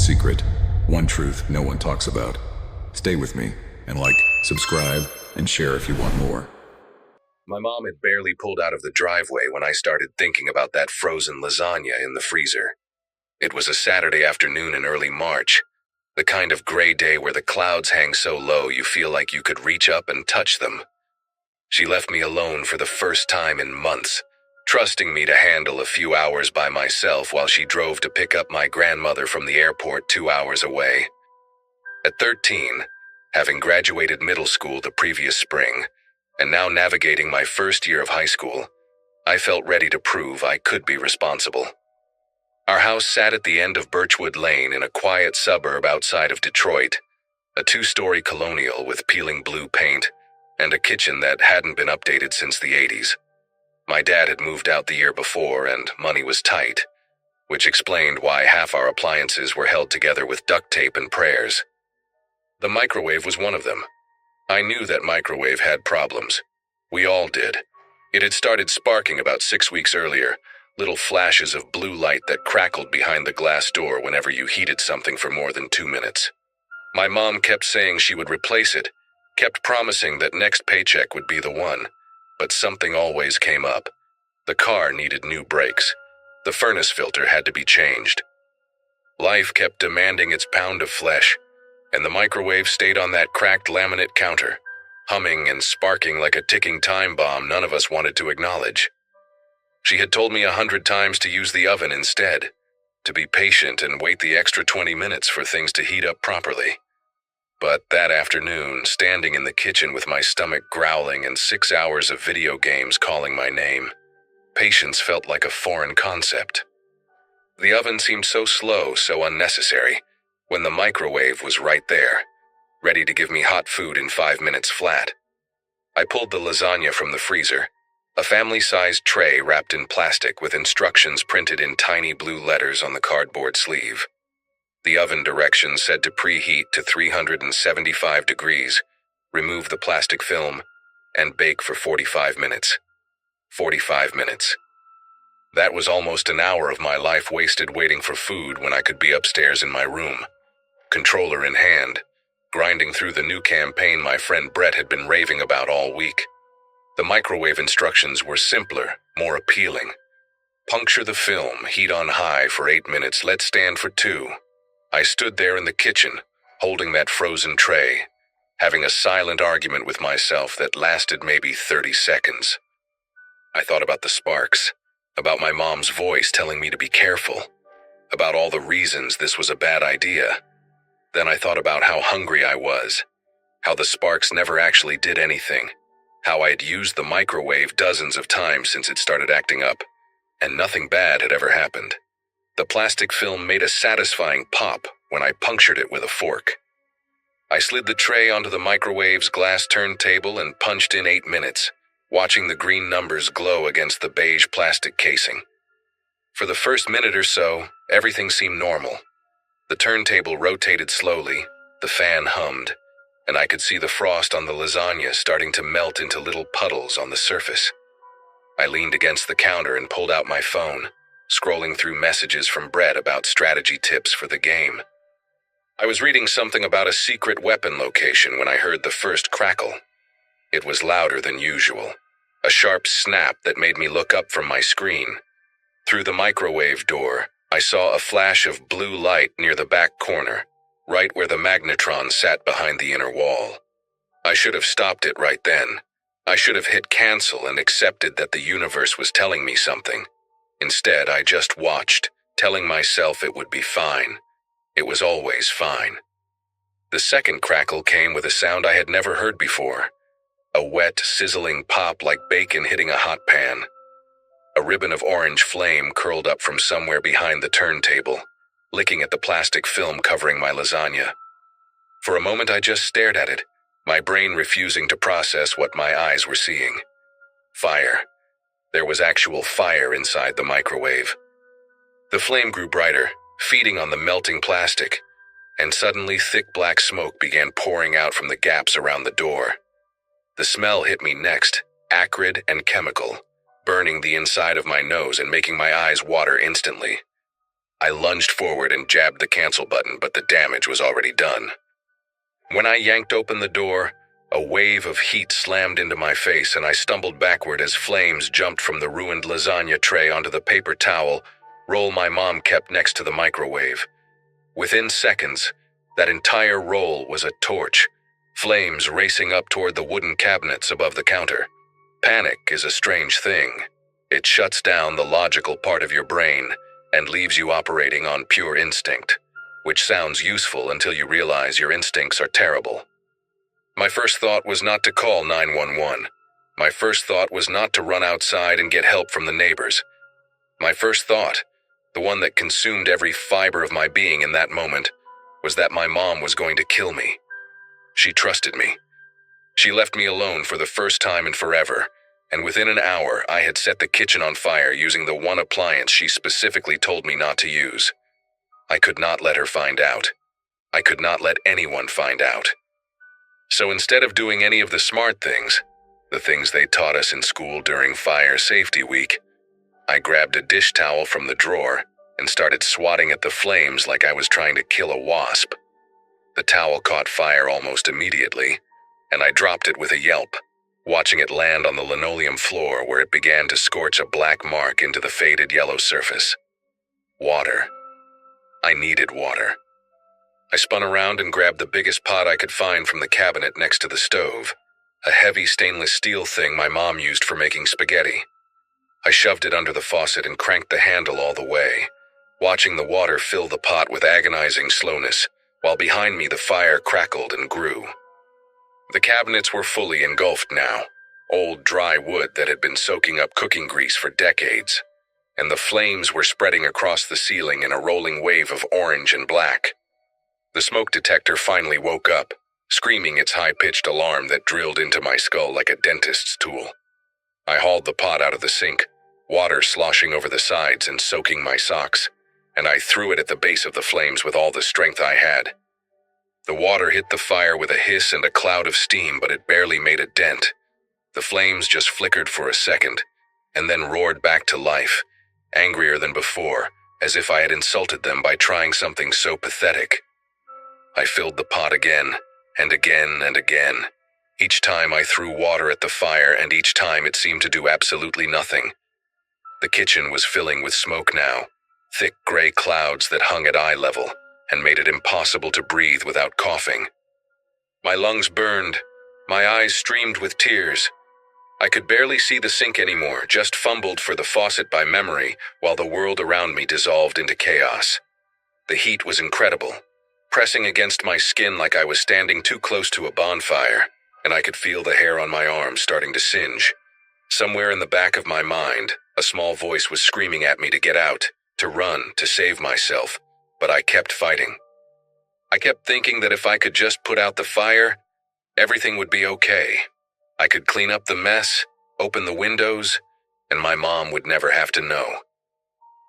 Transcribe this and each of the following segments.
secret. One truth no one talks about. Stay with me and like, subscribe, and share if you want more. My mom had barely pulled out of the driveway when I started thinking about that frozen lasagna in the freezer. It was a Saturday afternoon in early March, the kind of gray day where the clouds hang so low you feel like you could reach up and touch them. She left me alone for the first time in months, trusting me to handle a few hours by myself while she drove to pick up my grandmother from the airport 2 hours away. At 13, having graduated middle school the previous spring, and now navigating my first year of high school, I felt ready to prove I could be responsible. Our house sat at the end of Birchwood Lane in a quiet suburb outside of Detroit, a 2-story colonial with peeling blue paint, and a kitchen that hadn't been updated since the 80s. My dad had moved out the year before and money was tight, which explained why half our appliances were held together with duct tape and prayers. The microwave was one of them. I knew that microwave had problems. We all did. It had started sparking about 6 weeks earlier, little flashes of blue light that crackled behind the glass door whenever you heated something for more than 2 minutes. My mom kept saying she would replace it, kept promising that next paycheck would be the one, but something always came up. The car needed new brakes. The furnace filter had to be changed. Life kept demanding its pound of flesh, and the microwave stayed on that cracked laminate counter, humming and sparking like a ticking time bomb none of us wanted to acknowledge. She had told me 100 times to use the oven instead, to be patient and wait the extra 20 minutes for things to heat up properly. But that afternoon, standing in the kitchen with my stomach growling and 6 hours of video games calling my name, patience felt like a foreign concept. The oven seemed so slow, so unnecessary, when the microwave was right there, ready to give me hot food in 5 minutes flat. I pulled the lasagna from the freezer, a family-sized tray wrapped in plastic with instructions printed in tiny blue letters on the cardboard sleeve. The oven directions said to preheat to 375 degrees, remove the plastic film, and bake for 45 minutes. 45 minutes. That was almost an hour of my life wasted waiting for food when I could be upstairs in my room, controller in hand, grinding through the new campaign my friend Brett had been raving about all week. The microwave instructions were simpler, more appealing. Puncture the film, heat on high for 8 minutes, let stand for 2. I stood there in the kitchen, holding that frozen tray, having a silent argument with myself that lasted maybe 30 seconds. I thought about the sparks, about my mom's voice telling me to be careful, about all the reasons this was a bad idea. Then I thought about how hungry I was, how the sparks never actually did anything, how I had used the microwave dozens of times since it started acting up, and nothing bad had ever happened. The plastic film made a satisfying pop when I punctured it with a fork. I slid the tray onto the microwave's glass turntable and punched in 8 minutes, watching the green numbers glow against the beige plastic casing. For the first minute or so, everything seemed normal. The turntable rotated slowly, the fan hummed, and I could see the frost on the lasagna starting to melt into little puddles on the surface. I leaned against the counter and pulled out my phone, scrolling through messages from Brett about strategy tips for the game. I was reading something about a secret weapon location when I heard the first crackle. It was louder than usual, a sharp snap that made me look up from my screen. Through the microwave door, I saw a flash of blue light near the back corner, right where the magnetron sat behind the inner wall. I should have stopped it right then. I should have hit cancel and accepted that the universe was telling me something. Instead, I just watched, telling myself it would be fine. It was always fine. The second crackle came with a sound I had never heard before. A wet, sizzling pop like bacon hitting a hot pan. A ribbon of orange flame curled up from somewhere behind the turntable, licking at the plastic film covering my lasagna. For a moment I just stared at it, my brain refusing to process what my eyes were seeing. Fire. There was actual fire inside the microwave. The flame grew brighter, feeding on the melting plastic, and suddenly thick black smoke began pouring out from the gaps around the door. The smell hit me next, acrid and chemical, burning the inside of my nose and making my eyes water instantly. I lunged forward and jabbed the cancel button, but the damage was already done. When I yanked open the door, a wave of heat slammed into my face and I stumbled backward as flames jumped from the ruined lasagna tray onto the paper towel roll my mom kept next to the microwave. Within seconds, that entire roll was a torch, flames racing up toward the wooden cabinets above the counter. Panic is a strange thing. It shuts down the logical part of your brain and leaves you operating on pure instinct, which sounds useful until you realize your instincts are terrible. My first thought was not to call 911. My first thought was not to run outside and get help from the neighbors. My first thought, the one that consumed every fiber of my being in that moment, was that my mom was going to kill me. She trusted me. She left me alone for the first time in forever, and within an hour I had set the kitchen on fire using the one appliance she specifically told me not to use. I could not let her find out. I could not let anyone find out. So instead of doing any of the smart things, the things they taught us in school during Fire Safety Week, I grabbed a dish towel from the drawer and started swatting at the flames like I was trying to kill a wasp. The towel caught fire almost immediately, and I dropped it with a yelp, watching it land on the linoleum floor where it began to scorch a black mark into the faded yellow surface. Water. I needed water. I spun around and grabbed the biggest pot I could find from the cabinet next to the stove, a heavy stainless steel thing my mom used for making spaghetti. I shoved it under the faucet and cranked the handle all the way, watching the water fill the pot with agonizing slowness, while behind me the fire crackled and grew. The cabinets were fully engulfed now, old dry wood that had been soaking up cooking grease for decades, and the flames were spreading across the ceiling in a rolling wave of orange and black. The smoke detector finally woke up, screaming its high-pitched alarm that drilled into my skull like a dentist's tool. I hauled the pot out of the sink, water sloshing over the sides and soaking my socks, and I threw it at the base of the flames with all the strength I had. The water hit the fire with a hiss and a cloud of steam, but it barely made a dent. The flames just flickered for a second, and then roared back to life, angrier than before, as if I had insulted them by trying something so pathetic. I filled the pot again, and again, and again. Each time I threw water at the fire, and each time it seemed to do absolutely nothing. The kitchen was filling with smoke now, thick gray clouds that hung at eye level and made it impossible to breathe without coughing. My lungs burned, my eyes streamed with tears. I could barely see the sink anymore, just fumbled for the faucet by memory while the world around me dissolved into chaos. The heat was incredible, pressing against my skin like I was standing too close to a bonfire, and I could feel the hair on my arms starting to singe. Somewhere in the back of my mind, a small voice was screaming at me to get out, to run, to save myself, but I kept fighting. I kept thinking that if I could just put out the fire, everything would be okay. I could clean up the mess, open the windows, and my mom would never have to know.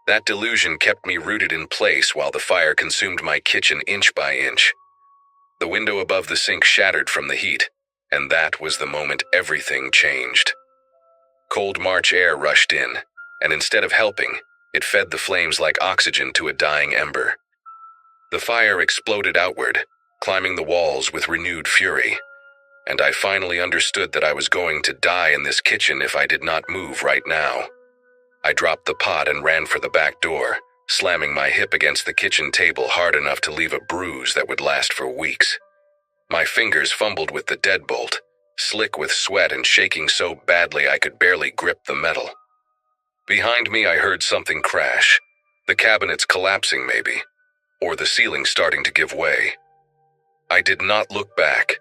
That delusion kept me rooted in place while the fire consumed my kitchen inch by inch. The window above the sink shattered from the heat, and that was the moment everything changed. Cold March air rushed in, and instead of helping, it fed the flames like oxygen to a dying ember. The fire exploded outward, climbing the walls with renewed fury, and I finally understood that I was going to die in this kitchen if I did not move right now. I dropped the pot and ran for the back door, slamming my hip against the kitchen table hard enough to leave a bruise that would last for weeks. My fingers fumbled with the deadbolt, slick with sweat and shaking so badly I could barely grip the metal. Behind me I heard something crash, the cabinets collapsing maybe, or the ceiling starting to give way. I did not look back.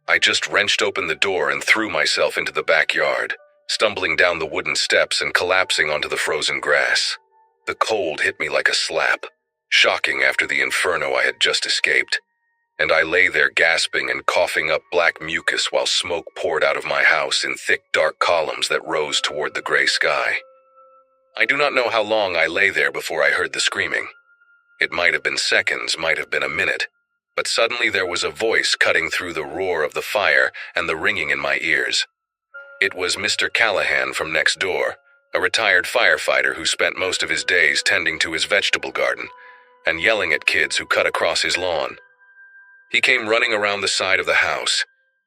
I just wrenched open the door and threw myself into the backyard, stumbling down the wooden steps and collapsing onto the frozen grass. The cold hit me like a slap, shocking after the inferno I had just escaped, and I lay there gasping and coughing up black mucus while smoke poured out of my house in thick dark columns that rose toward the gray sky. I do not know how long I lay there before I heard the screaming. It might have been seconds, might have been a minute, but suddenly there was a voice cutting through the roar of the fire and the ringing in my ears. It was Mr. Callahan from next door, a retired firefighter who spent most of his days tending to his vegetable garden and yelling at kids who cut across his lawn. He came running around the side of the house,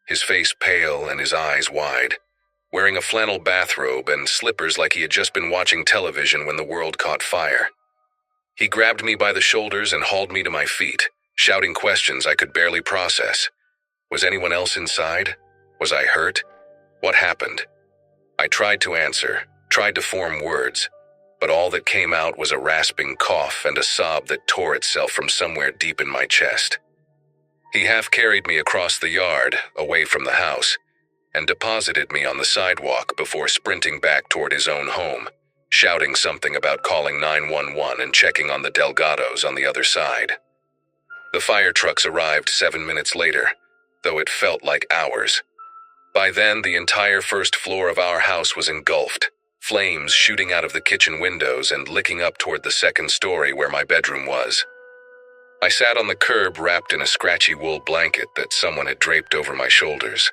his face pale and his eyes wide, wearing a flannel bathrobe and slippers like he had just been watching television when the world caught fire. He grabbed me by the shoulders and hauled me to my feet, shouting questions I could barely process. Was anyone else inside? Was I hurt? What happened? I tried to answer, tried to form words, but all that came out was a rasping cough and a sob that tore itself from somewhere deep in my chest. He half carried me across the yard, away from the house, and deposited me on the sidewalk before sprinting back toward his own home, shouting something about calling 911 and checking on the Delgados on the other side. The fire trucks arrived 7 minutes later, though it felt like hours. By then, the entire first floor of our house was engulfed, flames shooting out of the kitchen windows and licking up toward the second story where my bedroom was. I sat on the curb wrapped in a scratchy wool blanket that someone had draped over my shoulders,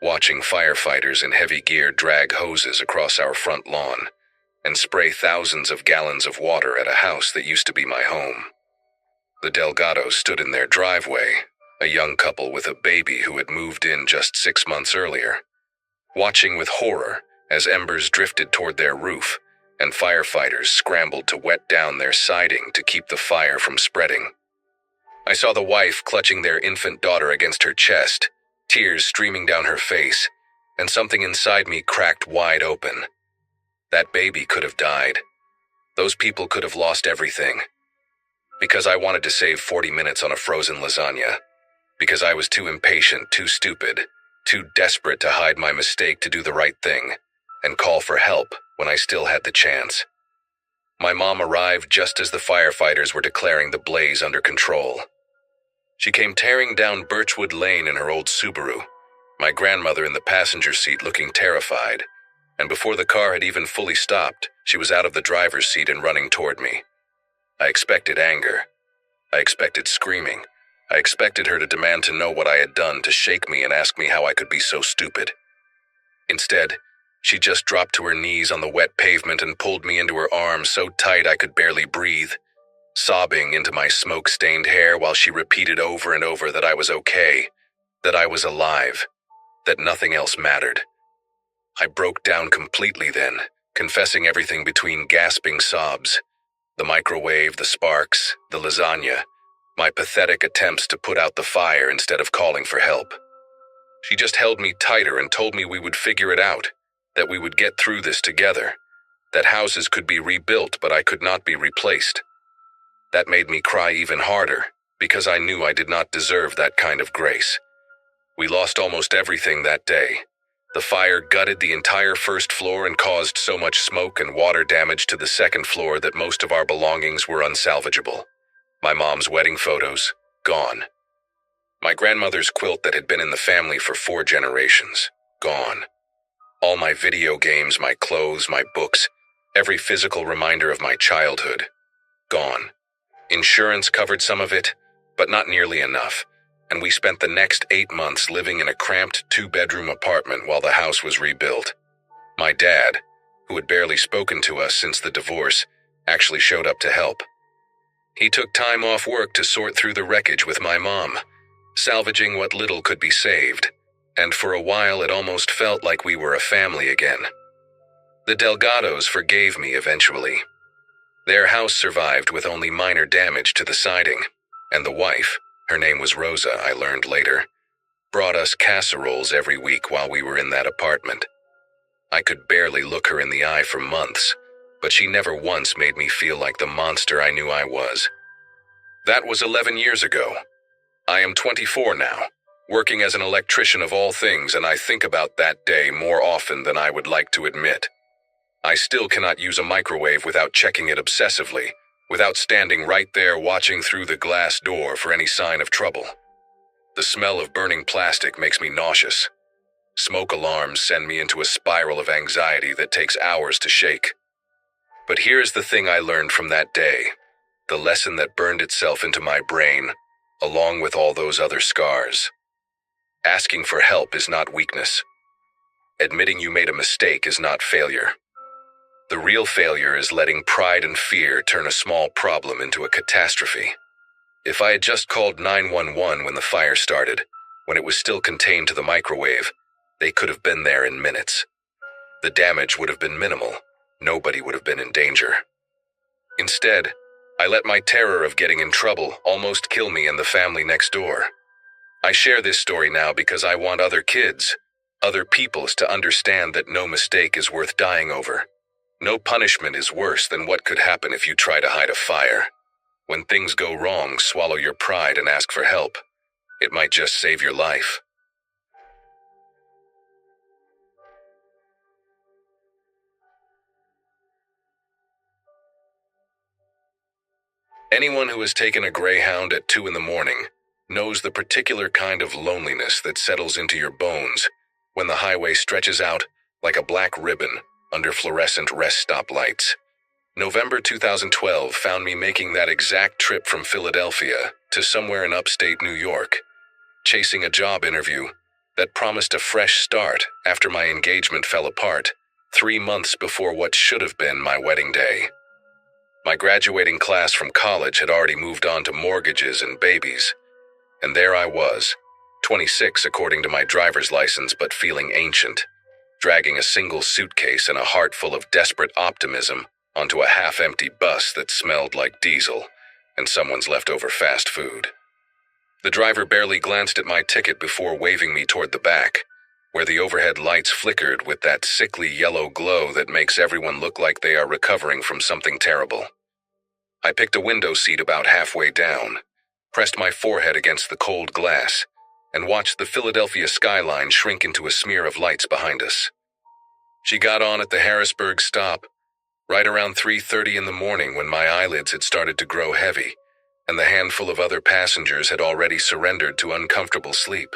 watching firefighters in heavy gear drag hoses across our front lawn and spray thousands of gallons of water at a house that used to be my home. The Delgados stood in their driveway, a young couple with a baby who had moved in just 6 months earlier, watching with horror as embers drifted toward their roof and firefighters scrambled to wet down their siding to keep the fire from spreading. I saw the wife clutching their infant daughter against her chest, tears streaming down her face, and something inside me cracked wide open. That baby could have died. Those people could have lost everything. Because I wanted to save 40 minutes on a frozen lasagna. Because I was too impatient, too stupid, too desperate to hide my mistake to do the right thing and call for help when I still had the chance. My mom arrived just as the firefighters were declaring the blaze under control. She came tearing down Birchwood Lane in her old Subaru, my grandmother in the passenger seat looking terrified, and before the car had even fully stopped, she was out of the driver's seat and running toward me. I expected anger. I expected screaming. I expected her to demand to know what I had done, to shake me and ask me how I could be so stupid. Instead, she just dropped to her knees on the wet pavement and pulled me into her arms so tight I could barely breathe, sobbing into my smoke-stained hair while she repeated over and over that I was okay, that I was alive, that nothing else mattered. I broke down completely then, confessing everything between gasping sobs. The microwave, the sparks, the lasagna, my pathetic attempts to put out the fire instead of calling for help. She just held me tighter and told me we would figure it out, that we would get through this together, that houses could be rebuilt but I could not be replaced. That made me cry even harder, because I knew I did not deserve that kind of grace. We lost almost everything that day. The fire gutted the entire first floor and caused so much smoke and water damage to the second floor that most of our belongings were unsalvageable. My mom's wedding photos, gone. My grandmother's quilt that had been in the family for 4 generations, gone. All my video games, my clothes, my books, every physical reminder of my childhood, gone. Insurance covered some of it, but not nearly enough, and we spent the next 8 months living in a cramped 2-bedroom apartment while the house was rebuilt. My dad, who had barely spoken to us since the divorce, actually showed up to help. He took time off work to sort through the wreckage with my mom, salvaging what little could be saved, and for a while it almost felt like we were a family again. The Delgados forgave me eventually. Their house survived with only minor damage to the siding, and the wife, her name was Rosa, I learned later, brought us casseroles every week while we were in that apartment. I could barely look her in the eye for months, but she never once made me feel like the monster I knew I was. That was 11 years ago. I am 24 now, working as an electrician of all things, and I think about that day more often than I would like to admit. I still cannot use a microwave without checking it obsessively, without standing right there watching through the glass door for any sign of trouble. The smell of burning plastic makes me nauseous. Smoke alarms send me into a spiral of anxiety that takes hours to shake. But here's the thing I learned from that day, the lesson that burned itself into my brain, along with all those other scars. Asking for help is not weakness. Admitting you made a mistake is not failure. The real failure is letting pride and fear turn a small problem into a catastrophe. If I had just called 911 when the fire started, when it was still contained to the microwave, they could have been there in minutes. The damage would have been minimal. Nobody would have been in danger. Instead, I let my terror of getting in trouble almost kill me and the family next door. I share this story now because I want other kids, other peoples to understand that no mistake is worth dying over. No punishment is worse than what could happen if you try to hide a fire. When things go wrong, swallow your pride and ask for help. It might just save your life. Anyone who has taken a Greyhound at 2 in the morning knows the particular kind of loneliness that settles into your bones when the highway stretches out like a black ribbon under fluorescent rest stop lights. November 2012 found me making that exact trip from Philadelphia to somewhere in upstate New York, chasing a job interview that promised a fresh start after my engagement fell apart 3 months before what should have been my wedding day. My graduating class from college had already moved on to mortgages and babies, and there I was, 26 according to my driver's license but feeling ancient, dragging a single suitcase and a heart full of desperate optimism onto a half-empty bus that smelled like diesel and someone's leftover fast food. The driver barely glanced at my ticket before waving me toward the back, where the overhead lights flickered with that sickly yellow glow that makes everyone look like they are recovering from something terrible. I picked a window seat about halfway down, pressed my forehead against the cold glass, and watched the Philadelphia skyline shrink into a smear of lights behind us. She got on at the Harrisburg stop, right around 3:30 in the morning when my eyelids had started to grow heavy, and the handful of other passengers had already surrendered to uncomfortable sleep.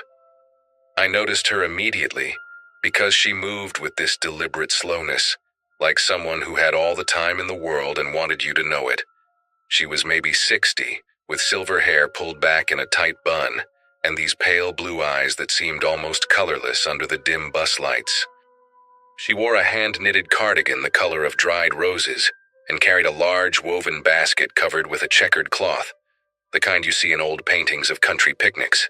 I noticed her immediately because she moved with this deliberate slowness, like someone who had all the time in the world and wanted you to know it. She was maybe 60, with silver hair pulled back in a tight bun, and these pale blue eyes that seemed almost colorless under the dim bus lights. She wore a hand-knitted cardigan the color of dried roses and carried a large woven basket covered with a checkered cloth, the kind you see in old paintings of country picnics.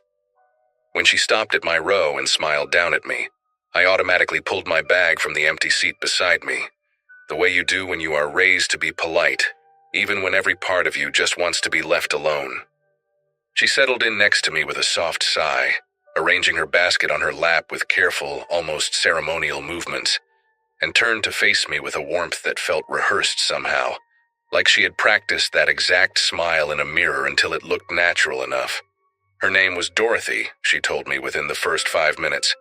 When she stopped at my row and smiled down at me, I automatically pulled my bag from the empty seat beside me, the way you do when you are raised to be polite, even when every part of you just wants to be left alone. She settled in next to me with a soft sigh, arranging her basket on her lap with careful, almost ceremonial movements, and turned to face me with a warmth that felt rehearsed somehow, like she had practiced that exact smile in a mirror until it looked natural enough. Her name was Dorothy, she told me within the first 5 minutes,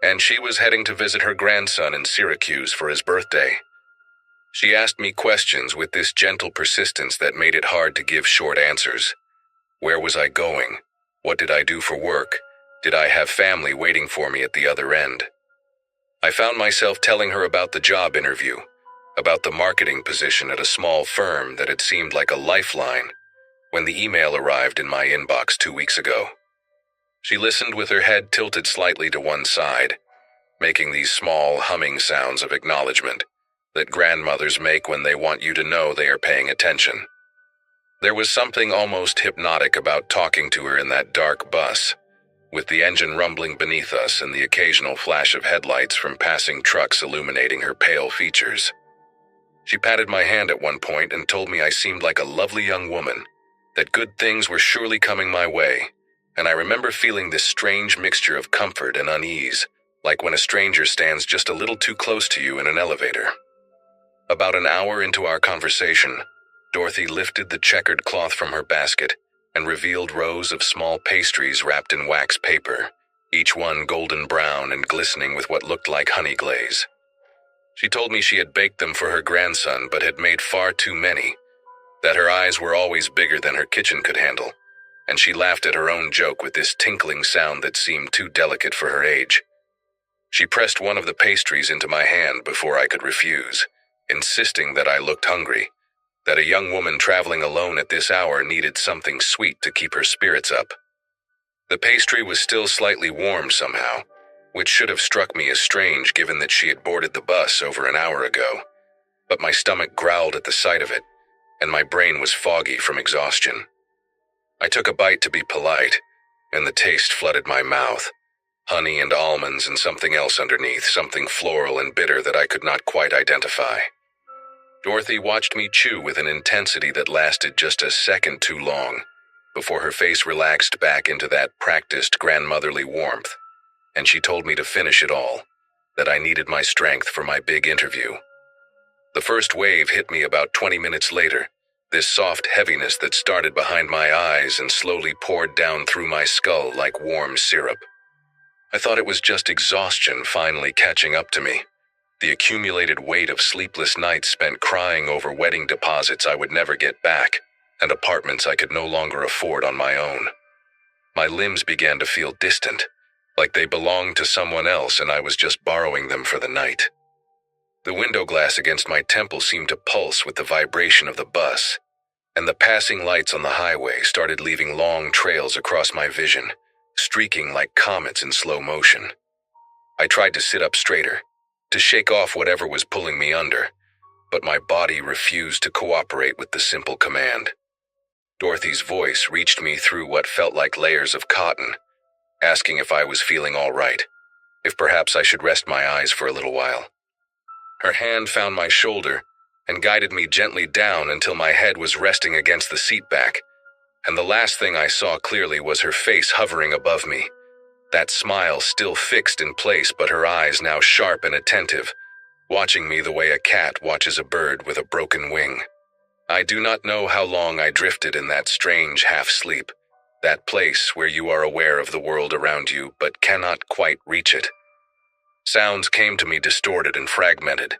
and she was heading to visit her grandson in Syracuse for his birthday. She asked me questions with this gentle persistence that made it hard to give short answers. Where was I going? What did I do for work? Did I have family waiting for me at the other end? I found myself telling her about the job interview, about the marketing position at a small firm that had seemed like a lifeline, when the email arrived in my inbox 2 weeks ago. She listened with her head tilted slightly to one side, making these small humming sounds of acknowledgement that grandmothers make when they want you to know they are paying attention. There was something almost hypnotic about talking to her in that dark bus, with the engine rumbling beneath us and the occasional flash of headlights from passing trucks illuminating her pale features. She patted my hand at one point and told me I seemed like a lovely young woman, that good things were surely coming my way, and I remember feeling this strange mixture of comfort and unease, like when a stranger stands just a little too close to you in an elevator. About an hour into our conversation, Dorothy lifted the checkered cloth from her basket and revealed rows of small pastries wrapped in wax paper, each one golden brown and glistening with what looked like honey glaze. She told me she had baked them for her grandson but had made far too many, that her eyes were always bigger than her kitchen could handle, and she laughed at her own joke with this tinkling sound that seemed too delicate for her age. She pressed one of the pastries into my hand before I could refuse, insisting that I looked hungry, that a young woman traveling alone at this hour needed something sweet to keep her spirits up. The pastry was still slightly warm somehow, which should have struck me as strange given that she had boarded the bus over an hour ago. but my stomach growled at the sight of it, and my brain was foggy from exhaustion. I took a bite to be polite, and the taste flooded my mouth. Honey and almonds and something else underneath, something floral and bitter that I could not quite identify. Dorothy watched me chew with an intensity that lasted just a second too long, before her face relaxed back into that practiced grandmotherly warmth, and she told me to finish it all, that I needed my strength for my big interview. The first wave hit me about 20 minutes later, this soft heaviness that started behind my eyes and slowly poured down through my skull like warm syrup. I thought it was just exhaustion finally catching up to me, the accumulated weight of sleepless nights spent crying over wedding deposits I would never get back, and apartments I could no longer afford on my own. My limbs began to feel distant, like they belonged to someone else and I was just borrowing them for the night. The window glass against my temple seemed to pulse with the vibration of the bus, and the passing lights on the highway started leaving long trails across my vision, streaking like comets in slow motion. I tried to sit up straighter, to shake off whatever was pulling me under, but my body refused to cooperate with the simple command. Dorothy's voice reached me through what felt like layers of cotton, asking if I was feeling all right, if perhaps I should rest my eyes for a little while. Her hand found my shoulder and guided me gently down until my head was resting against the seat back, and the last thing I saw clearly was her face hovering above me, that smile still fixed in place but her eyes now sharp and attentive, watching me the way a cat watches a bird with a broken wing. I do not know how long I drifted in that strange half-sleep, that place where you are aware of the world around you but cannot quite reach it. Sounds came to me distorted and fragmented,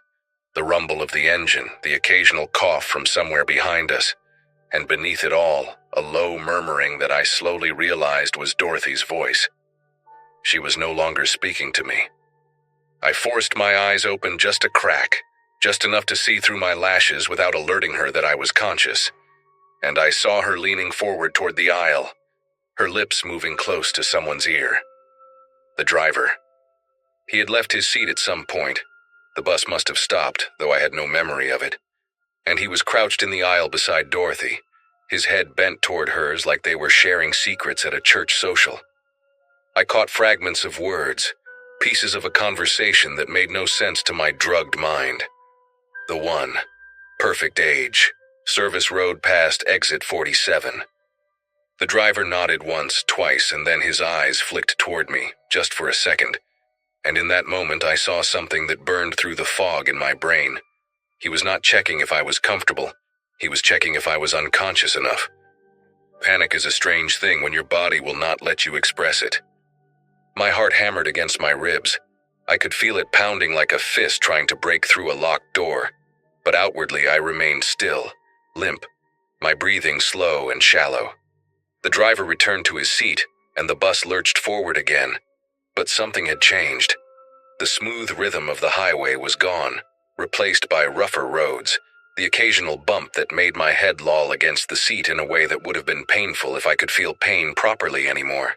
the rumble of the engine, the occasional cough from somewhere behind us, and beneath it all, a low murmuring that I slowly realized was Dorothy's voice. She was no longer speaking to me. I forced my eyes open just a crack, just enough to see through my lashes without alerting her that I was conscious, and I saw her leaning forward toward the aisle, her lips moving close to someone's ear. The driver. He had left his seat at some point. The bus must have stopped, though I had no memory of it, and he was crouched in the aisle beside Dorothy, his head bent toward hers like they were sharing secrets at a church social. I caught fragments of words, pieces of a conversation that made no sense to my drugged mind. The one, perfect age, service road past exit 47. The driver nodded once, twice, and then his eyes flicked toward me, just for a second, and in that moment I saw something that burned through the fog in my brain. He was not checking if I was comfortable, he was checking if I was unconscious enough. Panic is a strange thing when your body will not let you express it. My heart hammered against my ribs. I could feel it pounding like a fist trying to break through a locked door, but outwardly I remained still, limp, my breathing slow and shallow. The driver returned to his seat, and the bus lurched forward again, but something had changed. The smooth rhythm of the highway was gone, replaced by rougher roads, the occasional bump that made my head loll against the seat in a way that would have been painful if I could feel pain properly anymore.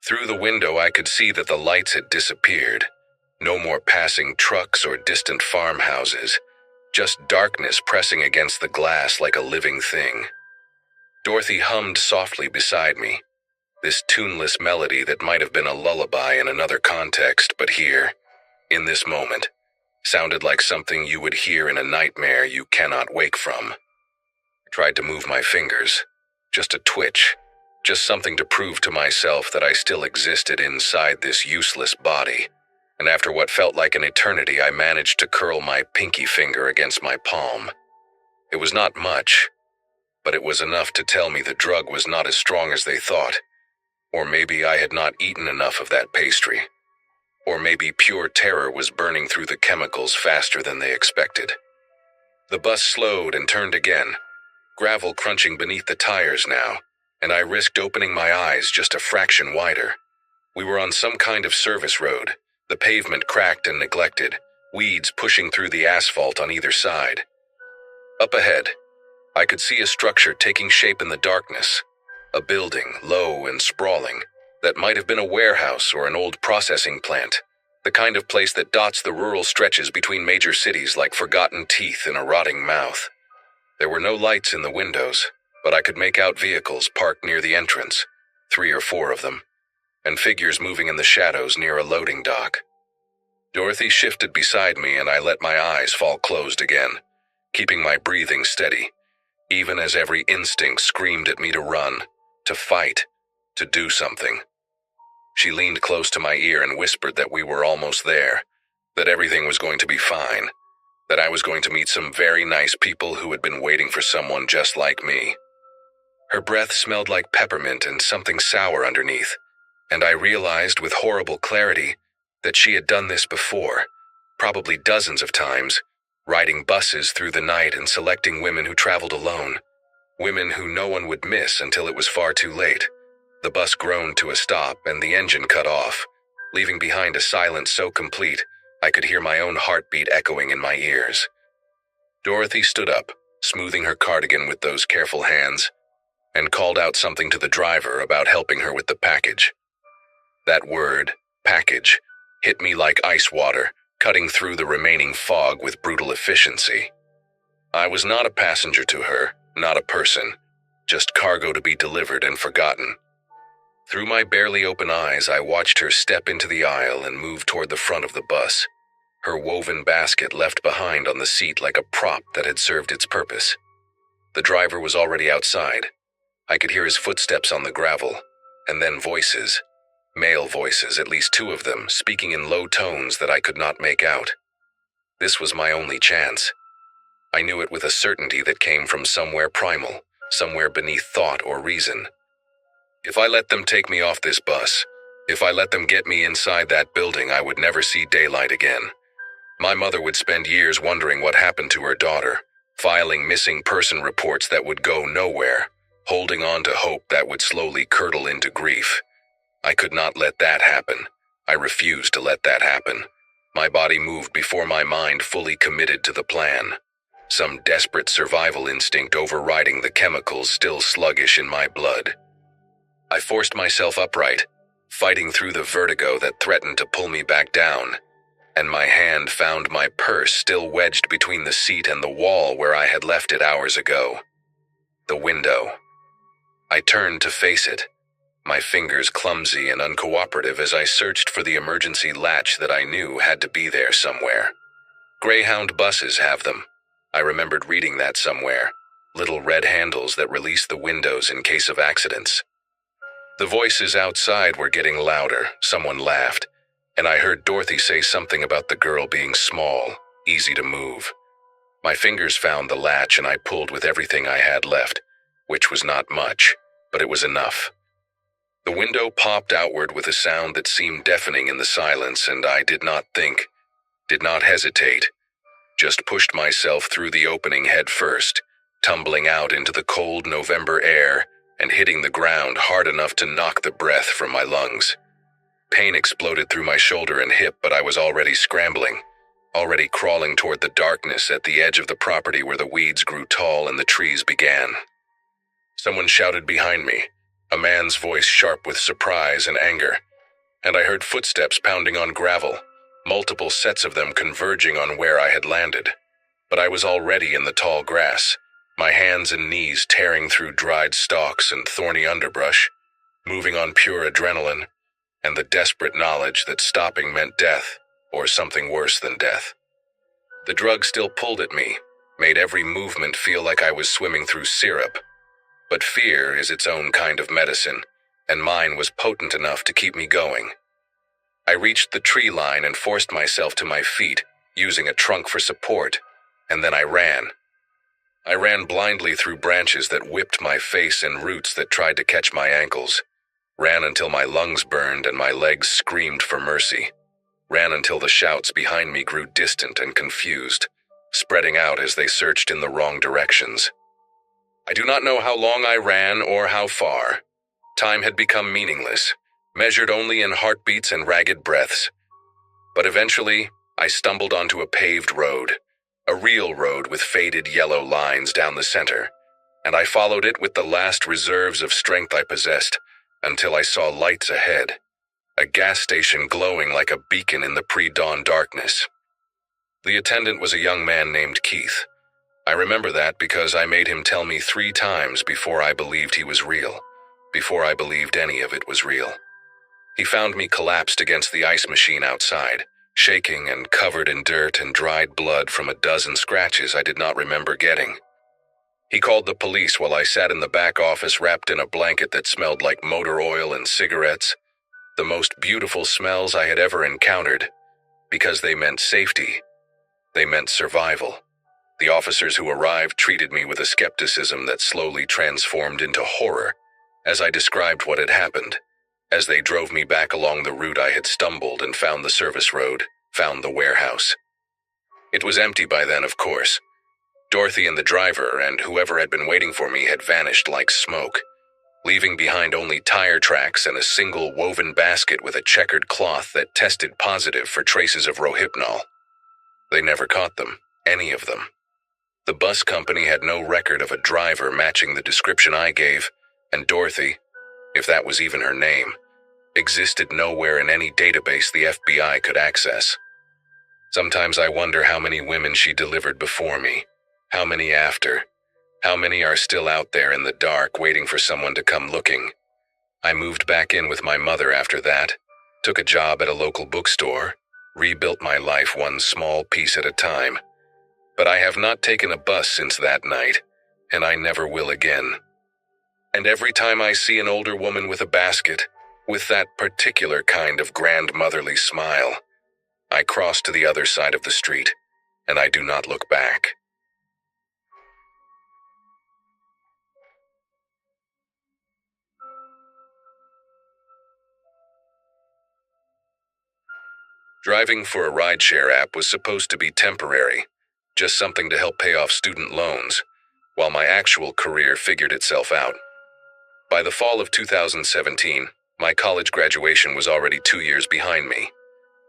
Through the window I could see that the lights had disappeared. No more passing trucks or distant farmhouses, just darkness pressing against the glass like a living thing. Dorothy hummed softly beside me, this tuneless melody that might have been a lullaby in another context, but here, in this moment, sounded like something you would hear in a nightmare you cannot wake from. I tried to move my fingers, just a twitch, just something to prove to myself that I still existed inside this useless body, and after what felt like an eternity I managed to curl my pinky finger against my palm. It was not much, but it was enough to tell me the drug was not as strong as they thought, or maybe I had not eaten enough of that pastry, or maybe pure terror was burning through the chemicals faster than they expected. The bus slowed and turned again, gravel crunching beneath the tires now, and I risked opening my eyes just a fraction wider. We were on some kind of service road, the pavement cracked and neglected, weeds pushing through the asphalt on either side. Up ahead, I could see a structure taking shape in the darkness, a building, low and sprawling, that might have been a warehouse or an old processing plant, The kind of place that dots the rural stretches between major cities like forgotten teeth in a rotting mouth. There were no lights in the windows, but I could make out vehicles parked near the entrance, 3 or 4 of them, and figures moving in the shadows near a loading dock. Dorothy shifted beside me and I let my eyes fall closed again, keeping my breathing steady, even as every instinct screamed at me to run, to fight, to do something. She leaned close to my ear and whispered that we were almost there, that everything was going to be fine, that I was going to meet some very nice people who had been waiting for someone just like me. Her breath smelled like peppermint and something sour underneath, and I realized with horrible clarity that she had done this before, probably dozens of times, riding buses through the night and selecting women who traveled alone, women who no one would miss until it was far too late. The bus groaned to a stop and the engine cut off, leaving behind a silence so complete I could hear my own heartbeat echoing in my ears. Dorothy stood up, smoothing her cardigan with those careful hands, and called out something to the driver about helping her with the package. That word, package, hit me like ice water, cutting through the remaining fog with brutal efficiency. I was not a passenger to her, not a person, just cargo to be delivered and forgotten. Through my barely open eyes, I watched her step into the aisle and move toward the front of the bus, her woven basket left behind on the seat like a prop that had served its purpose. The driver was already outside. I could hear his footsteps on the gravel, and then voices. Male voices, at least 2 of them, speaking in low tones that I could not make out. This was my only chance. I knew it with a certainty that came from somewhere primal, somewhere beneath thought or reason. If I let them take me off this bus, if I let them get me inside that building, I would never see daylight again. My mother would spend years wondering what happened to her daughter, filing missing person reports that would go nowhere, holding on to hope that would slowly curdle into grief. I could not let that happen. I refused to let that happen. My body moved before my mind fully committed to the plan, some desperate survival instinct overriding the chemicals still sluggish in my blood. I forced myself upright, fighting through the vertigo that threatened to pull me back down, and my hand found my purse still wedged between the seat and the wall where I had left it hours ago. The window. I turned to face it, my fingers clumsy and uncooperative as I searched for the emergency latch that I knew had to be there somewhere. Greyhound buses have them. I remembered reading that somewhere. Little red handles that release the windows in case of accidents. The voices outside were getting louder. Someone laughed, and I heard Dorothy say something about the girl being small, easy to move. My fingers found the latch and I pulled with everything I had left, which was not much, but it was enough. The window popped outward with a sound that seemed deafening in the silence, and I did not think, did not hesitate, just pushed myself through the opening head first, tumbling out into the cold November air and hitting the ground hard enough to knock the breath from my lungs. Pain exploded through my shoulder and hip, but I was already scrambling, already crawling toward the darkness at the edge of the property where the weeds grew tall and the trees began. Someone shouted behind me, a man's voice sharp with surprise and anger, and I heard footsteps pounding on gravel, multiple sets of them converging on where I had landed. But I was already in the tall grass, my hands and knees tearing through dried stalks and thorny underbrush, moving on pure adrenaline, and the desperate knowledge that stopping meant death, or something worse than death. The drug still pulled at me, made every movement feel like I was swimming through syrup. But fear is its own kind of medicine, and mine was potent enough to keep me going. I reached the tree line and forced myself to my feet, using a trunk for support, and then I ran. I ran blindly through branches that whipped my face and roots that tried to catch my ankles. Ran until my lungs burned and my legs screamed for mercy. Ran until the shouts behind me grew distant and confused, spreading out as they searched in the wrong directions. I do not know how long I ran or how far. Time had become meaningless, measured only in heartbeats and ragged breaths. But eventually, I stumbled onto a paved road, a real road with faded yellow lines down the center, and I followed it with the last reserves of strength I possessed until I saw lights ahead, a gas station glowing like a beacon in the pre-dawn darkness. The attendant was a young man named Keith. I remember that because I made him tell me 3 times before I believed he was real, before I believed any of it was real. He found me collapsed against the ice machine outside, shaking and covered in dirt and dried blood from a dozen scratches I did not remember getting. He called the police while I sat in the back office wrapped in a blanket that smelled like motor oil and cigarettes, the most beautiful smells I had ever encountered, because they meant safety. They meant survival. The officers who arrived treated me with a skepticism that slowly transformed into horror as I described what had happened, as they drove me back along the route I had stumbled and found the service road, found the warehouse. It was empty by then, of course. Dorothy and the driver and whoever had been waiting for me had vanished like smoke, leaving behind only tire tracks and a single woven basket with a checkered cloth that tested positive for traces of Rohypnol. They never caught them, any of them. The bus company had no record of a driver matching the description I gave, and Dorothy, if that was even her name, existed nowhere in any database the FBI could access. Sometimes I wonder how many women she delivered before me, how many after, how many are still out there in the dark waiting for someone to come looking. I moved back in with my mother after that, took a job at a local bookstore, rebuilt my life one small piece at a time. But I have not taken a bus since that night, and I never will again. And every time I see an older woman with a basket, with that particular kind of grandmotherly smile, I cross to the other side of the street, and I do not look back. Driving for a rideshare app was supposed to be temporary, just something to help pay off student loans, while my actual career figured itself out. By the fall of 2017, my college graduation was already 2 years behind me,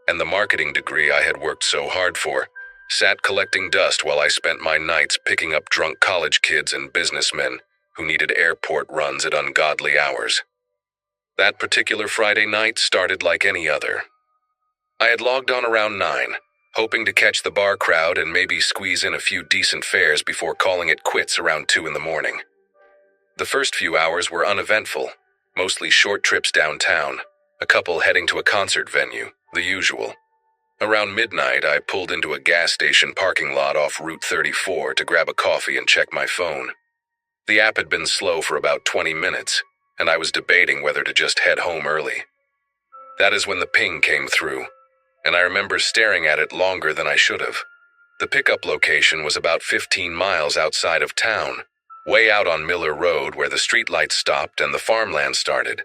and the marketing degree I had worked so hard for sat collecting dust while I spent my nights picking up drunk college kids and businessmen who needed airport runs at ungodly hours. That particular Friday night started like any other. I had logged on around 9, hoping to catch the bar crowd and maybe squeeze in a few decent fares before calling it quits around 2 in the morning. The first few hours were uneventful, mostly short trips downtown, a couple heading to a concert venue, the usual. Around midnight, I pulled into a gas station parking lot off Route 34 to grab a coffee and check my phone. The app had been slow for about 20 minutes, and I was debating whether to just head home early. That is when the ping came through, and I remember staring at it longer than I should have. The pickup location was about 15 miles outside of town, way out on Miller Road where the streetlights stopped and the farmland started.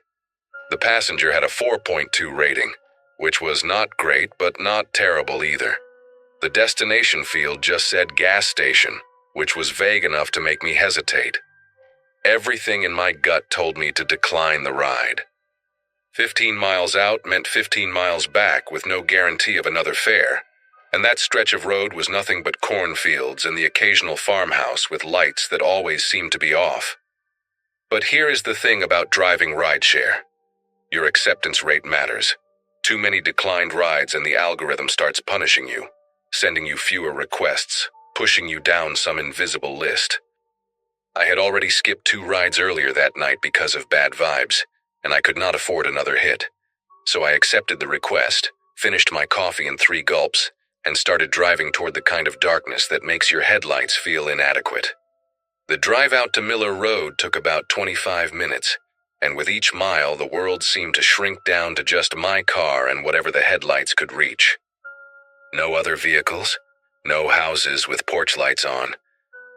The passenger had a 4.2 rating, which was not great but not terrible either. The destination field just said gas station, which was vague enough to make me hesitate. Everything in my gut told me to decline the ride. 15 miles out meant 15 miles back with no guarantee of another fare, and that stretch of road was nothing but cornfields and the occasional farmhouse with lights that always seemed to be off. But here is the thing about driving rideshare. Your acceptance rate matters. Too many declined rides and the algorithm starts punishing you, sending you fewer requests, pushing you down some invisible list. I had already skipped 2 rides earlier that night because of bad vibes, and I could not afford another hit. So I accepted the request, finished my coffee in 3 gulps, and started driving toward the kind of darkness that makes your headlights feel inadequate. The drive out to Miller Road took about 25 minutes, and with each mile the world seemed to shrink down to just my car and whatever the headlights could reach. No other vehicles, no houses with porch lights on,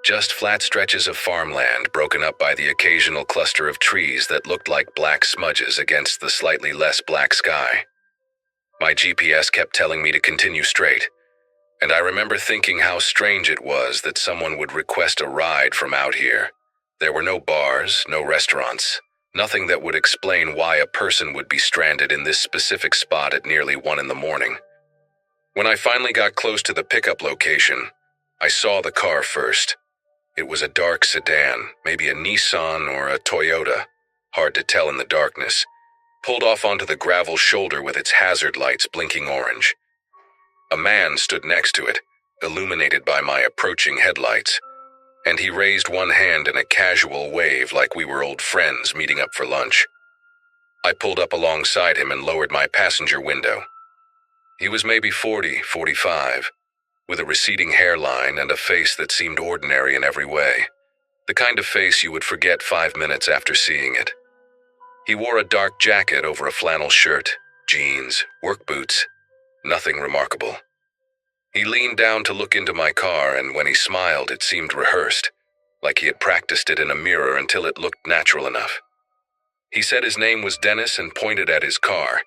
just flat stretches of farmland broken up by the occasional cluster of trees that looked like black smudges against the slightly less black sky. My GPS kept telling me to continue straight, and I remember thinking how strange it was that someone would request a ride from out here. There were no bars, no restaurants, nothing that would explain why a person would be stranded in this specific spot at nearly 1 in the morning. When I finally got close to the pickup location, I saw the car first. It was a dark sedan, maybe a Nissan or a Toyota, hard to tell in the darkness. pulled off onto the gravel shoulder with its hazard lights blinking orange. A man stood next to it, illuminated by my approaching headlights, and he raised one hand in a casual wave like we were old friends meeting up for lunch. I pulled up alongside him and lowered my passenger window. He was maybe 40, 45, with a receding hairline and a face that seemed ordinary in every way, the kind of face you would forget 5 minutes after seeing it. He wore a dark jacket over a flannel shirt, jeans, work boots, nothing remarkable. He leaned down to look into my car, and when he smiled, it seemed rehearsed, like he had practiced it in a mirror until it looked natural enough. He said his name was Dennis and pointed at his car,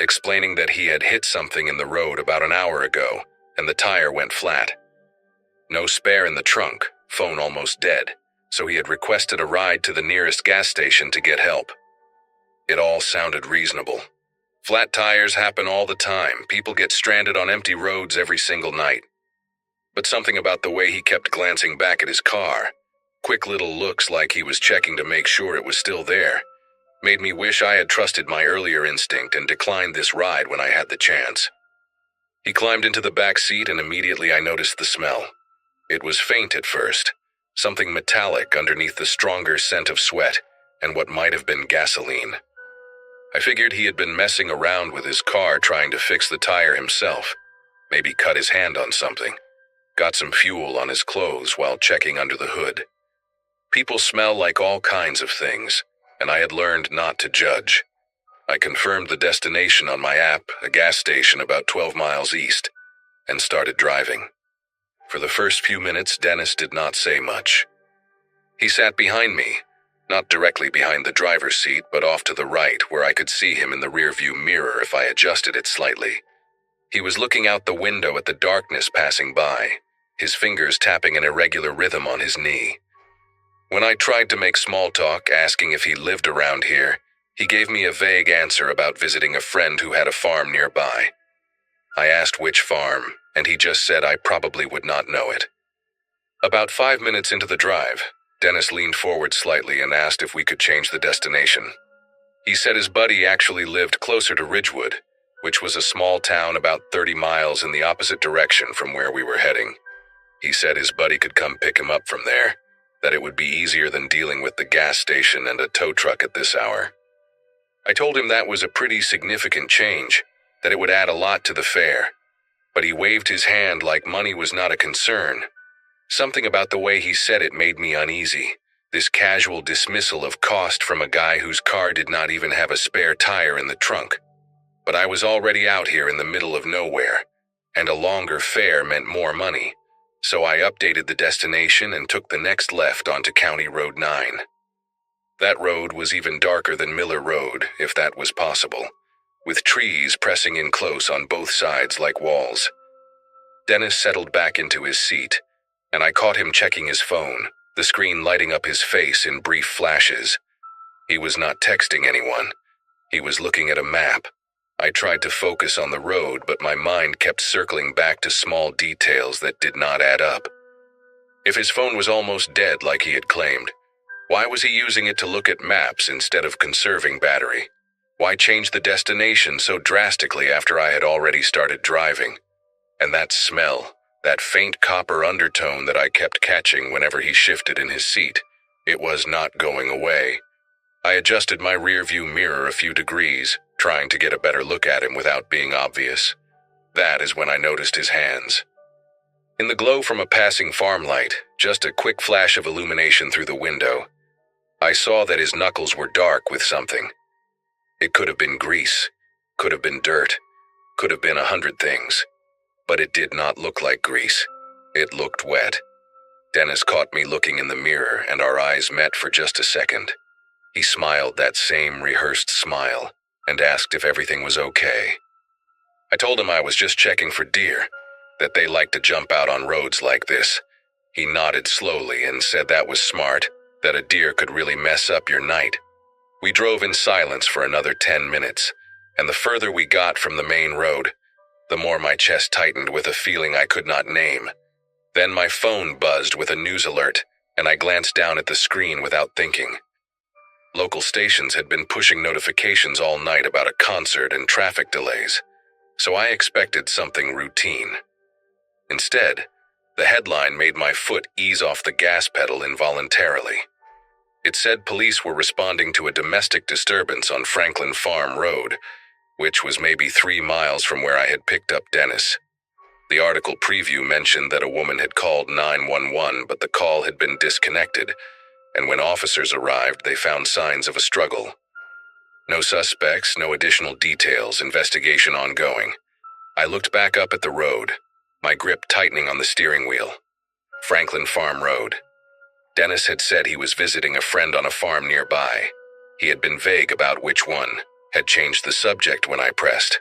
explaining that he had hit something in the road about an hour ago, and the tire went flat. No spare in the trunk, phone almost dead, so he had requested a ride to the nearest gas station to get help. It all sounded reasonable. Flat tires happen all the time. People get stranded on empty roads every single night. But something about the way he kept glancing back at his car, quick little looks like he was checking to make sure it was still there, made me wish I had trusted my earlier instinct and declined this ride when I had the chance. He climbed into the back seat, and immediately I noticed the smell. It was faint at first, something metallic underneath the stronger scent of sweat and what might have been gasoline. I figured he had been messing around with his car trying to fix the tire himself, maybe cut his hand on something, got some fuel on his clothes while checking under the hood. People smell like all kinds of things, and I had learned not to judge. I confirmed the destination on my app, a gas station about 12 miles east, and started driving. For the first few minutes, Dennis did not say much. He sat behind me, not directly behind the driver's seat, but off to the right where I could see him in the rearview mirror if I adjusted it slightly. He was looking out the window at the darkness passing by, his fingers tapping an irregular rhythm on his knee. When I tried to make small talk, asking if he lived around here, he gave me a vague answer about visiting a friend who had a farm nearby. I asked which farm, and he just said I probably would not know it. About 5 minutes into the drive, Dennis leaned forward slightly and asked if we could change the destination. He said his buddy actually lived closer to Ridgewood, which was a small town about 30 miles in the opposite direction from where we were heading. He said his buddy could come pick him up from there, that it would be easier than dealing with the gas station and a tow truck at this hour. I told him that was a pretty significant change, that it would add a lot to the fare, but he waved his hand like money was not a concern. Something about the way he said it made me uneasy, this casual dismissal of cost from a guy whose car did not even have a spare tire in the trunk. But I was already out here in the middle of nowhere, and a longer fare meant more money, so I updated the destination and took the next left onto County Road 9. That road was even darker than Miller Road, if that was possible, with trees pressing in close on both sides like walls. Dennis settled back into his seat, and I caught him checking his phone, the screen lighting up his face in brief flashes. He was not texting anyone. He was looking at a map. I tried to focus on the road, but my mind kept circling back to small details that did not add up. If his phone was almost dead like he had claimed, why was he using it to look at maps instead of conserving battery? Why change the destination so drastically after I had already started driving? And that smell, that faint copper undertone that I kept catching whenever he shifted in his seat, it was not going away. I adjusted my rearview mirror a few degrees, trying to get a better look at him without being obvious. That is when I noticed his hands. In the glow from a passing farm light, just a quick flash of illumination through the window, I saw that his knuckles were dark with something. It could have been grease, could have been dirt, could have been 100 things. But it did not look like grease. It looked wet. Dennis caught me looking in the mirror, and our eyes met for just a second. He smiled that same rehearsed smile and asked if everything was okay. I told him I was just checking for deer, that they like to jump out on roads like this. He nodded slowly and said that was smart, that a deer could really mess up your night. We drove in silence for another 10 minutes, and the further we got from the main road, the more my chest tightened with a feeling I could not name. Then my phone buzzed with a news alert, and I glanced down at the screen without thinking. Local stations had been pushing notifications all night about a concert and traffic delays, so I expected something routine. Instead, the headline made my foot ease off the gas pedal involuntarily. It said police were responding to a domestic disturbance on Franklin Farm Road, which was maybe 3 miles from where I had picked up Dennis. The article preview mentioned that a woman had called 911, but the call had been disconnected, and when officers arrived, they found signs of a struggle. No suspects, no additional details, investigation ongoing. I looked back up at the road, my grip tightening on the steering wheel. Franklin Farm Road. Dennis had said he was visiting a friend on a farm nearby. He had been vague about which one, had changed the subject when I pressed.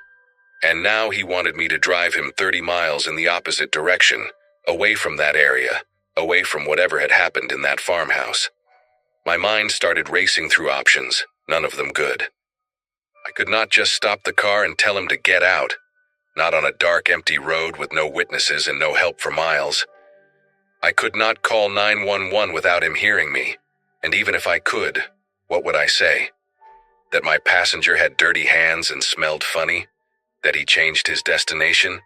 And now he wanted me to drive him 30 miles in the opposite direction, away from that area, away from whatever had happened in that farmhouse. My mind started racing through options, none of them good. I could not just stop the car and tell him to get out, not on a dark, empty road with no witnesses and no help for miles. I could not call 911 without him hearing me, and even if I could, what would I say? That my passenger had dirty hands and smelled funny? That he changed his destination?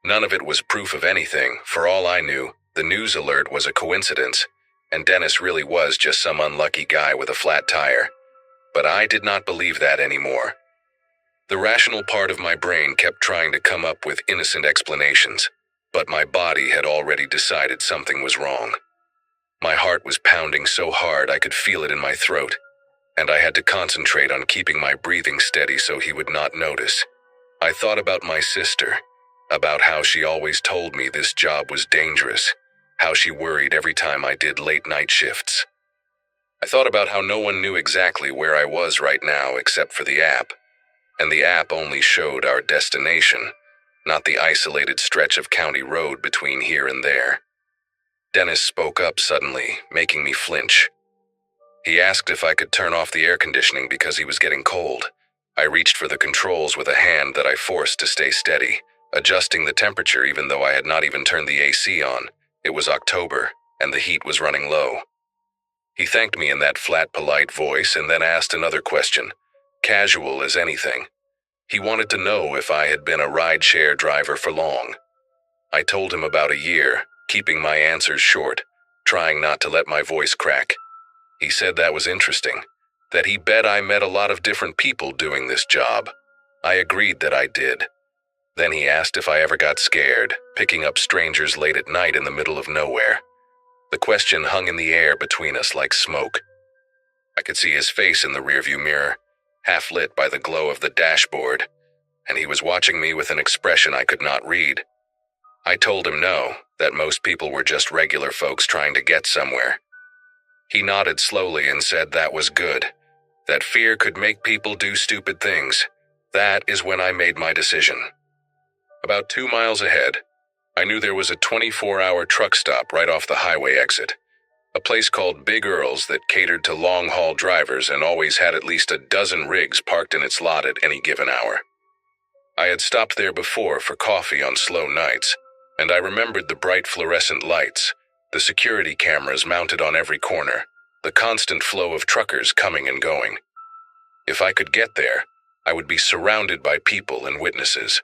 None of it was proof of anything. For all I knew, the news alert was a coincidence, and Dennis really was just some unlucky guy with a flat tire. But I did not believe that anymore. The rational part of my brain kept trying to come up with innocent explanations, but my body had already decided something was wrong. My heart was pounding so hard I could feel it in my throat, and I had to concentrate on keeping my breathing steady so he would not notice. I thought about my sister, about how she always told me this job was dangerous, how she worried every time I did late night shifts. I thought about how no one knew exactly where I was right now except for the app, and the app only showed our destination, not the isolated stretch of county road between here and there. Dennis spoke up suddenly, making me flinch. He asked if I could turn off the air conditioning because he was getting cold. I reached for the controls with a hand that I forced to stay steady, adjusting the temperature even though I had not even turned the AC on. It was October, and the heat was running low. He thanked me in that flat, polite voice and then asked another question, casual as anything. He wanted to know if I had been a rideshare driver for long. I told him about a year, keeping my answers short, trying not to let my voice crack. He said that was interesting, that he bet I met a lot of different people doing this job. I agreed that I did. Then he asked if I ever got scared, picking up strangers late at night in the middle of nowhere. The question hung in the air between us like smoke. I could see his face in the rearview mirror, half lit by the glow of the dashboard, and he was watching me with an expression I could not read. I told him no, that most people were just regular folks trying to get somewhere. He nodded slowly and said that was good, that fear could make people do stupid things. That is when I made my decision. About 2 miles ahead, I knew there was a 24-hour truck stop right off the highway exit, a place called Big Earl's that catered to long-haul drivers and always had at least a dozen rigs parked in its lot at any given hour. I had stopped there before for coffee on slow nights, and I remembered the bright fluorescent lights, the security cameras mounted on every corner, the constant flow of truckers coming and going. If I could get there, I would be surrounded by people and witnesses.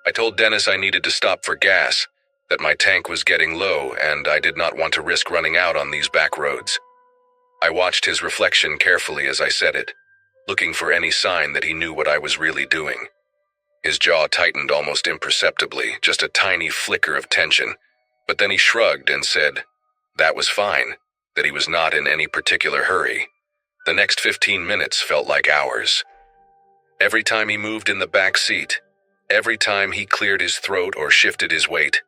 I told Dennis I needed to stop for gas, that my tank was getting low and I did not want to risk running out on these back roads. I watched his reflection carefully as I said it, looking for any sign that he knew what I was really doing. His jaw tightened almost imperceptibly, just a tiny flicker of tension, but then he shrugged and said that was fine, that he was not in any particular hurry. The next 15 minutes felt like hours. Every time he moved in the back seat, every time he cleared his throat or shifted his weight,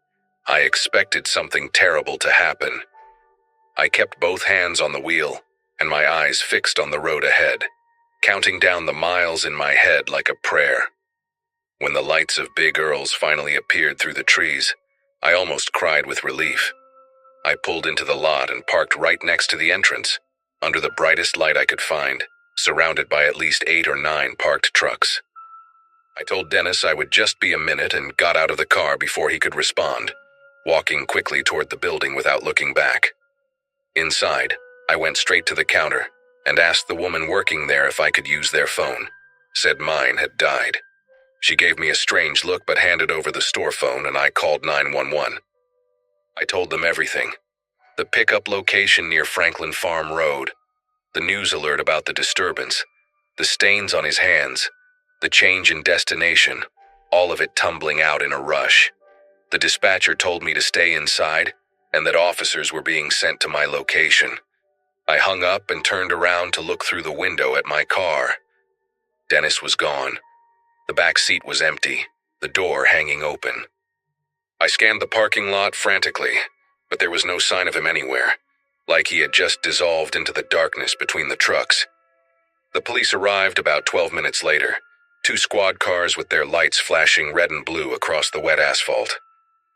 I expected something terrible to happen. I kept both hands on the wheel and my eyes fixed on the road ahead, counting down the miles in my head like a prayer. When the lights of Big Earl's finally appeared through the trees, I almost cried with relief. I pulled into the lot and parked right next to the entrance, under the brightest light I could find, surrounded by at least 8 or 9 parked trucks. I told Dennis I would just be a minute and got out of the car before he could respond, walking quickly toward the building without looking back. Inside, I went straight to the counter, and asked the woman working there if I could use their phone. Said mine had died. She gave me a strange look but handed over the store phone and I called 911. I told them everything. The pickup location near Franklin Farm Road, the news alert about the disturbance, the stains on his hands, the change in destination, all of it tumbling out in a rush. The dispatcher told me to stay inside and that officers were being sent to my location. I hung up and turned around to look through the window at my car. Dennis was gone. The back seat was empty, the door hanging open. I scanned the parking lot frantically, but there was no sign of him anywhere, like he had just dissolved into the darkness between the trucks. The police arrived about 12 minutes later, 2 squad cars with their lights flashing red and blue across the wet asphalt.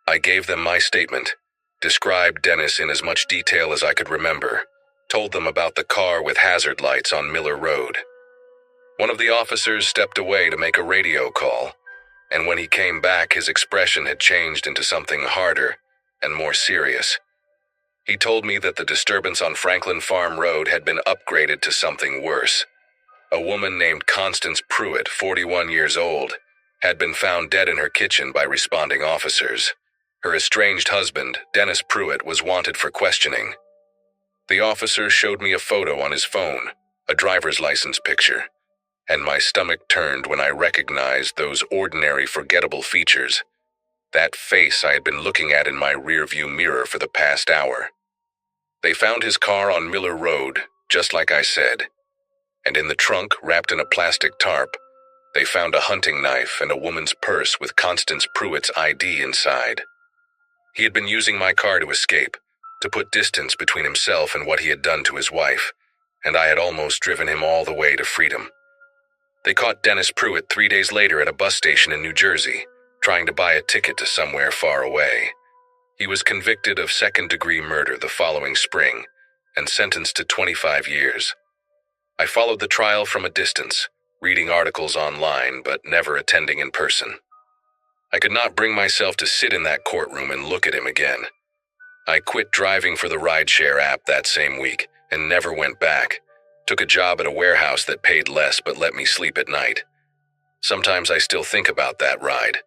I gave them my statement, described Dennis in as much detail as I could remember, told them about the car with hazard lights on Miller Road. One of the officers stepped away to make a radio call, and when he came back, his expression had changed into something harder and more serious. He told me that the disturbance on Franklin Farm Road had been upgraded to something worse. A woman named Constance Pruitt, 41 years old, had been found dead in her kitchen by responding officers. Her estranged husband, Dennis Pruitt, was wanted for questioning. The officer showed me a photo on his phone, a driver's license picture, and my stomach turned when I recognized those ordinary, forgettable features. That face I had been looking at in my rearview mirror for the past hour. They found his car on Miller Road, just like I said, and in the trunk, wrapped in a plastic tarp, they found a hunting knife and a woman's purse with Constance Pruitt's ID inside. He had been using my car to escape, to put distance between himself and what he had done to his wife, and I had almost driven him all the way to freedom. They caught Dennis Pruitt 3 days later at a bus station in New Jersey, trying to buy a ticket to somewhere far away. He was convicted of second-degree murder the following spring and sentenced to 25 years. I followed the trial from a distance, reading articles online but never attending in person. I could not bring myself to sit in that courtroom and look at him again. I quit driving for the rideshare app that same week and never went back. Took a job at a warehouse that paid less but let me sleep at night. Sometimes I still think about that ride,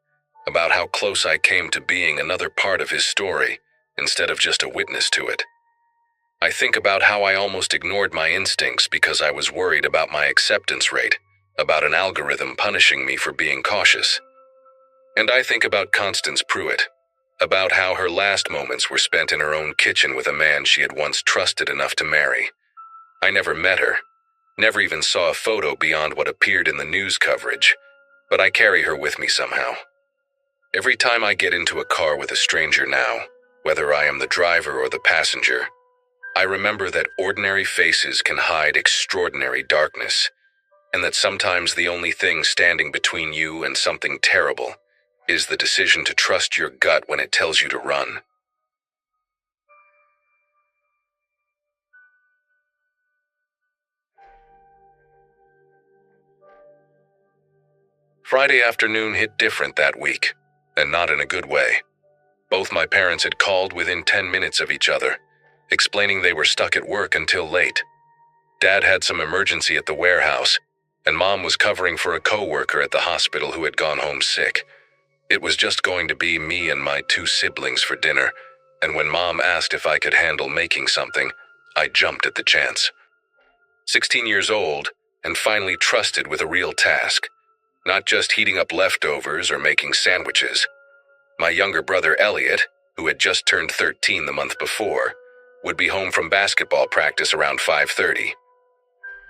about how close I came to being another part of his story instead of just a witness to it. I think about how I almost ignored my instincts because I was worried about my acceptance rate, about an algorithm punishing me for being cautious. And I think about Constance Pruitt, about how her last moments were spent in her own kitchen with a man she had once trusted enough to marry. I never met her, never even saw a photo beyond what appeared in the news coverage, but I carry her with me somehow. Every time I get into a car with a stranger now, whether I am the driver or the passenger, I remember that ordinary faces can hide extraordinary darkness, and that sometimes the only thing standing between you and something terrible is the decision to trust your gut when it tells you to run. Friday afternoon hit different that week, and not in a good way. Both my parents had called within 10 minutes of each other, explaining they were stuck at work until late. Dad had some emergency at the warehouse, and Mom was covering for a coworker at the hospital who had gone home sick. It was just going to be me and my 2 siblings for dinner, and when Mom asked if I could handle making something, I jumped at the chance. 16 years old, and finally trusted with a real task, not just heating up leftovers or making sandwiches. My younger brother Elliot, who had just turned 13 the month before, would be home from basketball practice around 5:30.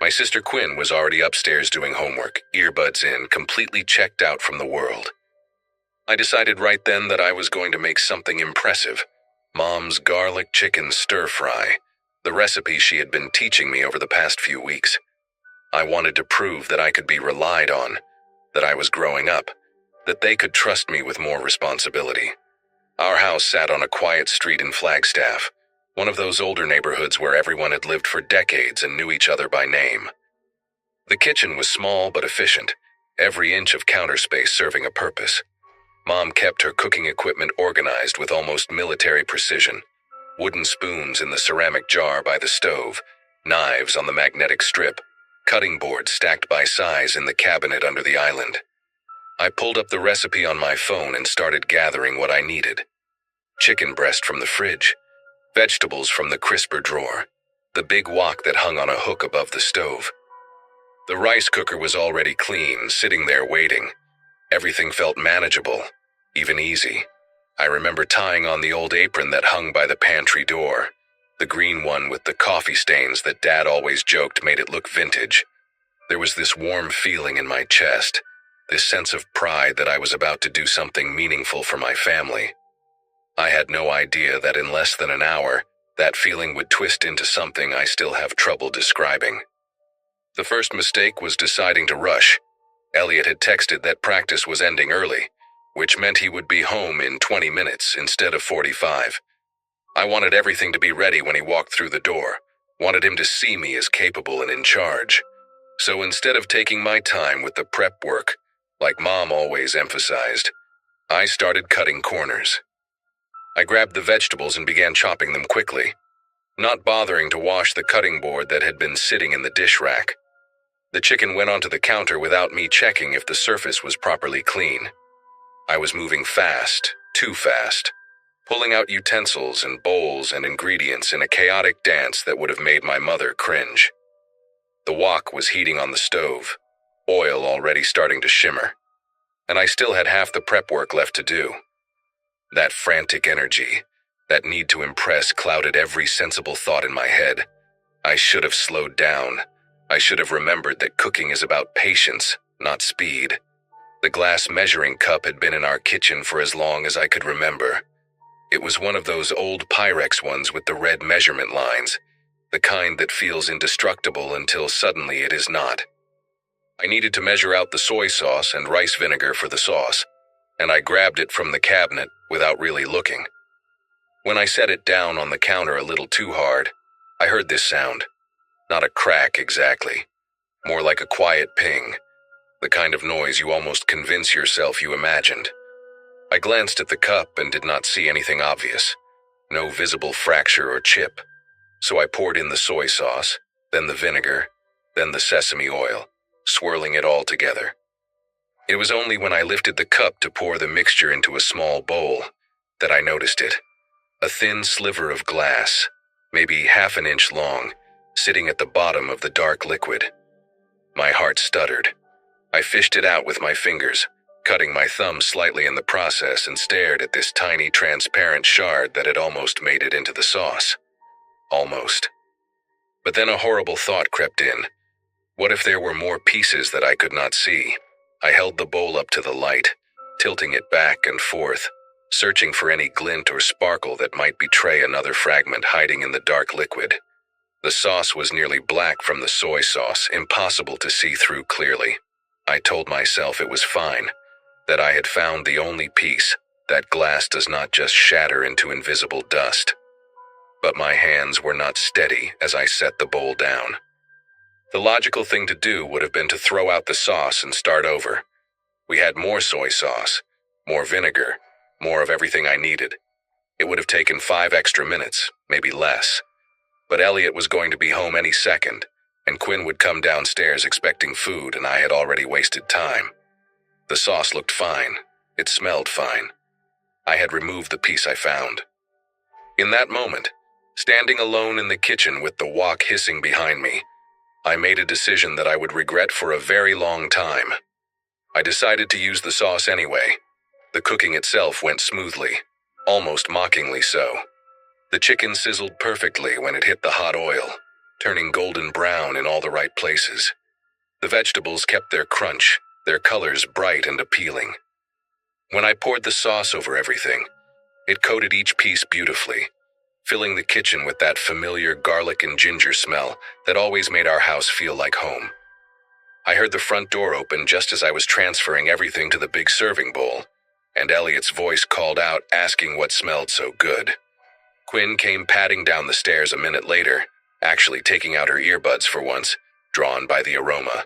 My sister Quinn was already upstairs doing homework, earbuds in, completely checked out from the world. I decided right then that I was going to make something impressive. Mom's garlic chicken stir-fry, the recipe she had been teaching me over the past few weeks. I wanted to prove that I could be relied on, that I was growing up, that they could trust me with more responsibility. Our house sat on a quiet street in Flagstaff, one of those older neighborhoods where everyone had lived for decades and knew each other by name. The kitchen was small but efficient, every inch of counter space serving a purpose. Mom kept her cooking equipment organized with almost military precision. Wooden spoons in the ceramic jar by the stove, knives on the magnetic strip, cutting boards stacked by size in the cabinet under the island. I pulled up the recipe on my phone and started gathering what I needed. Chicken breast from the fridge, vegetables from the crisper drawer, the big wok that hung on a hook above the stove. The rice cooker was already clean, sitting there waiting. Everything felt manageable, even easy. I remember tying on the old apron that hung by the pantry door, the green one with the coffee stains that Dad always joked made it look vintage. There was this warm feeling in my chest, this sense of pride that I was about to do something meaningful for my family. I had no idea that in less than an hour, that feeling would twist into something I still have trouble describing. The first mistake was deciding to rush. Elliot had texted that practice was ending early, which meant he would be home in 20 minutes instead of 45. I wanted everything to be ready when he walked through the door, wanted him to see me as capable and in charge. So instead of taking my time with the prep work, like Mom always emphasized, I started cutting corners. I grabbed the vegetables and began chopping them quickly, not bothering to wash the cutting board that had been sitting in the dish rack. The chicken went onto the counter without me checking if the surface was properly clean. I was moving fast, too fast, pulling out utensils and bowls and ingredients in a chaotic dance that would have made my mother cringe. The wok was heating on the stove, oil already starting to shimmer, and I still had half the prep work left to do. That frantic energy, that need to impress clouded every sensible thought in my head. I should have slowed down. I should have remembered that cooking is about patience, not speed. The glass measuring cup had been in our kitchen for as long as I could remember. It was one of those old Pyrex ones with the red measurement lines, the kind that feels indestructible until suddenly it is not. I needed to measure out the soy sauce and rice vinegar for the sauce, and I grabbed it from the cabinet without really looking. When I set it down on the counter a little too hard, I heard this sound. Not a crack exactly, more like a quiet ping, the kind of noise you almost convince yourself you imagined. I glanced at the cup and did not see anything obvious, no visible fracture or chip. So I poured in the soy sauce, then the vinegar, then the sesame oil, swirling it all together. It was only when I lifted the cup to pour the mixture into a small bowl that I noticed it. A thin sliver of glass, maybe half an inch long, sitting at the bottom of the dark liquid. My heart stuttered. I fished it out with my fingers, cutting my thumb slightly in the process, and stared at this tiny transparent shard that had almost made it into the sauce. Almost. But then a horrible thought crept in. What if there were more pieces that I could not see? I held the bowl up to the light, tilting it back and forth, searching for any glint or sparkle that might betray another fragment hiding in the dark liquid. The sauce was nearly black from the soy sauce, impossible to see through clearly. I told myself it was fine, that I had found the only piece, that glass does not just shatter into invisible dust. But my hands were not steady as I set the bowl down. The logical thing to do would have been to throw out the sauce and start over. We had more soy sauce, more vinegar, more of everything I needed. It would have taken 5 extra minutes, maybe less. But Elliot was going to be home any second, and Quinn would come downstairs expecting food, and I had already wasted time. The sauce looked fine. It smelled fine. I had removed the piece I found. In that moment, standing alone in the kitchen with the wok hissing behind me, I made a decision that I would regret for a very long time. I decided to use the sauce anyway. The cooking itself went smoothly, almost mockingly so. The chicken sizzled perfectly when it hit the hot oil, turning golden brown in all the right places. The vegetables kept their crunch, their colors bright and appealing. When I poured the sauce over everything, it coated each piece beautifully, filling the kitchen with that familiar garlic and ginger smell that always made our house feel like home. I heard the front door open just as I was transferring everything to the big serving bowl, and Elliot's voice called out asking what smelled so good. Quinn came padding down the stairs a minute later, actually taking out her earbuds for once, drawn by the aroma.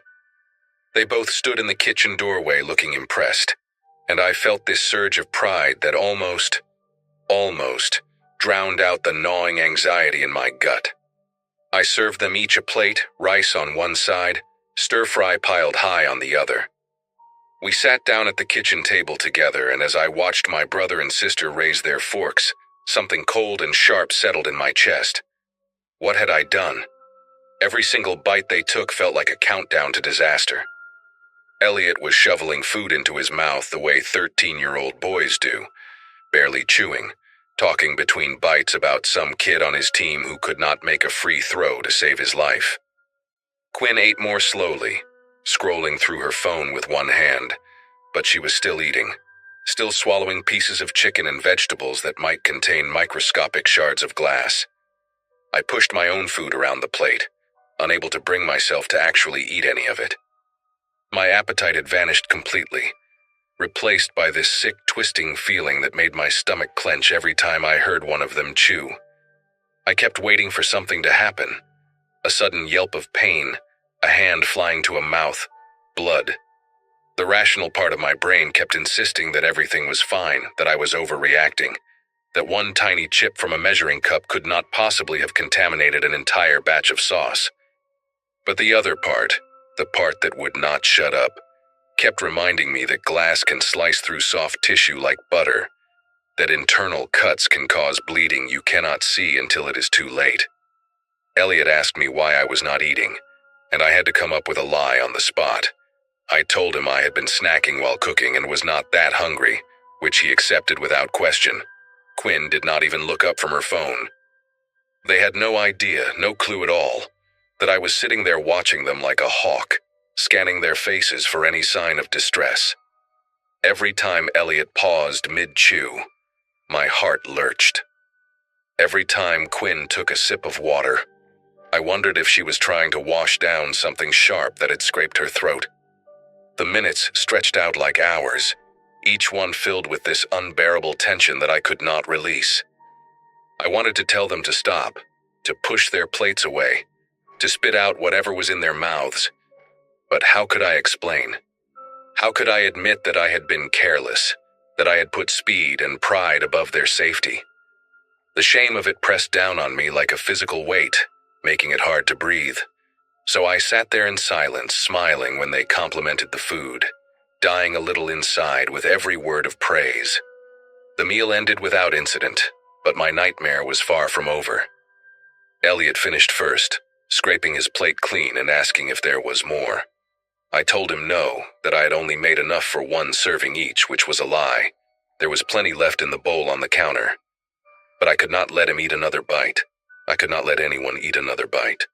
They both stood in the kitchen doorway looking impressed, and I felt this surge of pride that almost drowned out the gnawing anxiety in my gut. I served them each a plate, rice on one side, stir-fry piled high on the other. We sat down at the kitchen table together, and as I watched my brother and sister raise their forks, something cold and sharp settled in my chest. What had I done? Every single bite they took felt like a countdown to disaster. Elliot was shoveling food into his mouth the way 13-year-old boys do, barely chewing, talking between bites about some kid on his team who could not make a free throw to save his life. Quinn ate more slowly, scrolling through her phone with one hand, but she was still eating, still swallowing pieces of chicken and vegetables that might contain microscopic shards of glass. I pushed my own food around the plate, unable to bring myself to actually eat any of it. My appetite had vanished completely, replaced by this sick, twisting feeling that made my stomach clench every time I heard one of them chew. I kept waiting for something to happen. A sudden yelp of pain, a hand flying to a mouth, blood. The rational part of my brain kept insisting that everything was fine, that I was overreacting, that one tiny chip from a measuring cup could not possibly have contaminated an entire batch of sauce. But the other part, the part that would not shut up, kept reminding me that glass can slice through soft tissue like butter, that internal cuts can cause bleeding you cannot see until it is too late. Elliot asked me why I was not eating, and I had to come up with a lie on the spot. I told him I had been snacking while cooking and was not that hungry, which he accepted without question. Quinn did not even look up from her phone. They had no idea, no clue at all, that I was sitting there watching them like a hawk, scanning their faces for any sign of distress. Every time Elliot paused mid-chew, my heart lurched. Every time Quinn took a sip of water, I wondered if she was trying to wash down something sharp that had scraped her throat. The minutes stretched out like hours, each one filled with this unbearable tension that I could not release. I wanted to tell them to stop, to push their plates away, to spit out whatever was in their mouths. But how could I explain? How could I admit that I had been careless, that I had put speed and pride above their safety? The shame of it pressed down on me like a physical weight, making it hard to breathe. So I sat there in silence, smiling when they complimented the food, dying a little inside with every word of praise. The meal ended without incident, but my nightmare was far from over. Elliot finished first, scraping his plate clean and asking if there was more. I told him no, that I had only made enough for one serving each, which was a lie. There was plenty left in the bowl on the counter. But I could not let him eat another bite. I could not let anyone eat another bite.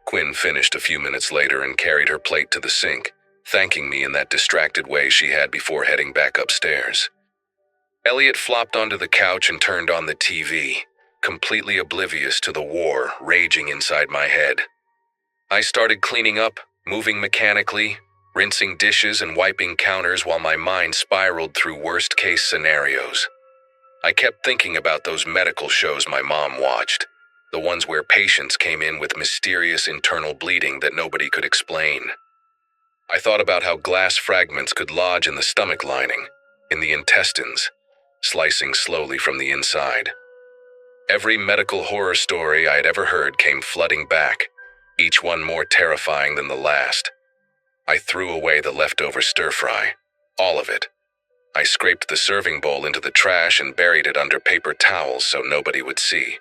Quinn finished a few minutes later and carried her plate to the sink, thanking me in that distracted way she had before heading back upstairs. Elliot flopped onto the couch and turned on the TV, completely oblivious to the war raging inside my head. I started cleaning up, moving mechanically, rinsing dishes and wiping counters while my mind spiraled through worst-case scenarios. I kept thinking about those medical shows my mom watched, the ones where patients came in with mysterious internal bleeding that nobody could explain. I thought about how glass fragments could lodge in the stomach lining, in the intestines, slicing slowly from the inside. Every medical horror story I had ever heard came flooding back, each one more terrifying than the last. I threw away the leftover stir-fry, all of it. I scraped the serving bowl into the trash and buried it under paper towels so nobody would see.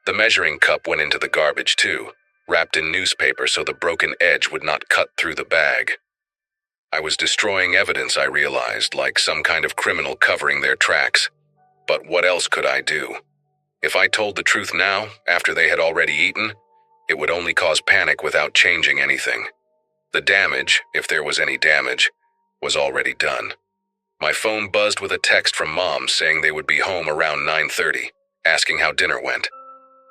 The measuring cup went into the garbage too, wrapped in newspaper so the broken edge would not cut through the bag. I was destroying evidence, I realized, like some kind of criminal covering their tracks. But what else could I do? If I told the truth now, after they had already eaten, it would only cause panic without changing anything. The damage, if there was any damage, was already done. My phone buzzed with a text from Mom saying they would be home around 9:30, asking how dinner went.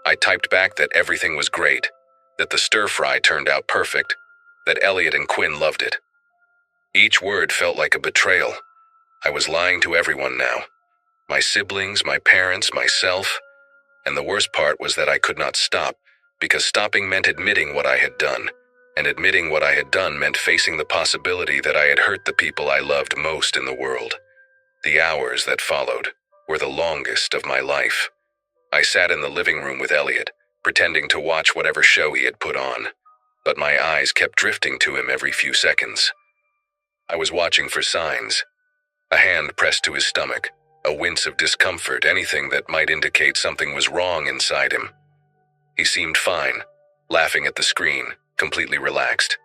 I typed back that everything was great, that the stir-fry turned out perfect, that Elliot and Quinn loved it. Each word felt like a betrayal. I was lying to everyone now. My siblings, my parents, myself. And the worst part was that I could not stop, because stopping meant admitting what I had done. And admitting what I had done meant facing the possibility that I had hurt the people I loved most in the world. The hours that followed were the longest of my life. I sat in the living room with Elliot, pretending to watch whatever show he had put on, but my eyes kept drifting to him every few seconds. I was watching for signs. A hand pressed to his stomach, a wince of discomfort, anything that might indicate something was wrong inside him. He seemed fine, laughing at the screen, completely relaxed.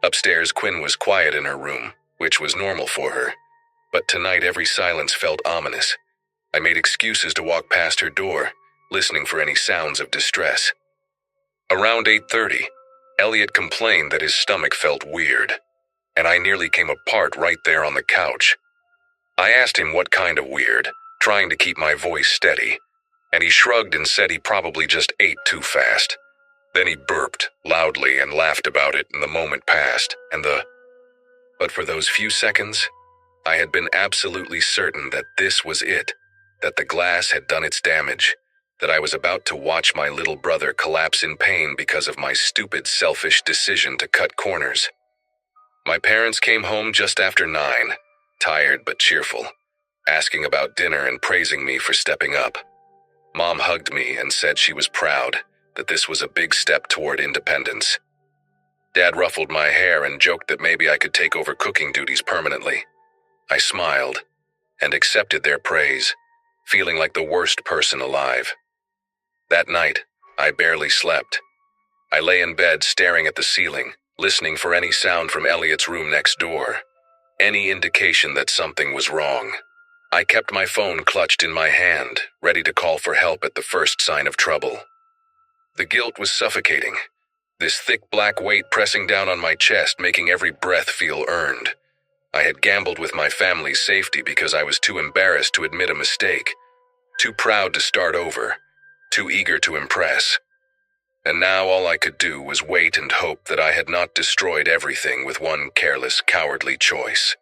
Upstairs, Quinn was quiet in her room, which was normal for her, but tonight every silence felt ominous. I made excuses to walk past her door, listening for any sounds of distress. Around 8:30, Elliot complained that his stomach felt weird, and I nearly came apart right there on the couch. I asked him what kind of weird, trying to keep my voice steady, and he shrugged and said he probably just ate too fast. Then he burped loudly and laughed about it, and the moment passed, But for those few seconds, I had been absolutely certain that this was it, that the glass had done its damage, that I was about to watch my little brother collapse in pain because of my stupid, selfish decision to cut corners. My parents came home just after 9, tired but cheerful, asking about dinner and praising me for stepping up. Mom hugged me and said she was proud, that this was a big step toward independence. Dad ruffled my hair and joked that maybe I could take over cooking duties permanently. I smiled and accepted their praise, feeling like the worst person alive. That night, I barely slept. I lay in bed staring at the ceiling, listening for any sound from Elliot's room next door, any indication that something was wrong. I kept my phone clutched in my hand, ready to call for help at the first sign of trouble. The guilt was suffocating, this thick black weight pressing down on my chest, making every breath feel earned. I had gambled with my family's safety because I was too embarrassed to admit a mistake, too proud to start over, too eager to impress. And now all I could do was wait and hope that I had not destroyed everything with one careless, cowardly choice.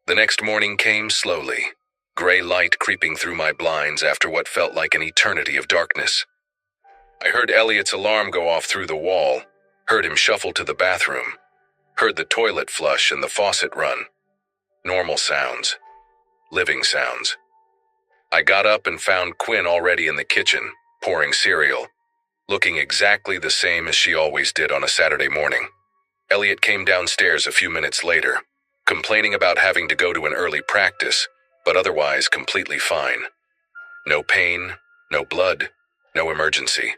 The next morning came slowly, gray light creeping through my blinds after what felt like an eternity of darkness. I heard Elliot's alarm go off through the wall, heard him shuffle to the bathroom, heard the toilet flush and the faucet run. Normal sounds. Living sounds. I got up and found Quinn already in the kitchen, pouring cereal, looking exactly the same as she always did on a Saturday morning. Elliot came downstairs a few minutes later, complaining about having to go to an early practice, but otherwise completely fine. No pain, no blood, no emergency.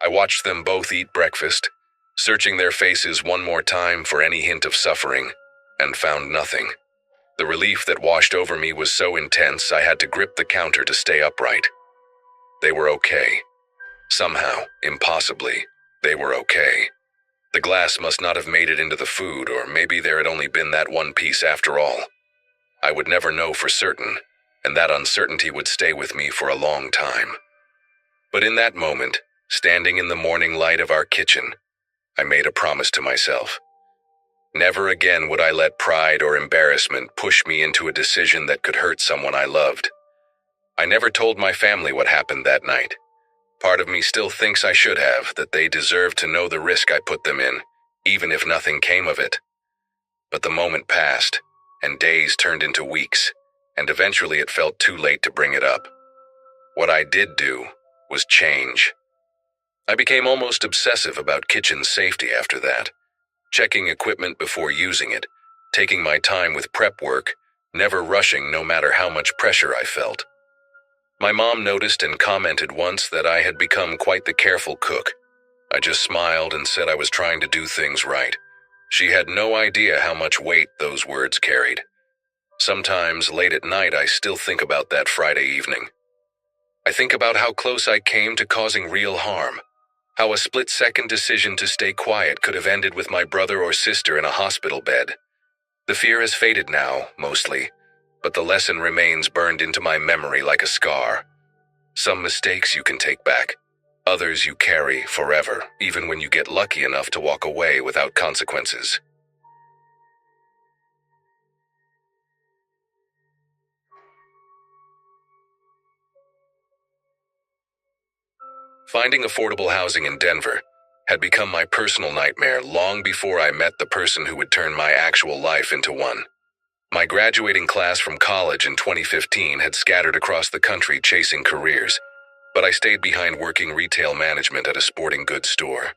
I watched them both eat breakfast, searching their faces one more time for any hint of suffering, and found nothing. The relief that washed over me was so intense I had to grip the counter to stay upright. They were okay. Somehow, impossibly, they were okay. The glass must not have made it into the food, or maybe there had only been that one piece after all. I would never know for certain, and that uncertainty would stay with me for a long time. But in that moment, standing in the morning light of our kitchen, I made a promise to myself. Never again would I let pride or embarrassment push me into a decision that could hurt someone I loved. I never told my family what happened that night. Part of me still thinks I should have, that they deserve to know the risk I put them in, even if nothing came of it. But the moment passed, and days turned into weeks, and eventually it felt too late to bring it up. What I did do was change. I became almost obsessive about kitchen safety after that, checking equipment before using it, taking my time with prep work, never rushing no matter how much pressure I felt. My mom noticed and commented once that I had become quite the careful cook. I just smiled and said I was trying to do things right. She had no idea how much weight those words carried. Sometimes, late at night, I still think about that Friday evening. I think about how close I came to causing real harm, how a split-second decision to stay quiet could have ended with my brother or sister in a hospital bed. The fear has faded now, mostly, but the lesson remains burned into my memory like a scar. Some mistakes you can take back, others you carry forever, even when you get lucky enough to walk away without consequences. Finding affordable housing in Denver had become my personal nightmare long before I met the person who would turn my actual life into one. My graduating class from college in 2015 had scattered across the country chasing careers, but I stayed behind working retail management at a sporting goods store,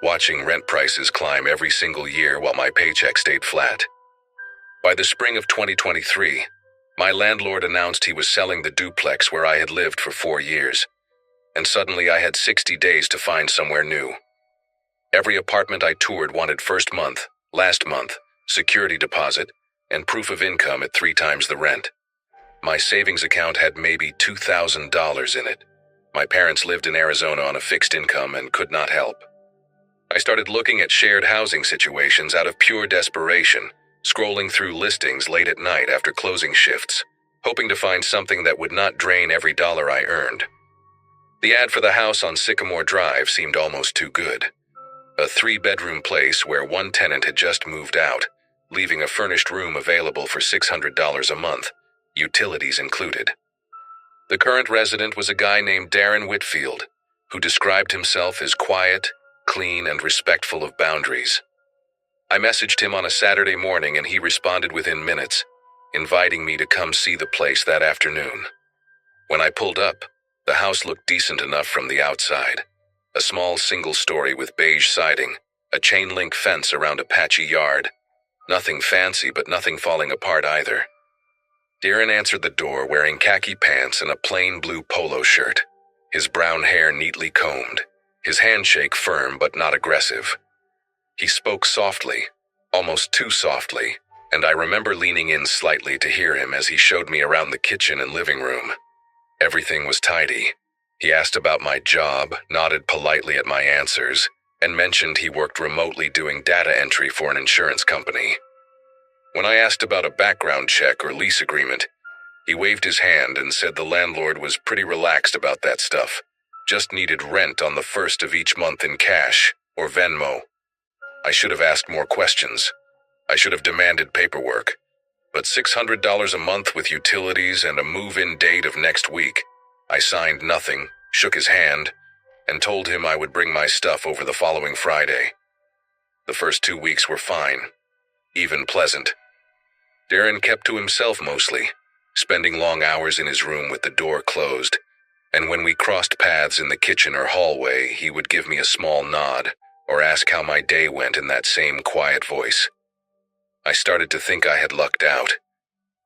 watching rent prices climb every single year while my paycheck stayed flat. By the spring of 2023, my landlord announced he was selling the duplex where I had lived for 4 years, and suddenly I had 60 days to find somewhere new. Every apartment I toured wanted first month, last month, security deposit, and proof of income at 3 times the rent. My savings account had maybe $2,000 in it. My parents lived in Arizona on a fixed income and could not help. I started looking at shared housing situations out of pure desperation, scrolling through listings late at night after closing shifts, hoping to find something that would not drain every dollar I earned. The ad for the house on Sycamore Drive seemed almost too good. A 3-bedroom place where one tenant had just moved out, leaving a furnished room available for $600 a month, utilities included. The current resident was a guy named Darren Whitfield, who described himself as quiet, clean, and respectful of boundaries. I messaged him on a Saturday morning and he responded within minutes, inviting me to come see the place that afternoon. When I pulled up, the house looked decent enough from the outside. A small single-story with beige siding, a chain-link fence around a patchy yard. Nothing fancy, but nothing falling apart either. Darren answered the door wearing khaki pants and a plain blue polo shirt, his brown hair neatly combed, his handshake firm but not aggressive. He spoke softly, almost too softly, and I remember leaning in slightly to hear him as he showed me around the kitchen and living room. Everything was tidy. He asked about my job, nodded politely at my answers, and mentioned he worked remotely doing data entry for an insurance company. When I asked about a background check or lease agreement, he waved his hand and said the landlord was pretty relaxed about that stuff, just needed rent on the first of each month in cash, or Venmo. I should have asked more questions. I should have demanded paperwork. But $600 a month with utilities and a move-in date of next week. I signed nothing, shook his hand, and told him I would bring my stuff over the following Friday. The first 2 weeks were fine, even pleasant. Darren kept to himself mostly, spending long hours in his room with the door closed, and when we crossed paths in the kitchen or hallway, he would give me a small nod or ask how my day went in that same quiet voice. I started to think I had lucked out.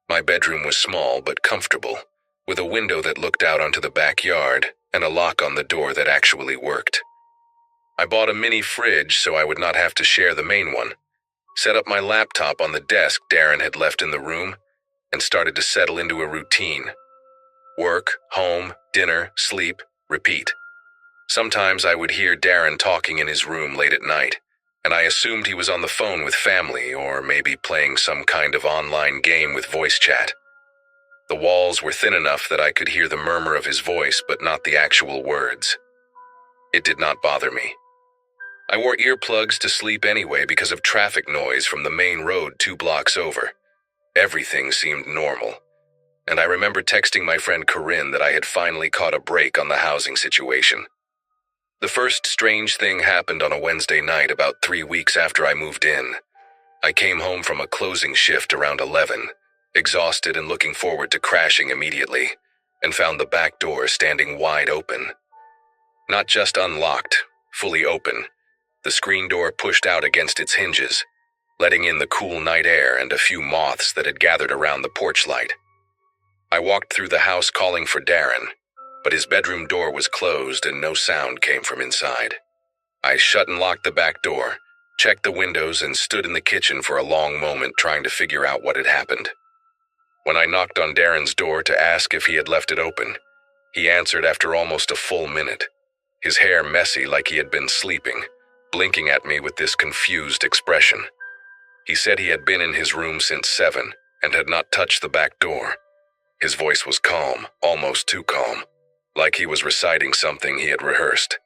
My bedroom was small but comfortable, with a window that looked out onto the backyard and a lock on the door that actually worked. I bought a mini fridge so I would not have to share the main one, set up my laptop on the desk Darren had left in the room, and started to settle into a routine. Work, home, dinner, sleep, repeat. Sometimes I would hear Darren talking in his room late at night, and I assumed he was on the phone with family or maybe playing some kind of online game with voice chat. The walls were thin enough that I could hear the murmur of his voice but not the actual words. It did not bother me. I wore earplugs to sleep anyway because of traffic noise from the main road 2 blocks over. Everything seemed normal, and I remember texting my friend Corinne that I had finally caught a break on the housing situation. The first strange thing happened on a Wednesday night about 3 weeks after I moved in. I came home from a closing shift around 11, exhausted and looking forward to crashing immediately, and found the back door standing wide open. Not just unlocked, fully open. The screen door pushed out against its hinges, letting in the cool night air and a few moths that had gathered around the porch light. I walked through the house calling for Darren, but his bedroom door was closed and no sound came from inside. I shut and locked the back door, checked the windows, and stood in the kitchen for a long moment trying to figure out what had happened. When I knocked on Darren's door to ask if he had left it open, he answered after almost a full minute, his hair messy like he had been sleeping, blinking at me with this confused expression. He said he had been in his room since 7 and had not touched the back door. His voice was calm, almost too calm, like he was reciting something he had rehearsed.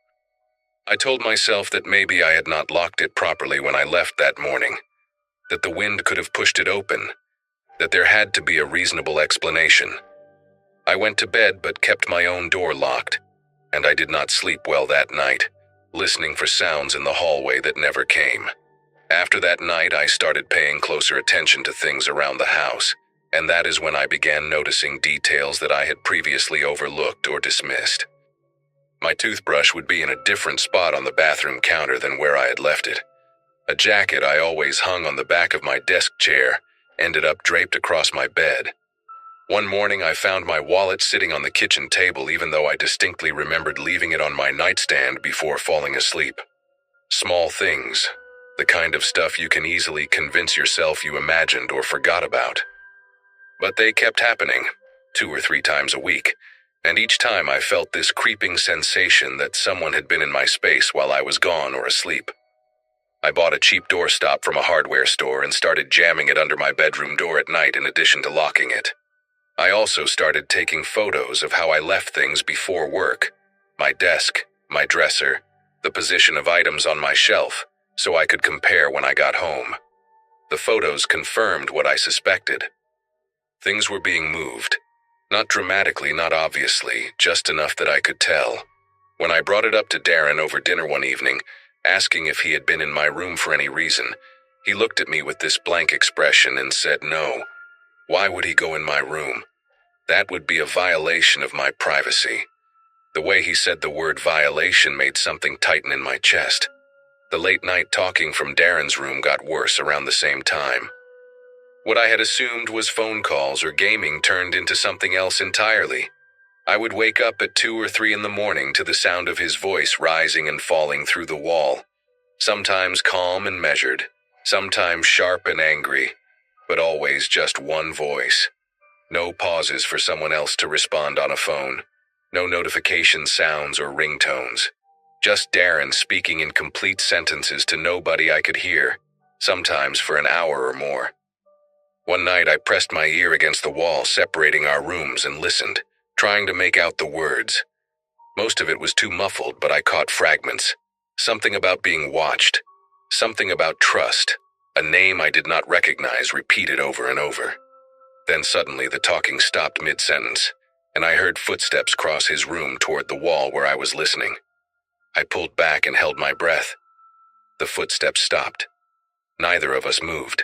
I told myself that maybe I had not locked it properly when I left that morning, that the wind could have pushed it open, that there had to be a reasonable explanation. I went to bed but kept my own door locked, and I did not sleep well that night, listening for sounds in the hallway that never came. After that night, I started paying closer attention to things around the house, and that is when I began noticing details that I had previously overlooked or dismissed. My toothbrush would be in a different spot on the bathroom counter than where I had left it. A jacket I always hung on the back of my desk chair ended up draped across my bed. One morning I found my wallet sitting on the kitchen table even though I distinctly remembered leaving it on my nightstand before falling asleep. Small things, the kind of stuff you can easily convince yourself you imagined or forgot about. But they kept happening, 2 or 3 times a week, and each time I felt this creeping sensation that someone had been in my space while I was gone or asleep. I bought a cheap doorstop from a hardware store and started jamming it under my bedroom door at night in addition to locking it. I also started taking photos of how I left things before work, my desk, my dresser, the position of items on my shelf, so I could compare when I got home. The photos confirmed what I suspected. Things were being moved. Not dramatically, not obviously, just enough that I could tell. When I brought it up to Darren over dinner one evening, asking if he had been in my room for any reason, he looked at me with this blank expression and said no. Why would he go in my room? That would be a violation of my privacy. The way he said the word violation made something tighten in my chest. The late-night talking from Darren's room got worse around the same time. What I had assumed was phone calls or gaming turned into something else entirely. I would wake up at 2 or 3 in the morning to the sound of his voice rising and falling through the wall. Sometimes calm and measured, sometimes sharp and angry, but always just one voice. No pauses for someone else to respond on a phone. No notification sounds or ringtones. Just Darren speaking in complete sentences to nobody I could hear, sometimes for an hour or more. One night I pressed my ear against the wall separating our rooms and listened, trying to make out the words. Most of it was too muffled, but I caught fragments. Something about being watched. Something about trust. A name I did not recognize repeated over and over. Then suddenly the talking stopped mid-sentence, and I heard footsteps cross his room toward the wall where I was listening. I pulled back and held my breath. The footsteps stopped. Neither of us moved.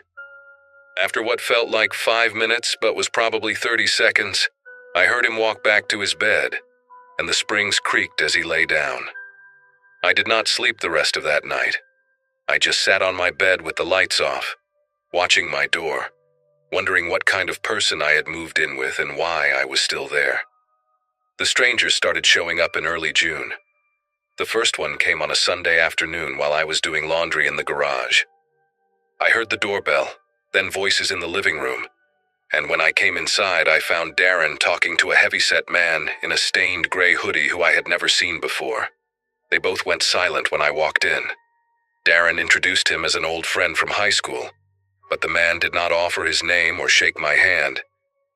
After what felt like 5 minutes, but was probably 30 seconds, I heard him walk back to his bed, and the springs creaked as he lay down. I did not sleep the rest of that night. I just sat on my bed with the lights off, watching my door, wondering what kind of person I had moved in with and why I was still there. The strangers started showing up in early June. The first one came on a Sunday afternoon while I was doing laundry in the garage. I heard the doorbell, then voices in the living room, and when I came inside I found Darren talking to a heavy-set man in a stained gray hoodie who I had never seen before. They both went silent when I walked in. Darren introduced him as an old friend from high school, but the man did not offer his name or shake my hand,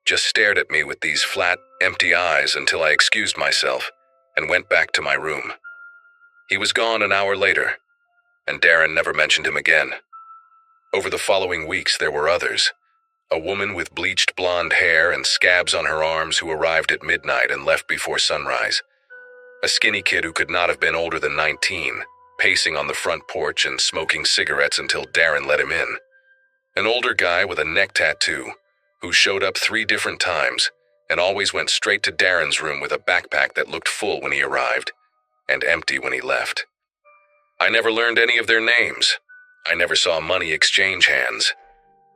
just stared at me with these flat, empty eyes until I excused myself and went back to my room. He was gone an hour later, and Darren never mentioned him again. Over the following weeks there were others. A woman with bleached blonde hair and scabs on her arms who arrived at midnight and left before sunrise. A skinny kid who could not have been older than 19, pacing on the front porch and smoking cigarettes until Darren let him in. An older guy with a neck tattoo who showed up 3 different times and always went straight to Darren's room with a backpack that looked full when he arrived and empty when he left. I never learned any of their names. I never saw money exchange hands,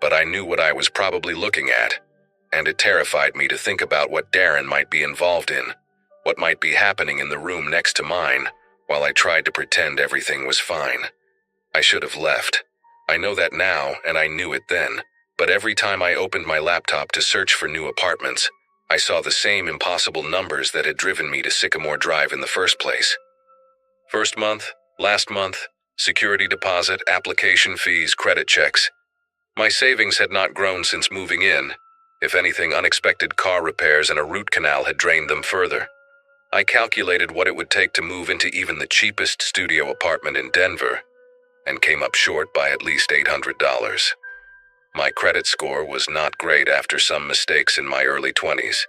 but I knew what I was probably looking at, and it terrified me to think about what Darren might be involved in, what might be happening in the room next to mine, while I tried to pretend everything was fine. I should have left. I know that now, and I knew it then, but every time I opened my laptop to search for new apartments, I saw the same impossible numbers that had driven me to Sycamore Drive in the first place. First month, last month, security deposit, application fees, credit checks. My savings had not grown since moving in. If anything, unexpected car repairs and a root canal had drained them further. I calculated what it would take to move into even the cheapest studio apartment in Denver, and came up short by at least $800. My credit score was not great after some mistakes in my early 20s,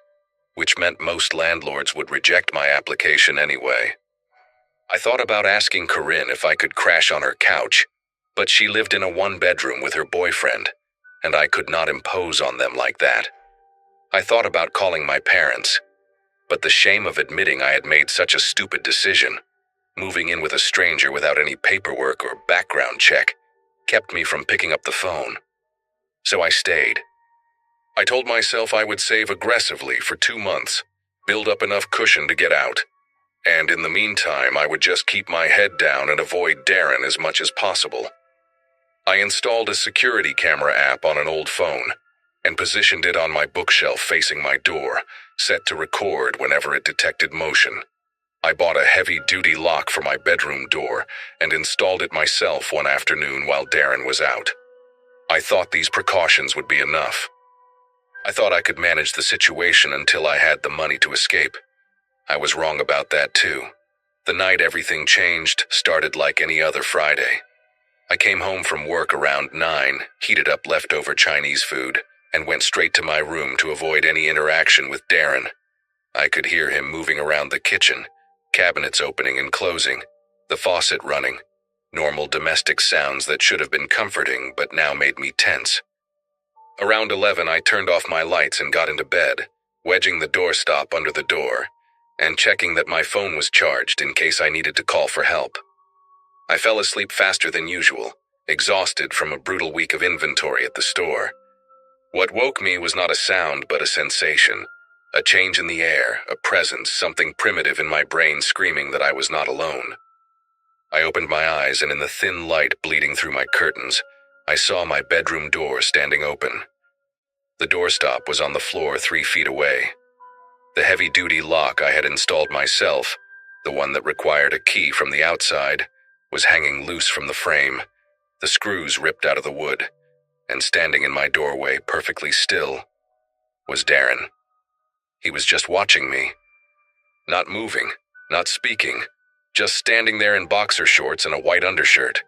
which meant most landlords would reject my application anyway. I thought about asking Corinne if I could crash on her couch, but she lived in a 1-bedroom with her boyfriend, and I could not impose on them like that. I thought about calling my parents, but the shame of admitting I had made such a stupid decision, moving in with a stranger without any paperwork or background check, kept me from picking up the phone. So I stayed. I told myself I would save aggressively for 2 months, build up enough cushion to get out, and in the meantime I would just keep my head down and avoid Darren as much as possible. I installed a security camera app on an old phone and positioned it on my bookshelf facing my door, set to record whenever it detected motion. I bought a heavy-duty lock for my bedroom door and installed it myself one afternoon while Darren was out. I thought these precautions would be enough. I thought I could manage the situation until I had the money to escape. I was wrong about that too. The night everything changed started like any other Friday. I came home from work around 9, heated up leftover Chinese food, and went straight to my room to avoid any interaction with Darren. I could hear him moving around the kitchen, cabinets opening and closing, the faucet running, normal domestic sounds that should have been comforting but now made me tense. Around 11, I turned off my lights and got into bed, wedging the doorstop under the door, and checking that my phone was charged in case I needed to call for help. I fell asleep faster than usual, exhausted from a brutal week of inventory at the store. What woke me was not a sound but a sensation, a change in the air, a presence, something primitive in my brain screaming that I was not alone. I opened my eyes, and in the thin light bleeding through my curtains, I saw my bedroom door standing open. The doorstop was on the floor 3 feet away. The heavy-duty lock I had installed myself, the one that required a key from the outside, was hanging loose from the frame, the screws ripped out of the wood, and standing in my doorway perfectly still was Darren. He was just watching me. Not moving, not speaking, just standing there in boxer shorts and a white undershirt,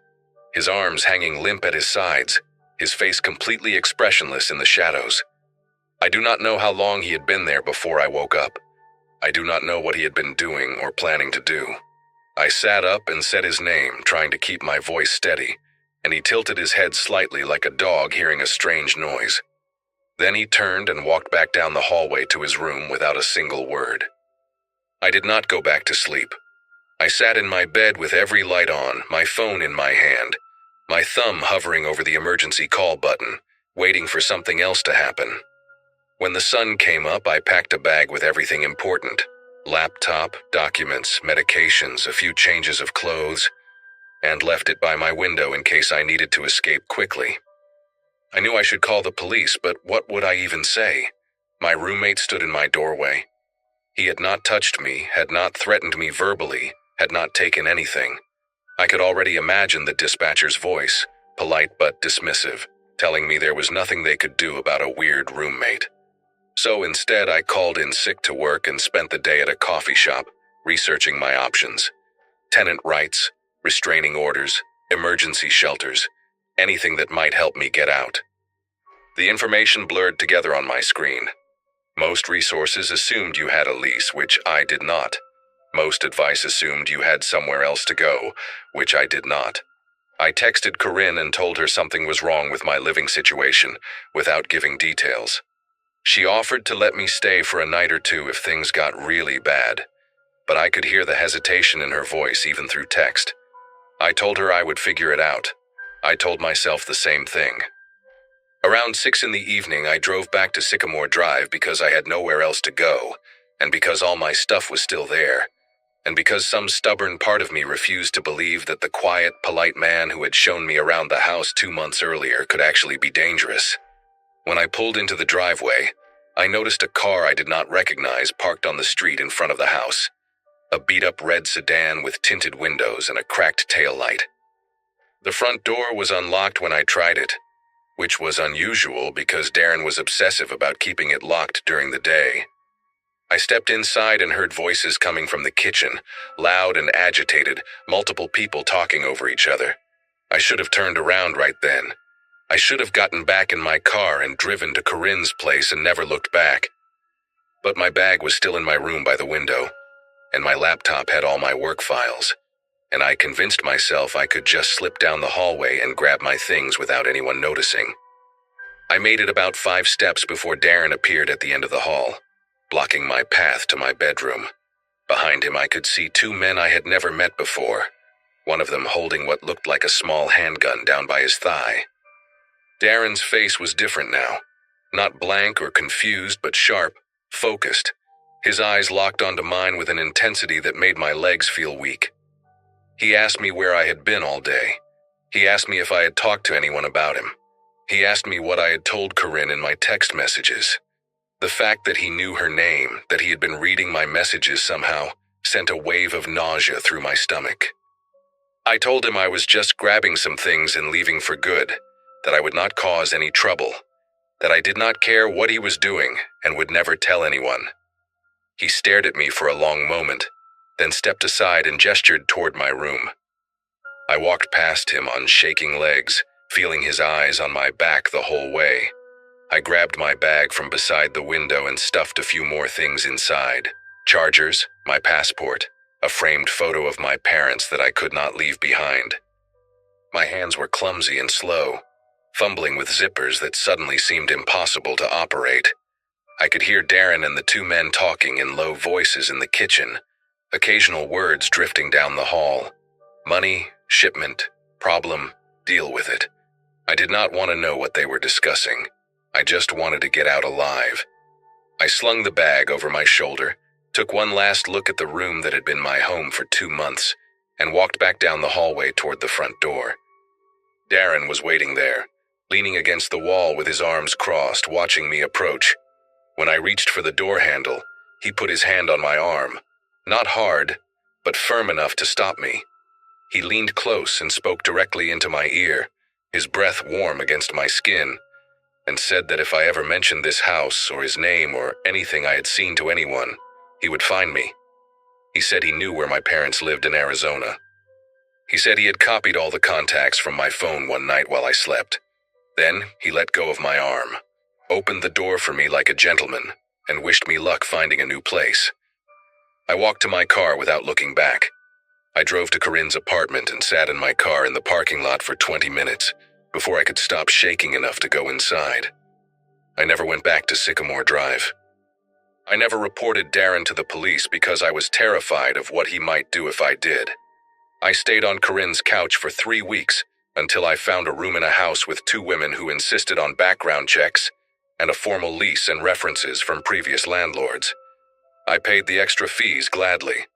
his arms hanging limp at his sides, his face completely expressionless in the shadows. I do not know how long he had been there before I woke up. I do not know what he had been doing or planning to do. I sat up and said his name, trying to keep my voice steady, and he tilted his head slightly like a dog hearing a strange noise. Then he turned and walked back down the hallway to his room without a single word. I did not go back to sleep. I sat in my bed with every light on, my phone in my hand, my thumb hovering over the emergency call button, waiting for something else to happen. When the sun came up, I packed a bag with everything important: laptop, documents, medications, a few changes of clothes, and left it by my window in case I needed to escape quickly. I knew I should call the police, but what would I even say? My roommate stood in my doorway. He had not touched me, had not threatened me verbally, had not taken anything. I could already imagine the dispatcher's voice, polite but dismissive, telling me there was nothing they could do about a weird roommate. So instead, I called in sick to work and spent the day at a coffee shop, researching my options. Tenant rights, restraining orders, emergency shelters, anything that might help me get out. The information blurred together on my screen. Most resources assumed you had a lease, which I did not. Most advice assumed you had somewhere else to go, which I did not. I texted Corinne and told her something was wrong with my living situation, without giving details. She offered to let me stay for a night or two if things got really bad, but I could hear the hesitation in her voice even through text. I told her I would figure it out. I told myself the same thing. Around 6 in the evening, I drove back to Sycamore Drive because I had nowhere else to go, and because all my stuff was still there, and because some stubborn part of me refused to believe that the quiet, polite man who had shown me around the house 2 months earlier could actually be dangerous. When I pulled into the driveway, I noticed a car I did not recognize parked on the street in front of the house. A beat-up red sedan with tinted windows and a cracked taillight. The front door was unlocked when I tried it, which was unusual because Darren was obsessive about keeping it locked during the day. I stepped inside and heard voices coming from the kitchen, loud and agitated, multiple people talking over each other. I should have turned around right then. I should have gotten back in my car and driven to Corinne's place and never looked back. But my bag was still in my room by the window, and my laptop had all my work files, and I convinced myself I could just slip down the hallway and grab my things without anyone noticing. I made it about 5 steps before Darren appeared at the end of the hall. blocking my path to my bedroom. Behind him, I could see two men I had never met before, one of them holding what looked like a small handgun down by his thigh. Darren's face was different now, not blank or confused, but sharp, focused. His eyes locked onto mine with an intensity that made my legs feel weak. He asked me where I had been all day. He asked me if I had talked to anyone about him. He asked me what I had told Corinne in my text messages. The fact that he knew her name, that he had been reading my messages somehow, sent a wave of nausea through my stomach. I told him I was just grabbing some things and leaving for good, that I would not cause any trouble, that I did not care what he was doing and would never tell anyone. He stared at me for a long moment, then stepped aside and gestured toward my room. I walked past him on shaking legs, feeling his eyes on my back the whole way. I grabbed my bag from beside the window and stuffed a few more things inside. Chargers, my passport, a framed photo of my parents that I could not leave behind. My hands were clumsy and slow, fumbling with zippers that suddenly seemed impossible to operate. I could hear Darren and the two men talking in low voices in the kitchen, occasional words drifting down the hall. Money, shipment, problem, deal with it. I did not want to know what they were discussing. I just wanted to get out alive. I slung the bag over my shoulder, took one last look at the room that had been my home for 2 months, and walked back down the hallway toward the front door. Darren was waiting there, leaning against the wall with his arms crossed, watching me approach. When I reached for the door handle, he put his hand on my arm, not hard, but firm enough to stop me. He leaned close and spoke directly into my ear, his breath warm against my skin, and said that if I ever mentioned this house or his name or anything I had seen to anyone, he would find me. He said he knew where my parents lived in Arizona. He said he had copied all the contacts from my phone one night while I slept. Then he let go of my arm, opened the door for me like a gentleman, and wished me luck finding a new place. I walked to my car without looking back. I drove to Corinne's apartment and sat in my car in the parking lot for 20 minutes before I could stop shaking enough to go inside. I never went back to Sycamore Drive. I never reported Darren to the police because I was terrified of what he might do if I did. I stayed on Corinne's couch for 3 weeks until I found a room in a house with 2 women who insisted on background checks and a formal lease and references from previous landlords. I paid the extra fees gladly.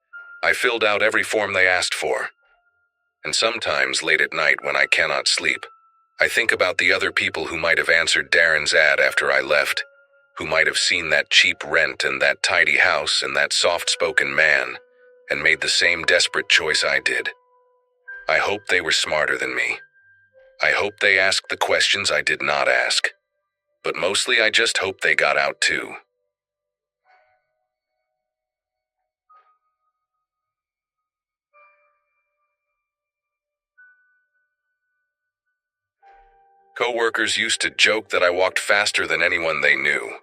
I filled out every form they asked for. And sometimes late at night when I cannot sleep, I think about the other people who might have answered Darren's ad after I left, who might have seen that cheap rent and that tidy house and that soft-spoken man, and made the same desperate choice I did. I hope they were smarter than me. I hope they asked the questions I did not ask. But mostly I just hope they got out too. Co-workers used to joke that I walked faster than anyone they knew.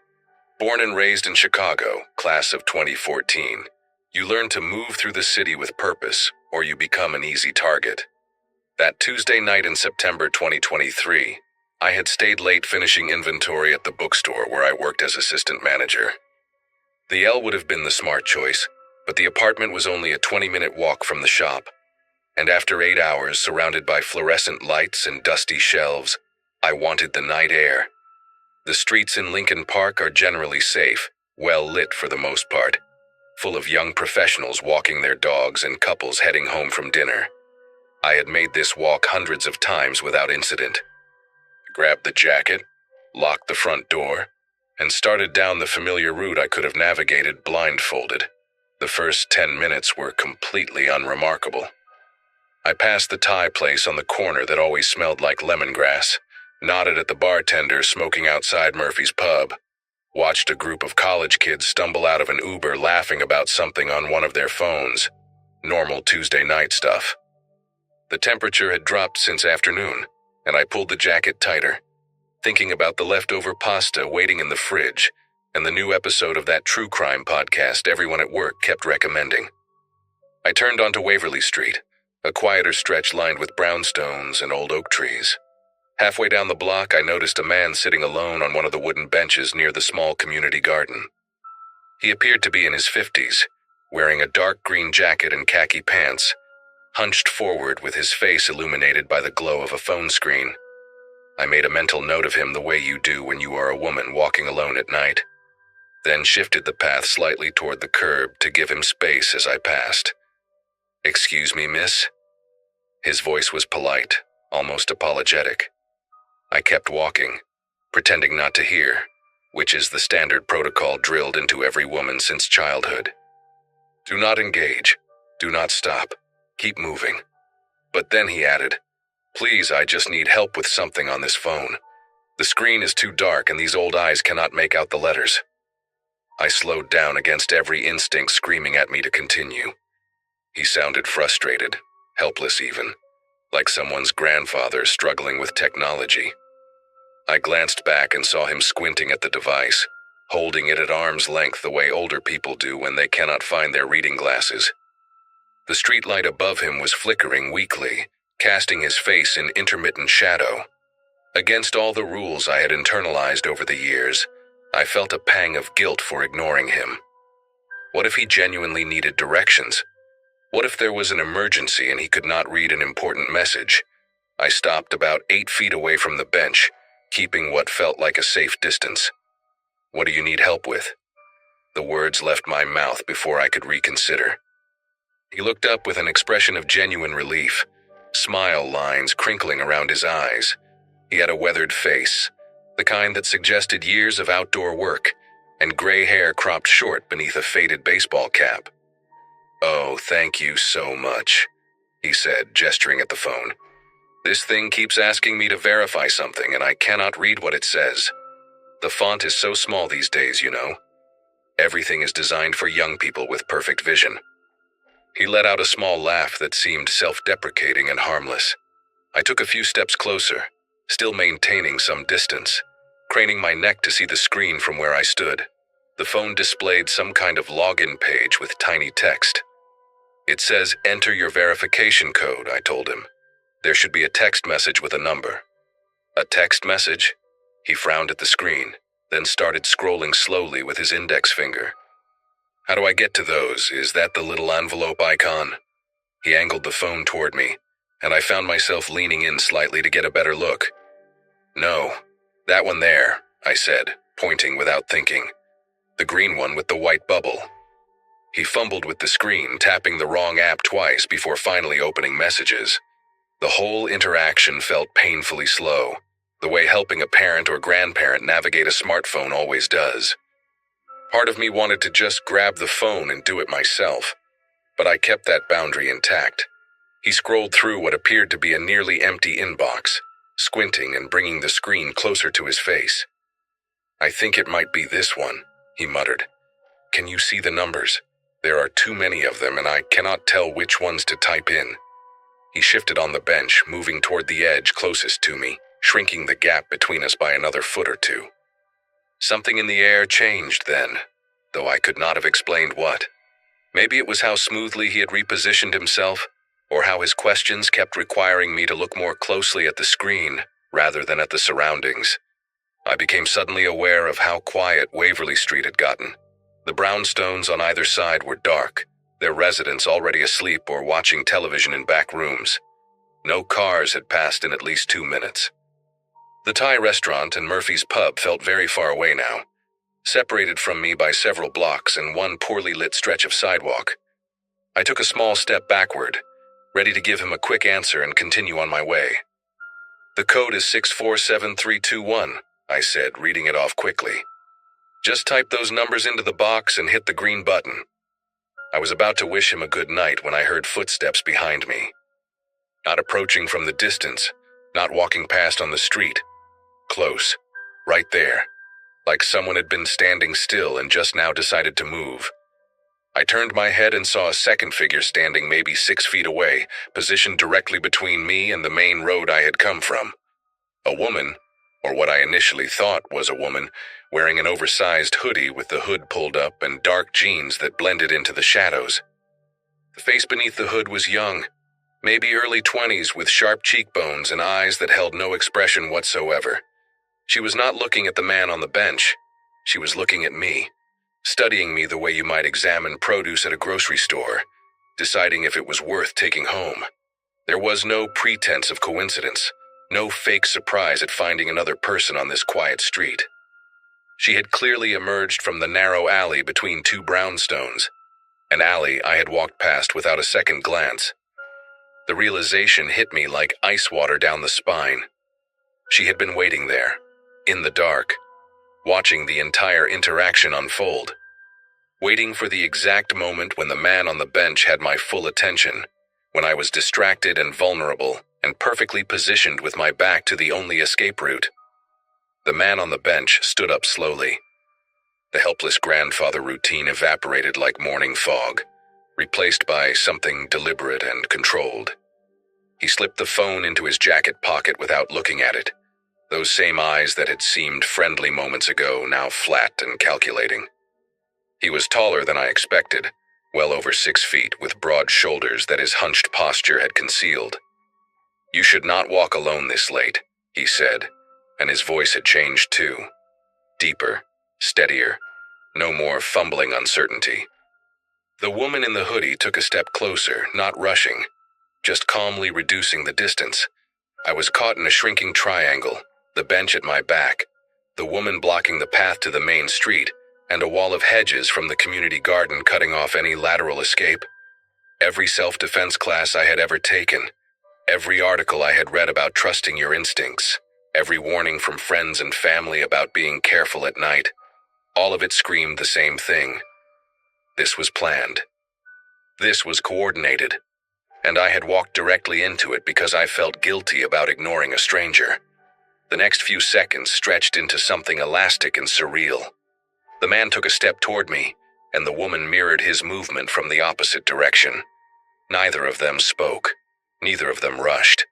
Born and raised in Chicago, class of 2014, you learn to move through the city with purpose, or you become an easy target. That Tuesday night in September 2023, I had stayed late finishing inventory at the bookstore where I worked as assistant manager. The L would have been the smart choice, but the apartment was only a 20-minute walk from the shop. And after 8 hours surrounded by fluorescent lights and dusty shelves, I wanted the night air. The streets in Lincoln Park are generally safe, well lit for the most part, full of young professionals walking their dogs and couples heading home from dinner. I had made this walk hundreds of times without incident. Grabbed the jacket, locked the front door, and started down the familiar route I could have navigated blindfolded. The first 10 minutes were completely unremarkable. I passed the Thai place on the corner that always smelled like lemongrass, nodded at the bartender smoking outside Murphy's pub, watched a group of college kids stumble out of an Uber laughing about something on one of their phones. Normal Tuesday night stuff. The temperature had dropped since afternoon, and I pulled the jacket tighter, thinking about the leftover pasta waiting in the fridge and the new episode of that true crime podcast everyone at work kept recommending. I turned onto Waverly Street, a quieter stretch lined with brownstones and old oak trees. Halfway down the block, I noticed a man sitting alone on one of the wooden benches near the small community garden. He appeared to be in his 50s, wearing a dark green jacket and khaki pants, hunched forward with his face illuminated by the glow of a phone screen. I made a mental note of him the way you do when you are a woman walking alone at night, then shifted the path slightly toward the curb to give him space as I passed. "Excuse me, miss?" His voice was polite, almost apologetic. I kept walking, pretending not to hear, which is the standard protocol drilled into every woman since childhood. Do not engage. Do not stop. Keep moving. But then he added, "Please, I just need help with something on this phone. The screen is too dark and these old eyes cannot make out the letters." I slowed down against every instinct screaming at me to continue. He sounded frustrated, helpless even, like someone's grandfather struggling with technology. I glanced back and saw him squinting at the device, holding it at arm's length the way older people do when they cannot find their reading glasses. The streetlight above him was flickering weakly, casting his face in intermittent shadow. Against all the rules I had internalized over the years, I felt a pang of guilt for ignoring him. What if he genuinely needed directions? What if there was an emergency and he could not read an important message? I stopped about 8 feet away from the bench, keeping what felt like a safe distance. "What do you need help with?" The words left my mouth before I could reconsider. He looked up with an expression of genuine relief, smile lines crinkling around his eyes. He had a weathered face, the kind that suggested years of outdoor work, and gray hair cropped short beneath a faded baseball cap. "Oh, thank you so much," he said, gesturing at the phone. "This thing keeps asking me to verify something, and I cannot read what it says. The font is so small these days, you know. Everything is designed for young people with perfect vision." He let out a small laugh that seemed self-deprecating and harmless. I took a few steps closer, still maintaining some distance, craning my neck to see the screen from where I stood. The phone displayed some kind of login page with tiny text. "It says, 'Enter your verification code,'" I told him. "There should be a text message with a number." "A text message?" He frowned at the screen, then started scrolling slowly with his index finger. "How do I get to those? Is that the little envelope icon?" He angled the phone toward me, and I found myself leaning in slightly to get a better look. "No, that one there," I said, pointing without thinking. "The green one with the white bubble." He fumbled with the screen, tapping the wrong app twice before finally opening messages. The whole interaction felt painfully slow, the way helping a parent or grandparent navigate a smartphone always does. Part of me wanted to just grab the phone and do it myself, but I kept that boundary intact. He scrolled through what appeared to be a nearly empty inbox, squinting and bringing the screen closer to his face. "I think it might be this one," he muttered. "Can you see the numbers? There are too many of them, and I cannot tell which ones to type in." He shifted on the bench, moving toward the edge closest to me, shrinking the gap between us by another foot or two. Something in the air changed then, though I could not have explained what. Maybe it was how smoothly he had repositioned himself, or how his questions kept requiring me to look more closely at the screen rather than at the surroundings. I became suddenly aware of how quiet Waverly Street had gotten. The brownstones on either side were dark, their residents already asleep or watching television in back rooms. No cars had passed in at least 2 minutes. The Thai restaurant and Murphy's pub felt very far away now, separated from me by several blocks and one poorly lit stretch of sidewalk. I took a small step backward, ready to give him a quick answer and continue on my way. "The code is 647321, I said, reading it off quickly. "Just type those numbers into the box and hit the green button." I was about to wish him a good night when I heard footsteps behind me. Not approaching from the distance, not walking past on the street. Close, right there, like someone had been standing still and just now decided to move. I turned my head and saw a second figure standing maybe 6 feet away, positioned directly between me and the main road I had come from. A woman, or what I initially thought was a woman, wearing an oversized hoodie with the hood pulled up and dark jeans that blended into the shadows. The face beneath the hood was young, maybe early 20s, with sharp cheekbones and eyes that held no expression whatsoever. She was not looking at the man on the bench. She was looking at me, studying me the way you might examine produce at a grocery store, deciding if it was worth taking home. There was no pretense of coincidence, no fake surprise at finding another person on this quiet street. She had clearly emerged from the narrow alley between two brownstones, an alley I had walked past without a second glance. The realization hit me like ice water down the spine. She had been waiting there, in the dark, watching the entire interaction unfold, waiting for the exact moment when the man on the bench had my full attention, when I was distracted and vulnerable and perfectly positioned with my back to the only escape route. The man on the bench stood up slowly. The helpless grandfather routine evaporated like morning fog, replaced by something deliberate and controlled. He slipped the phone into his jacket pocket without looking at it, those same eyes that had seemed friendly moments ago now flat and calculating. He was taller than I expected, well over 6 feet, with broad shoulders that his hunched posture had concealed. "You should not walk alone this late," he said, and his voice had changed too. Deeper, steadier, no more fumbling uncertainty. The woman in the hoodie took a step closer, not rushing, just calmly reducing the distance. I was caught in a shrinking triangle, the bench at my back, the woman blocking the path to the main street, and a wall of hedges from the community garden cutting off any lateral escape. Every self-defense class I had ever taken, every article I had read about trusting your instincts, every warning from friends and family about being careful at night, all of it screamed the same thing. This was planned. This was coordinated. And I had walked directly into it because I felt guilty about ignoring a stranger. The next few seconds stretched into something elastic and surreal. The man took a step toward me, and the woman mirrored his movement from the opposite direction. Neither of them spoke. Neither of them rushed.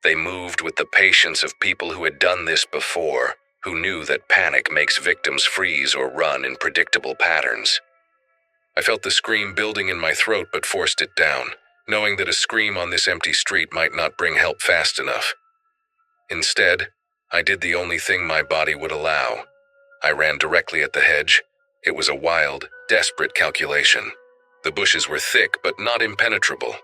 They moved with the patience of people who had done this before, who knew that panic makes victims freeze or run in predictable patterns. I felt the scream building in my throat but forced it down, knowing that a scream on this empty street might not bring help fast enough. Instead, I did the only thing my body would allow. I ran directly at the hedge. It was a wild, desperate calculation. The bushes were thick but not impenetrable,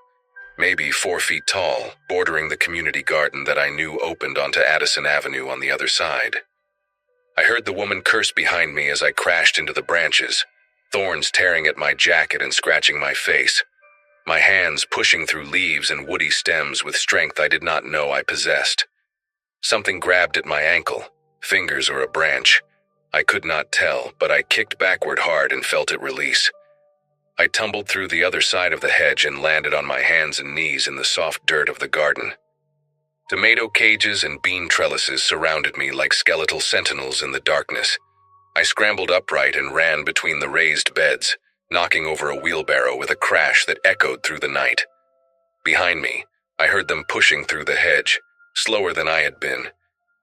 maybe 4 feet tall, bordering the community garden that I knew opened onto Addison Avenue on the other side. I heard the woman curse behind me as I crashed into the branches, thorns tearing at my jacket and scratching my face, my hands pushing through leaves and woody stems with strength I did not know I possessed. Something grabbed at my ankle, fingers or a branch. I could not tell, but I kicked backward hard and felt it release. I tumbled through the other side of the hedge and landed on my hands and knees in the soft dirt of the garden. Tomato cages and bean trellises surrounded me like skeletal sentinels in the darkness. I scrambled upright and ran between the raised beds, knocking over a wheelbarrow with a crash that echoed through the night. Behind me, I heard them pushing through the hedge, slower than I had been,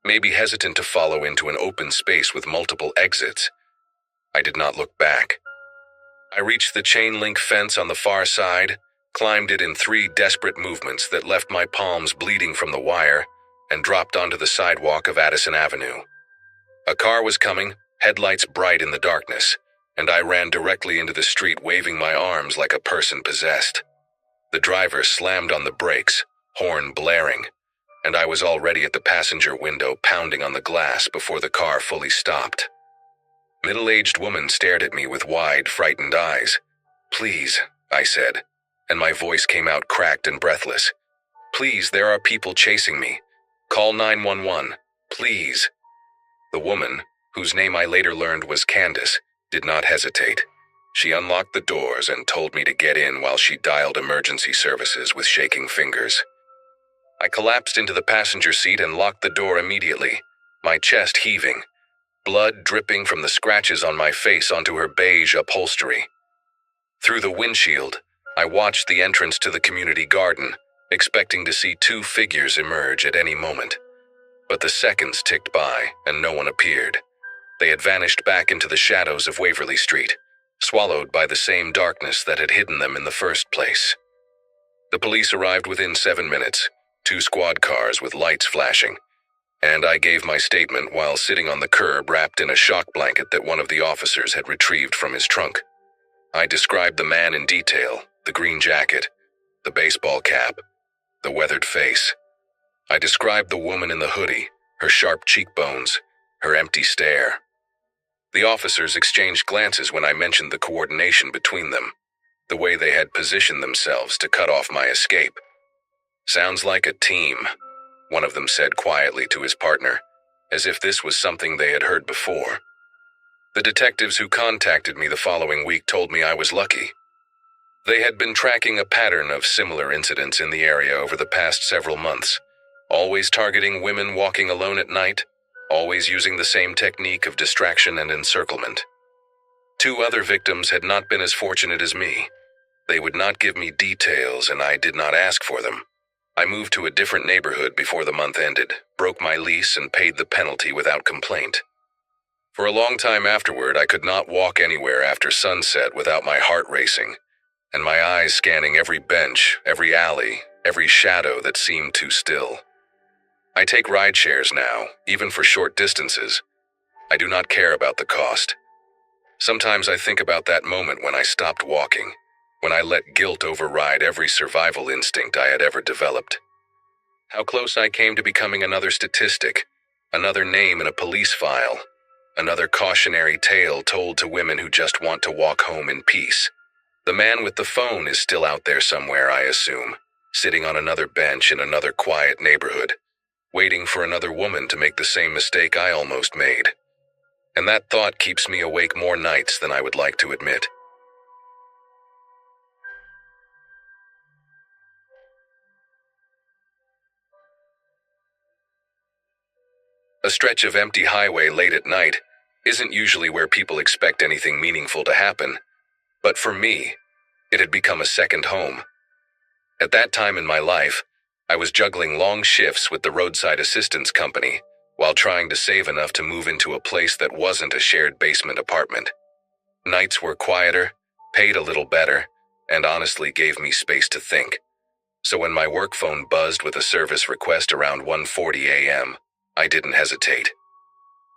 maybe hesitant to follow into an open space with multiple exits. I did not look back. I reached the chain-link fence on the far side, climbed it in 3 desperate movements that left my palms bleeding from the wire, and dropped onto the sidewalk of Addison Avenue. A car was coming, headlights bright in the darkness, and I ran directly into the street waving my arms like a person possessed. The driver slammed on the brakes, horn blaring, and I was already at the passenger window pounding on the glass before the car fully stopped. Middle-aged woman stared at me with wide, frightened eyes. "Please," I said, and my voice came out cracked and breathless. "Please, there are people chasing me. Call 911, please." The woman, whose name I later learned was Candace, did not hesitate. She unlocked the doors and told me to get in while she dialed emergency services with shaking fingers. I collapsed into the passenger seat and locked the door immediately, my chest heaving, blood dripping from the scratches on my face onto her beige upholstery. Through the windshield, I watched the entrance to the community garden, expecting to see 2 figures emerge at any moment. But the seconds ticked by, and no one appeared. They had vanished back into the shadows of Waverly Street, swallowed by the same darkness that had hidden them in the first place. The police arrived within 7 minutes, 2 squad cars with lights flashing, and I gave my statement while sitting on the curb wrapped in a shock blanket that one of the officers had retrieved from his trunk. I described the man in detail, the green jacket, the baseball cap, the weathered face. I described the woman in the hoodie, her sharp cheekbones, her empty stare. The officers exchanged glances when I mentioned the coordination between them, the way they had positioned themselves to cut off my escape. "Sounds like a team," one of them said quietly to his partner, as if this was something they had heard before. The detectives who contacted me the following week told me I was lucky. They had been tracking a pattern of similar incidents in the area over the past several months, always targeting women walking alone at night, always using the same technique of distraction and encirclement. 2 other victims had not been as fortunate as me. They would not give me details, and I did not ask for them. I moved to a different neighborhood before the month ended, broke my lease, and paid the penalty without complaint. For a long time afterward, I could not walk anywhere after sunset without my heart racing, and my eyes scanning every bench, every alley, every shadow that seemed too still. I take ride shares now, even for short distances. I do not care about the cost. Sometimes I think about that moment when I stopped walking, when I let guilt override every survival instinct I had ever developed. How close I came to becoming another statistic, another name in a police file, another cautionary tale told to women who just want to walk home in peace. The man with the phone is still out there somewhere, I assume, sitting on another bench in another quiet neighborhood, waiting for another woman to make the same mistake I almost made. And that thought keeps me awake more nights than I would like to admit. A stretch of empty highway late at night isn't usually where people expect anything meaningful to happen, but for me, it had become a second home. At that time in my life, I was juggling long shifts with the roadside assistance company while trying to save enough to move into a place that wasn't a shared basement apartment. Nights were quieter, paid a little better, and honestly gave me space to think. So when my work phone buzzed with a service request around 1:40 a.m., I didn't hesitate.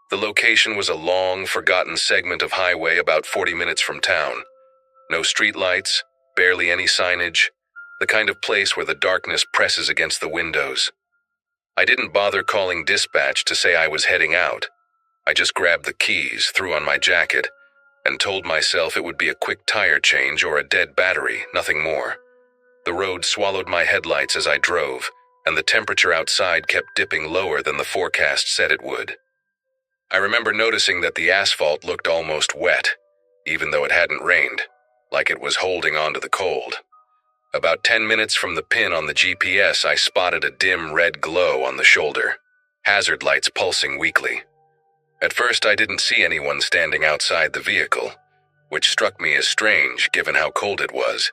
The location was a long, forgotten segment of highway about 40 minutes from town. No streetlights, barely any signage, the kind of place where the darkness presses against the windows. I didn't bother calling dispatch to say I was heading out. I just grabbed the keys, threw on my jacket, and told myself it would be a quick tire change or a dead battery, nothing more. The road swallowed my headlights as I drove, and the temperature outside kept dipping lower than the forecast said it would. I remember noticing that the asphalt looked almost wet, even though it hadn't rained, like it was holding on to the cold. About 10 minutes from the pin on the GPS, I spotted a dim red glow on the shoulder, hazard lights pulsing weakly. At first, I didn't see anyone standing outside the vehicle, which struck me as strange given how cold it was.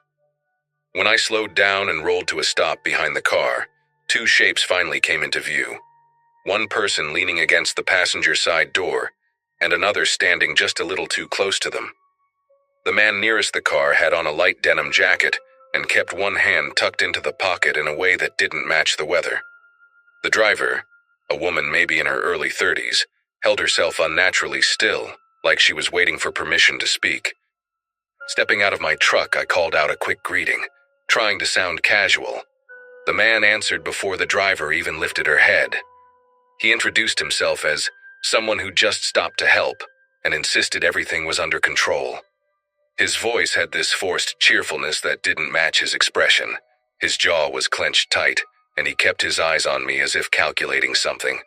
When I slowed down and rolled to a stop behind the car, 2 shapes finally came into view. One person leaning against the passenger side door, and another standing just a little too close to them. The man nearest the car had on a light denim jacket and kept one hand tucked into the pocket in a way that didn't match the weather. The driver, a woman maybe in her early 30s, held herself unnaturally still, like she was waiting for permission to speak. Stepping out of my truck, I called out a quick greeting, trying to sound casual. The man answered before the driver even lifted her head. He introduced himself as someone who just stopped to help and insisted everything was under control. His voice had this forced cheerfulness that didn't match his expression. His jaw was clenched tight, and he kept his eyes on me as if calculating something.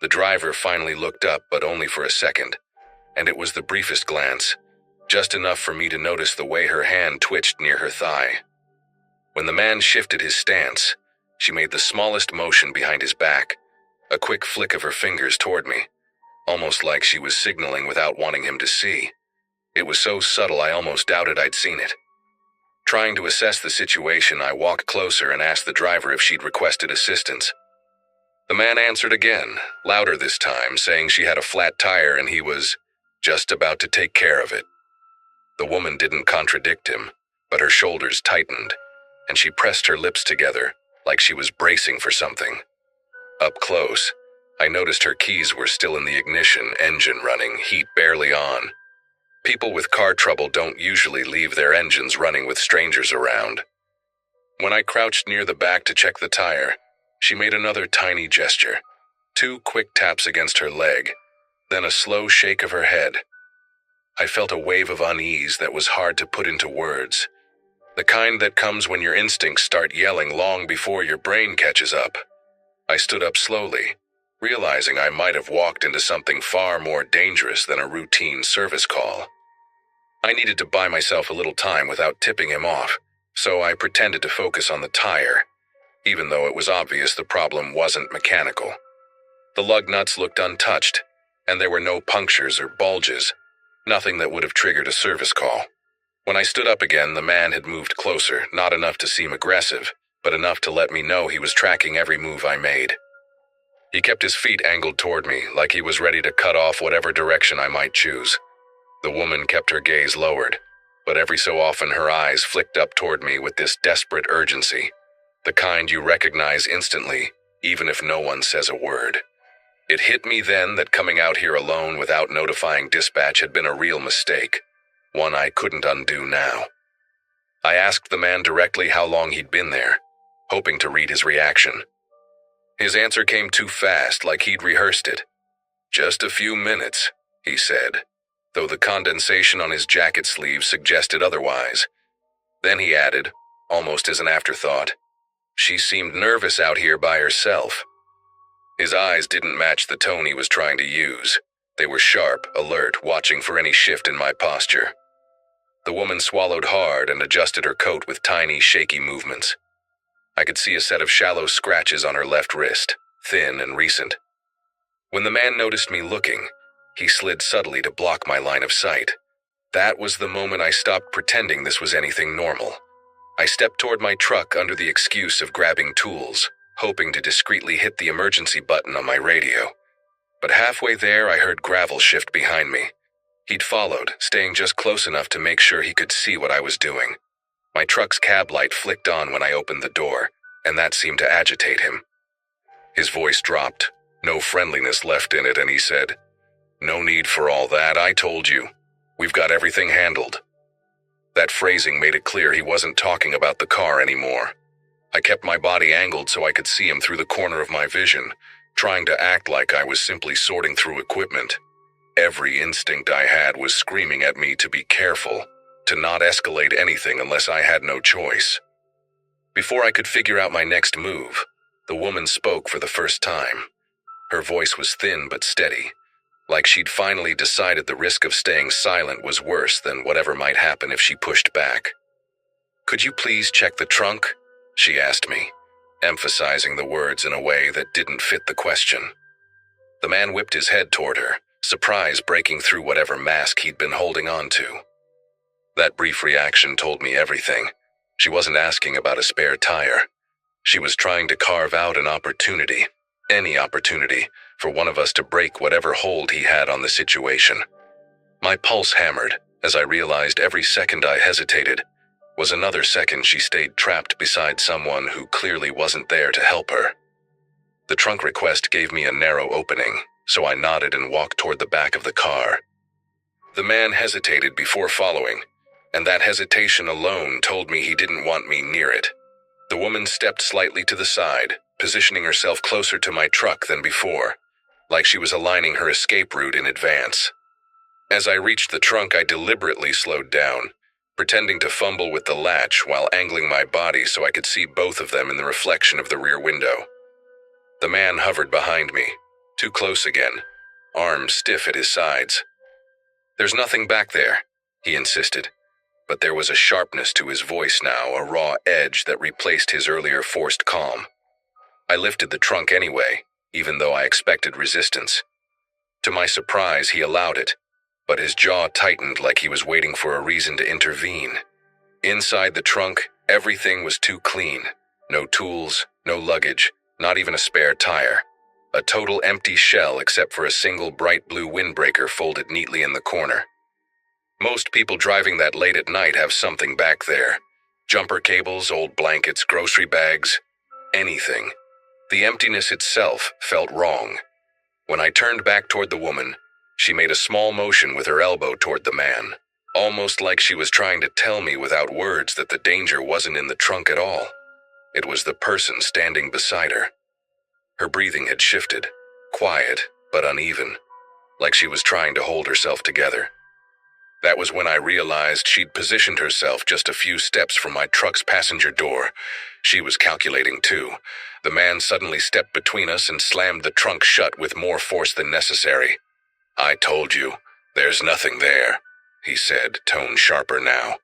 The driver finally looked up, but only for a second, and it was the briefest glance, just enough for me to notice the way her hand twitched near her thigh. When the man shifted his stance, she made the smallest motion behind his back, a quick flick of her fingers toward me, almost like she was signaling without wanting him to see. It was so subtle I almost doubted I'd seen it. Trying to assess the situation, I walked closer and asked the driver if she'd requested assistance. The man answered again, louder this time, saying she had a flat tire and he was just about to take care of it. The woman didn't contradict him, but her shoulders tightened, and she pressed her lips together like she was bracing for something. Up close, I noticed her keys were still in the ignition, engine running, heat barely on. People with car trouble don't usually leave their engines running with strangers around. When I crouched near the back to check the tire, she made another tiny gesture. 2 quick taps against her leg, then a slow shake of her head. I felt a wave of unease that was hard to put into words. The kind that comes when your instincts start yelling long before your brain catches up. I stood up slowly, realizing I might have walked into something far more dangerous than a routine service call. I needed to buy myself a little time without tipping him off, so I pretended to focus on the tire, even though it was obvious the problem wasn't mechanical. The lug nuts looked untouched, and there were no punctures or bulges, nothing that would have triggered a service call. When I stood up again, the man had moved closer, not enough to seem aggressive, but enough to let me know he was tracking every move I made. He kept his feet angled toward me, like he was ready to cut off whatever direction I might choose. The woman kept her gaze lowered, but every so often her eyes flicked up toward me with this desperate urgency, the kind you recognize instantly, even if no one says a word. It hit me then that coming out here alone without notifying dispatch had been a real mistake, one I couldn't undo now. I asked the man directly how long he'd been there, hoping to read his reaction. His answer came too fast, like he'd rehearsed it. "Just a few minutes," he said, though the condensation on his jacket sleeve suggested otherwise. Then he added, almost as an afterthought, "She seemed nervous out here by herself." His eyes didn't match the tone he was trying to use. They were sharp, alert, watching for any shift in my posture. The woman swallowed hard and adjusted her coat with tiny, shaky movements. I could see a set of shallow scratches on her left wrist, thin and recent. When the man noticed me looking, he slid subtly to block my line of sight. That was the moment I stopped pretending this was anything normal. I stepped toward my truck under the excuse of grabbing tools, hoping to discreetly hit the emergency button on my radio. But halfway there, I heard gravel shift behind me. He'd followed, staying just close enough to make sure he could see what I was doing. My truck's cab light flicked on when I opened the door, and that seemed to agitate him. His voice dropped, no friendliness left in it, and he said, "No need for all that, I told you. We've got everything handled." That phrasing made it clear he wasn't talking about the car anymore. I kept my body angled so I could see him through the corner of my vision, trying to act like I was simply sorting through equipment. Every instinct I had was screaming at me to be careful, to not escalate anything unless I had no choice. Before I could figure out my next move, the woman spoke for the first time. Her voice was thin but steady, like she'd finally decided the risk of staying silent was worse than whatever might happen if she pushed back. "Could you please check the trunk?" she asked me, emphasizing the words in a way that didn't fit the question. The man whipped his head toward her, surprise breaking through whatever mask he'd been holding on to. That brief reaction told me everything. She wasn't asking about a spare tire. She was trying to carve out an opportunity, any opportunity, for one of us to break whatever hold he had on the situation. My pulse hammered as I realized every second I hesitated was another second she stayed trapped beside someone who clearly wasn't there to help her. The trunk request gave me a narrow opening, so I nodded and walked toward the back of the car. The man hesitated before following, and that hesitation alone told me he didn't want me near it. The woman stepped slightly to the side, positioning herself closer to my truck than before, like she was aligning her escape route in advance. As I reached the trunk, I deliberately slowed down, pretending to fumble with the latch while angling my body so I could see both of them in the reflection of the rear window. The man hovered behind me, too close again, arms stiff at his sides. "There's nothing back there," he insisted, but there was a sharpness to his voice now, a raw edge that replaced his earlier forced calm. I lifted the trunk anyway, even though I expected resistance. To my surprise, he allowed it, but his jaw tightened like he was waiting for a reason to intervene. Inside the trunk, everything was too clean. No tools, no luggage, not even a spare tire. A total empty shell except for a single bright blue windbreaker folded neatly in the corner. Most people driving that late at night have something back there. Jumper cables, old blankets, grocery bags, anything. The emptiness itself felt wrong. When I turned back toward the woman, she made a small motion with her elbow toward the man, almost like she was trying to tell me without words that the danger wasn't in the trunk at all. It was the person standing beside her. Her breathing had shifted, quiet but uneven, like she was trying to hold herself together. That was when I realized she'd positioned herself just a few steps from my truck's passenger door. She was calculating too. The man suddenly stepped between us and slammed the trunk shut with more force than necessary. "I told you, there's nothing there," he said, tone sharper now.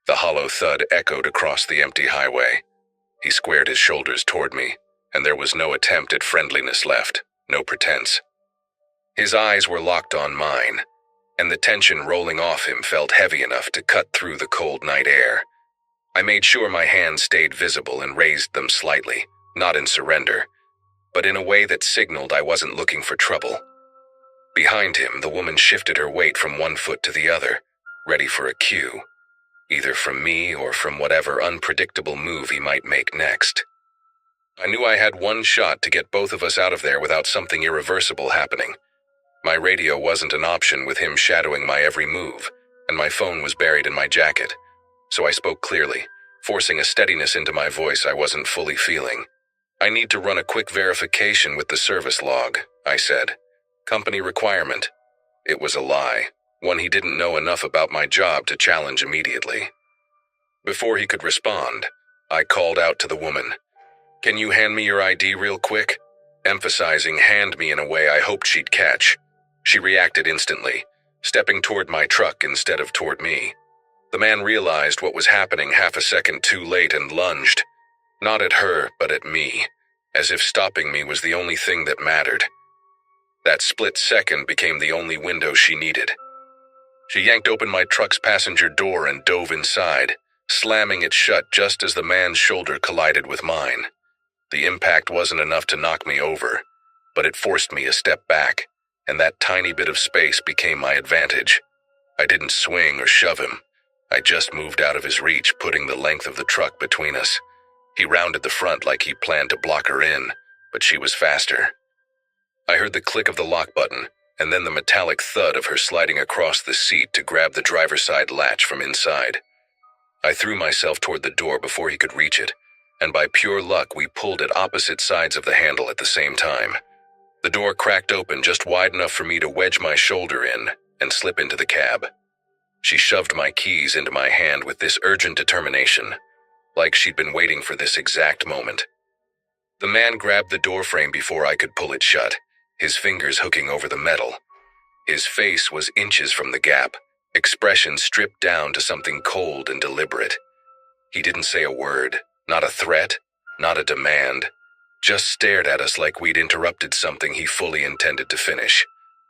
The hollow thud echoed across the empty highway. He squared his shoulders toward me, and there was no attempt at friendliness left, no pretense. His eyes were locked on mine, and the tension rolling off him felt heavy enough to cut through the cold night air. I made sure my hands stayed visible and raised them slightly, not in surrender, but in a way that signaled I wasn't looking for trouble. Behind him, the woman shifted her weight from one foot to the other, ready for a cue, either from me or from whatever unpredictable move he might make next. I knew I had one shot to get both of us out of there without something irreversible happening. My radio wasn't an option with him shadowing my every move, and my phone was buried in my jacket, so I spoke clearly, forcing a steadiness into my voice I wasn't fully feeling. "I need to run a quick verification with the service log," I said. "Company requirement." It was a lie, one he didn't know enough about my job to challenge immediately. Before he could respond, I called out to the woman, "Can you hand me your ID real quick?" Emphasizing "hand me" in a way I hoped she'd catch. She reacted instantly, stepping toward my truck instead of toward me. The man realized what was happening half a second too late and lunged, not at her, but at me, as if stopping me was the only thing that mattered. That split second became the only window she needed. She yanked open my truck's passenger door and dove inside, slamming it shut just as the man's shoulder collided with mine. The impact wasn't enough to knock me over, but it forced me a step back, and that tiny bit of space became my advantage. I didn't swing or shove him. I just moved out of his reach, putting the length of the truck between us. He rounded the front like he planned to block her in, but she was faster. I heard the click of the lock button, and then the metallic thud of her sliding across the seat to grab the driver's side latch from inside. I threw myself toward the door before he could reach it, and by pure luck we pulled at opposite sides of the handle at the same time. The door cracked open just wide enough for me to wedge my shoulder in and slip into the cab. She shoved my keys into my hand with this urgent determination, like she'd been waiting for this exact moment. The man grabbed the doorframe before I could pull it shut, his fingers hooking over the metal. His face was inches from the gap, expression stripped down to something cold and deliberate. He didn't say a word, not a threat, not a demand, just stared at us like we'd interrupted something he fully intended to finish.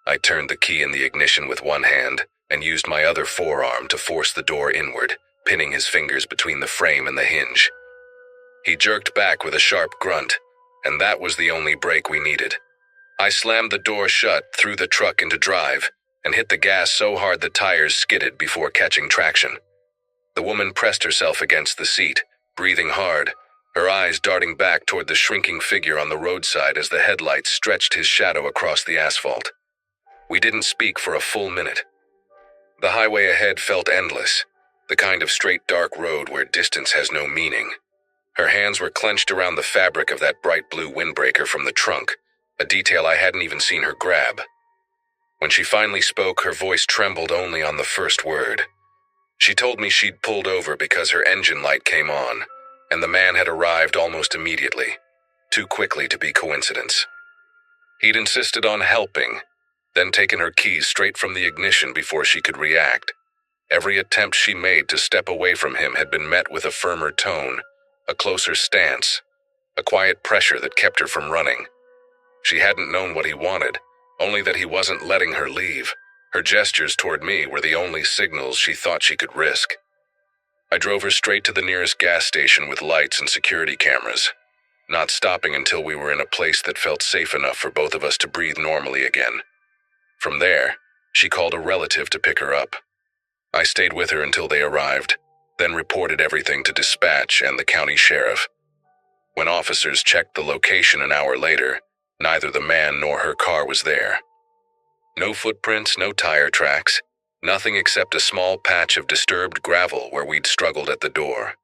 I turned the key in the ignition with one hand and used my other forearm to force the door inward, pinning his fingers between the frame and the hinge. He jerked back with a sharp grunt, and that was the only break we needed. I slammed the door shut, threw the truck into drive, and hit the gas so hard the tires skidded before catching traction. The woman pressed herself against the seat, breathing hard, her eyes darting back toward the shrinking figure on the roadside as the headlights stretched his shadow across the asphalt. We didn't speak for a full minute. The highway ahead felt endless, the kind of straight dark road where distance has no meaning. Her hands were clenched around the fabric of that bright blue windbreaker from the trunk, a detail I hadn't even seen her grab. When she finally spoke, her voice trembled only on the first word. She told me she'd pulled over because her engine light came on, and the man had arrived almost immediately, too quickly to be coincidence. He'd insisted on helping, then taken her keys straight from the ignition before she could react. Every attempt she made to step away from him had been met with a firmer tone, a closer stance, a quiet pressure that kept her from running. She hadn't known what he wanted, only that he wasn't letting her leave. Her gestures toward me were the only signals she thought she could risk. I drove her straight to the nearest gas station with lights and security cameras, not stopping until we were in a place that felt safe enough for both of us to breathe normally again. From there, she called a relative to pick her up. I stayed with her until they arrived, then reported everything to dispatch and the county sheriff. When officers checked the location an hour later, Neither the man nor her car was there. No footprints, no tire tracks, nothing except a small patch of disturbed gravel where we'd struggled at the door.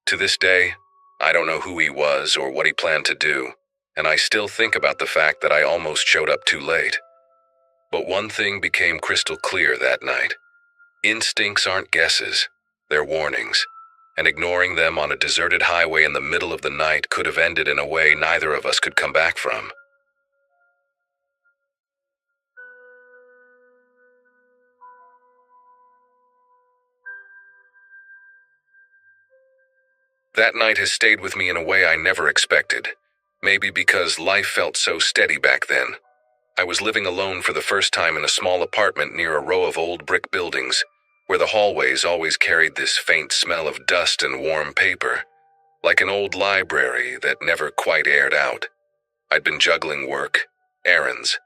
To this day, I don't know who he was or what he planned to do, and I still think about the fact that I almost showed up too late. But one thing became crystal clear that night. Instincts aren't guesses, they're warnings, and ignoring them on a deserted highway in the middle of the night could have ended in a way neither of us could come back from. That night has stayed with me in a way I never expected. Maybe because life felt so steady back then. I was living alone for the first time in a small apartment near a row of old brick buildings, where the hallways always carried this faint smell of dust and warm paper, like an old library that never quite aired out. I'd been juggling work, errands,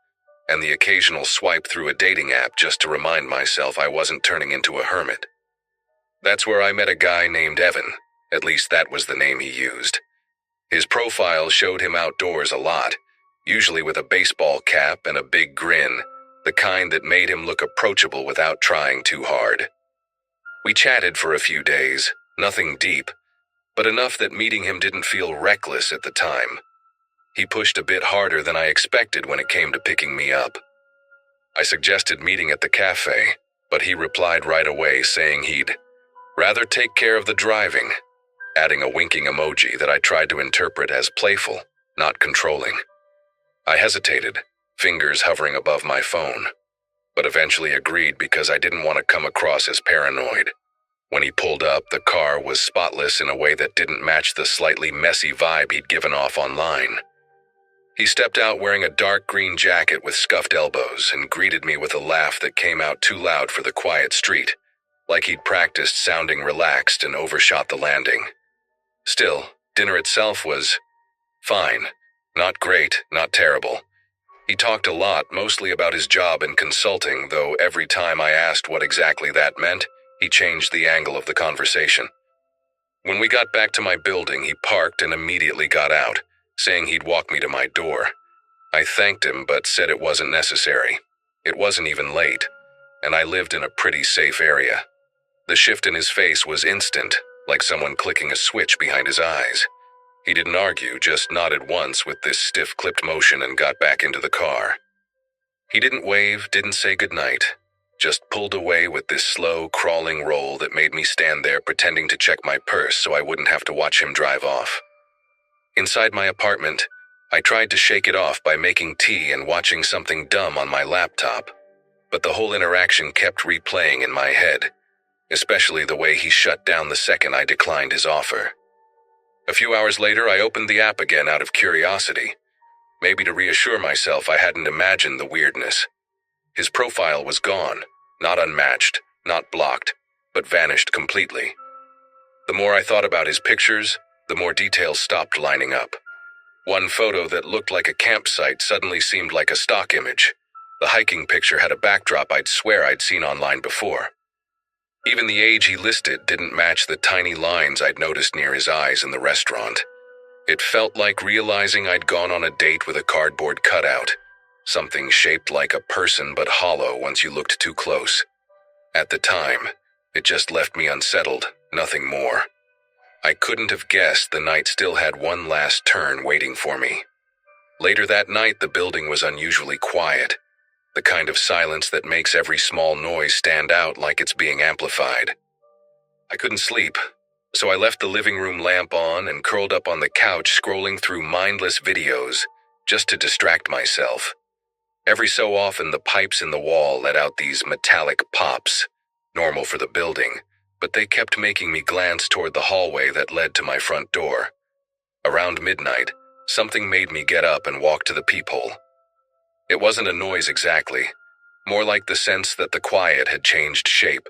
and the occasional swipe through a dating app just to remind myself I wasn't turning into a hermit. That's where I met a guy named Evan. At least that was the name he used. His profile showed him outdoors a lot, usually with a baseball cap and a big grin, the kind that made him look approachable without trying too hard. We chatted for a few days, nothing deep, but enough that meeting him didn't feel reckless at the time. He pushed a bit harder than I expected when it came to picking me up. I suggested meeting at the cafe, but he replied right away saying he'd rather take care of the driving, adding a winking emoji that I tried to interpret as playful, not controlling. I hesitated, fingers hovering above my phone, but eventually agreed because I didn't want to come across as paranoid. When he pulled up, the car was spotless in a way that didn't match the slightly messy vibe he'd given off online. He stepped out wearing a dark green jacket with scuffed elbows and greeted me with a laugh that came out too loud for the quiet street, like he'd practiced sounding relaxed and overshot the landing. Still, dinner itself was fine. Not great, not terrible. He talked a lot, mostly about his job in consulting, though every time I asked what exactly that meant, he changed the angle of the conversation. When we got back to my building, he parked and immediately got out, saying he'd walk me to my door. I thanked him, but said it wasn't necessary. It wasn't even late, and I lived in a pretty safe area. The shift in his face was instant, like someone clicking a switch behind his eyes. He didn't argue, just nodded once with this stiff-clipped motion and got back into the car. He didn't wave, didn't say goodnight, just pulled away with this slow, crawling roll that made me stand there pretending to check my purse so I wouldn't have to watch him drive off. Inside my apartment, I tried to shake it off by making tea and watching something dumb on my laptop, but the whole interaction kept replaying in my head, especially the way he shut down the second I declined his offer. A few hours later, I opened the app again out of curiosity, maybe to reassure myself I hadn't imagined the weirdness. His profile was gone, not unmatched, not blocked, but vanished completely. The more I thought about his pictures, the more details stopped lining up. One photo that looked like a campsite suddenly seemed like a stock image. The hiking picture had a backdrop I'd swear I'd seen online before. Even the age he listed didn't match the tiny lines I'd noticed near his eyes in the restaurant. It felt like realizing I'd gone on a date with a cardboard cutout, something shaped like a person but hollow once you looked too close. At the time, it just left me unsettled, nothing more. I couldn't have guessed the night still had one last turn waiting for me. Later that night, the building was unusually quiet, the kind of silence that makes every small noise stand out like it's being amplified. I couldn't sleep, so I left the living room lamp on and curled up on the couch scrolling through mindless videos just to distract myself. Every so often, the pipes in the wall let out these metallic pops, normal for the building, but they kept making me glance toward the hallway that led to my front door. Around midnight, something made me get up and walk to the peephole. It wasn't a noise exactly, more like the sense that the quiet had changed shape.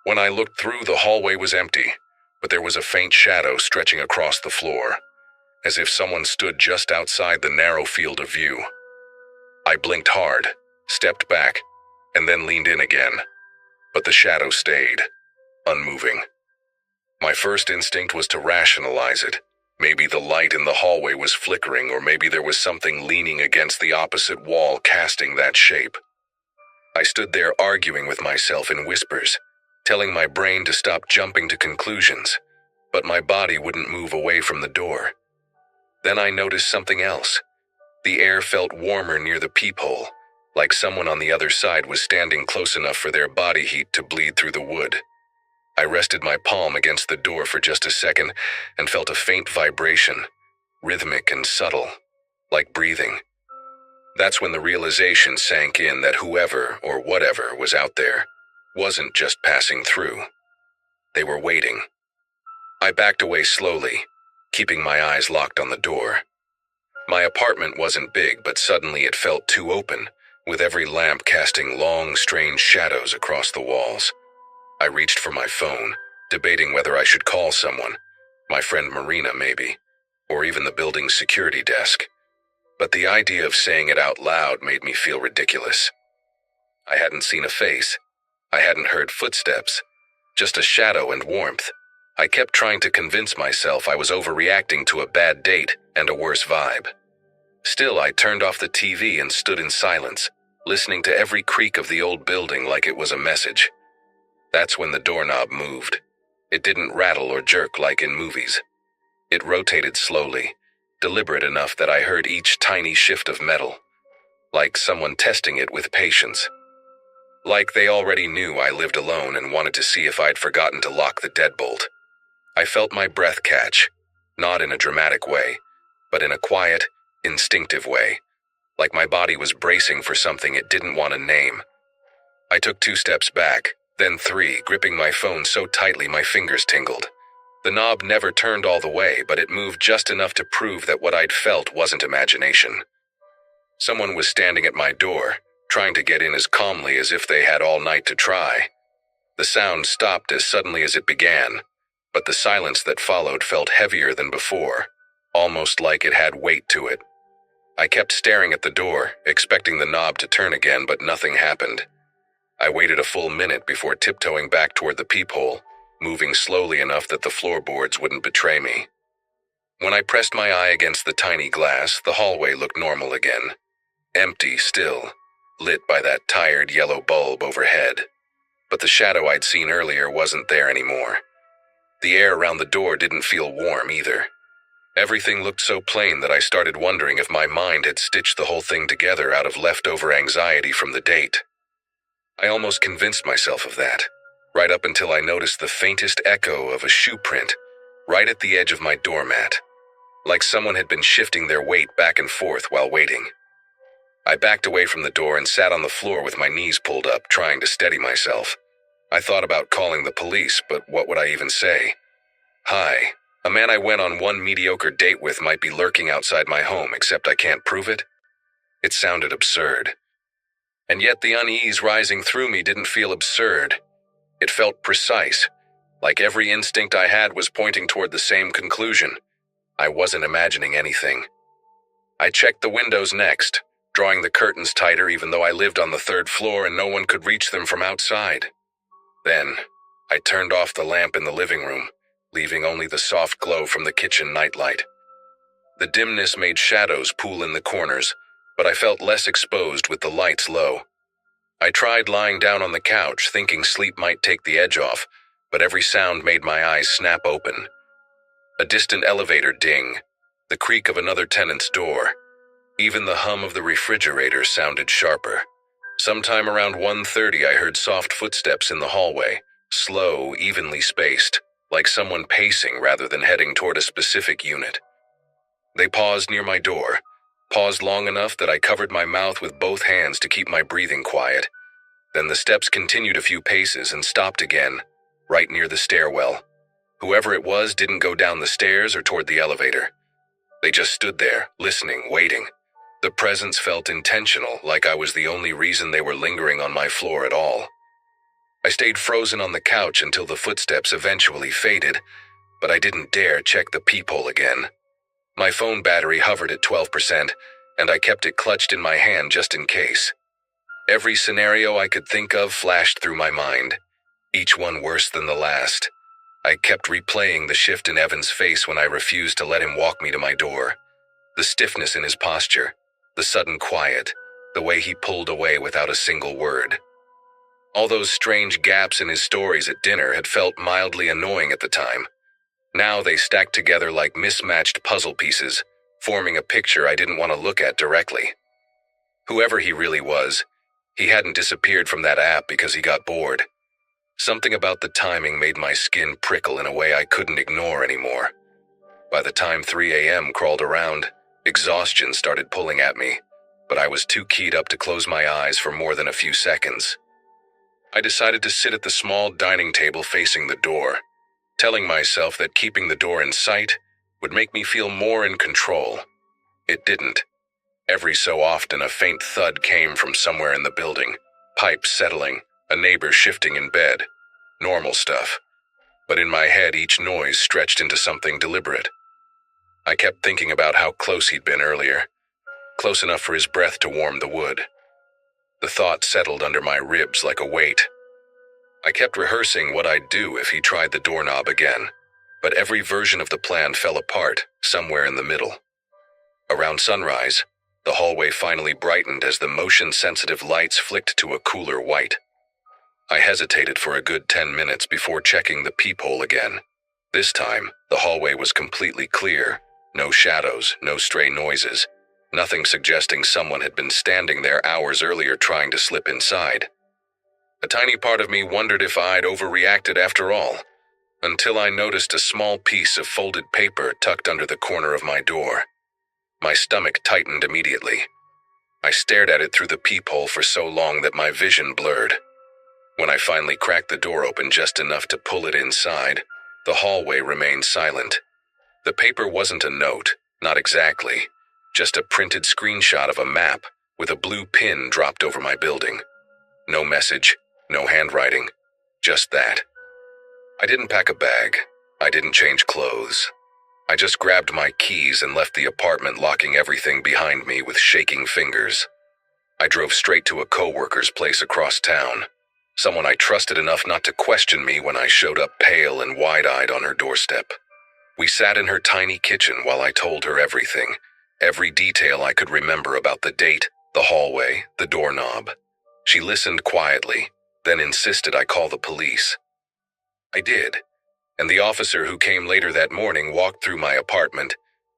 When I looked through, the hallway was empty, but there was a faint shadow stretching across the floor, as if someone stood just outside the narrow field of view. I blinked hard, stepped back, and then leaned in again, but the shadow stayed, unmoving. My first instinct was to rationalize it, Maybe the light in the hallway was flickering, or maybe there was something leaning against the opposite wall casting that shape. I stood there arguing with myself in whispers, telling my brain to stop jumping to conclusions, but my body wouldn't move away from the door. Then I noticed something else. The air felt warmer near the peephole, like someone on the other side was standing close enough for their body heat to bleed through the wood. I rested my palm against the door for just a second and felt a faint vibration, rhythmic and subtle, like breathing. That's when the realization sank in that whoever or whatever was out there wasn't just passing through. They were waiting. I backed away slowly, keeping my eyes locked on the door. My apartment wasn't big, but suddenly it felt too open, with every lamp casting long, strange shadows across the walls. I reached for my phone, debating whether I should call someone, my friend Marina maybe, or even the building's security desk. But the idea of saying it out loud made me feel ridiculous. I hadn't seen a face. I hadn't heard footsteps, just a shadow and warmth. I kept trying to convince myself I was overreacting to a bad date and a worse vibe. Still, I turned off the TV and stood in silence, listening to every creak of the old building like it was a message. That's when the doorknob moved. It didn't rattle or jerk like in movies. It rotated slowly, deliberate enough that I heard each tiny shift of metal, like someone testing it with patience. Like they already knew I lived alone and wanted to see if I'd forgotten to lock the deadbolt. I felt my breath catch, not in a dramatic way, but in a quiet, instinctive way, like my body was bracing for something it didn't want to name. I took 2 steps back, then 3, gripping my phone so tightly my fingers tingled. The knob never turned all the way, but it moved just enough to prove that what I'd felt wasn't imagination. Someone was standing at my door, trying to get in as calmly as if they had all night to try. The sound stopped as suddenly as it began, but the silence that followed felt heavier than before, almost like it had weight to it. I kept staring at the door, expecting the knob to turn again, but nothing happened. I waited a full minute before tiptoeing back toward the peephole, moving slowly enough that the floorboards wouldn't betray me. When I pressed my eye against the tiny glass, the hallway looked normal again. Empty still, lit by that tired yellow bulb overhead. But the shadow I'd seen earlier wasn't there anymore. The air around the door didn't feel warm either. Everything looked so plain that I started wondering if my mind had stitched the whole thing together out of leftover anxiety from the date. I almost convinced myself of that, right up until I noticed the faintest echo of a shoe print right at the edge of my doormat, like someone had been shifting their weight back and forth while waiting. I backed away from the door and sat on the floor with my knees pulled up, trying to steady myself. I thought about calling the police, but what would I even say? Hi, a man I went on one mediocre date with might be lurking outside my home, except I can't prove it? It sounded absurd. And yet the unease rising through me didn't feel absurd. It felt precise, like every instinct I had was pointing toward the same conclusion. I wasn't imagining anything. I checked the windows next, drawing the curtains tighter even though I lived on the 3rd floor and no one could reach them from outside. Then, I turned off the lamp in the living room, leaving only the soft glow from the kitchen nightlight. The dimness made shadows pool in the corners, but I felt less exposed with the lights low. I tried lying down on the couch, thinking sleep might take the edge off, but every sound made my eyes snap open. A distant elevator ding, the creak of another tenant's door. Even the hum of the refrigerator sounded sharper. Sometime around 1:30 I heard soft footsteps in the hallway, slow, evenly spaced, like someone pacing rather than heading toward a specific unit. They paused near my door, paused long enough that I covered my mouth with both hands to keep my breathing quiet. Then the steps continued a few paces and stopped again, right near the stairwell. Whoever it was didn't go down the stairs or toward the elevator. They just stood there, listening, waiting. The presence felt intentional, like I was the only reason they were lingering on my floor at all. I stayed frozen on the couch until the footsteps eventually faded, but I didn't dare check the peephole again. My phone battery hovered at 12%, and I kept it clutched in my hand just in case. Every scenario I could think of flashed through my mind, each one worse than the last. I kept replaying the shift in Evan's face when I refused to let him walk me to my door. The stiffness in his posture, the sudden quiet, the way he pulled away without a single word. All those strange gaps in his stories at dinner had felt mildly annoying at the time. Now they stacked together like mismatched puzzle pieces, forming a picture I didn't want to look at directly. Whoever he really was, he hadn't disappeared from that app because he got bored. Something about the timing made my skin prickle in a way I couldn't ignore anymore. By the time 3 a.m. crawled around, exhaustion started pulling at me, but I was too keyed up to close my eyes for more than a few seconds. I decided to sit at the small dining table facing the door, telling myself that keeping the door in sight would make me feel more in control. It didn't. Every so often a faint thud came from somewhere in the building, pipes settling, a neighbor shifting in bed. Normal stuff. But in my head each noise stretched into something deliberate. I kept thinking about how close he'd been earlier, close enough for his breath to warm the wood. The thought settled under my ribs like a weight. I kept rehearsing what I'd do if he tried the doorknob again, but every version of the plan fell apart somewhere in the middle. Around sunrise, the hallway finally brightened as the motion-sensitive lights flicked to a cooler white. I hesitated for a good 10 minutes before checking the peephole again. This time, the hallway was completely clear, no shadows, no stray noises, nothing suggesting someone had been standing there hours earlier trying to slip inside. A tiny part of me wondered if I'd overreacted after all, until I noticed a small piece of folded paper tucked under the corner of my door. My stomach tightened immediately. I stared at it through the peephole for so long that my vision blurred. When I finally cracked the door open just enough to pull it inside, the hallway remained silent. The paper wasn't a note, not exactly, just a printed screenshot of a map with a blue pin dropped over my building. No message, no handwriting, just that. I didn't pack a bag. I didn't change clothes. I just grabbed my keys and left the apartment, locking everything behind me with shaking fingers. I drove straight to a coworker's place across town, someone I trusted enough not to question me when I showed up pale and wide-eyed on her doorstep. We sat in her tiny kitchen while I told her everything, every detail I could remember about the date, the hallway, the doorknob. She listened quietly, then insisted I call the police. I did, and the officer who came later that morning walked through my apartment,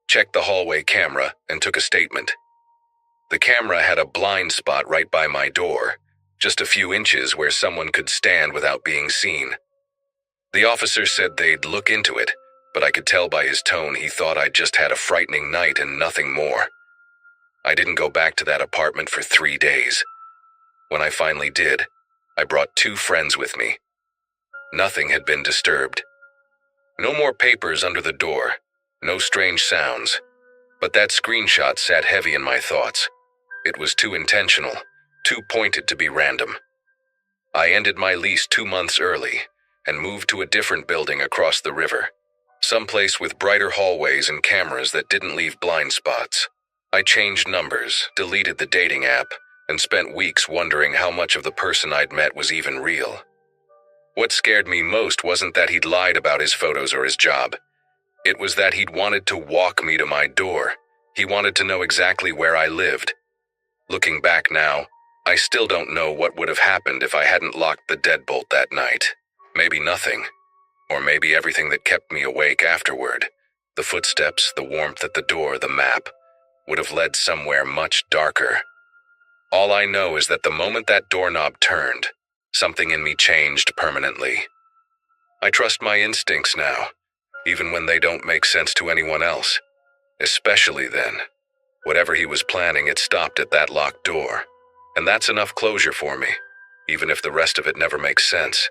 checked the hallway camera, and took a statement. The camera had a blind spot right by my door, just a few inches where someone could stand without being seen. The officer said they'd look into it, but I could tell by his tone he thought I'd just had a frightening night and nothing more. I didn't go back to that apartment for 3 days. When I finally did, I brought 2 friends with me. Nothing had been disturbed. No more papers under the door, no strange sounds, but that screenshot sat heavy in my thoughts. It was too intentional, too pointed to be random. I ended my lease 2 months early and moved to a different building across the river, someplace with brighter hallways and cameras that didn't leave blind spots. I changed numbers, deleted the dating app, and spent weeks wondering how much of the person I'd met was even real. What scared me most wasn't that he'd lied about his photos or his job. It was that he'd wanted to walk me to my door. He wanted to know exactly where I lived. Looking back now, I still don't know what would have happened if I hadn't locked the deadbolt that night. Maybe nothing. Or maybe everything that kept me awake afterward, the footsteps, the warmth at the door, the map, would have led somewhere much darker. All I know is that the moment that doorknob turned, something in me changed permanently. I trust my instincts now, even when they don't make sense to anyone else. Especially then. Whatever he was planning, it stopped at that locked door. And that's enough closure for me, even if the rest of it never makes sense.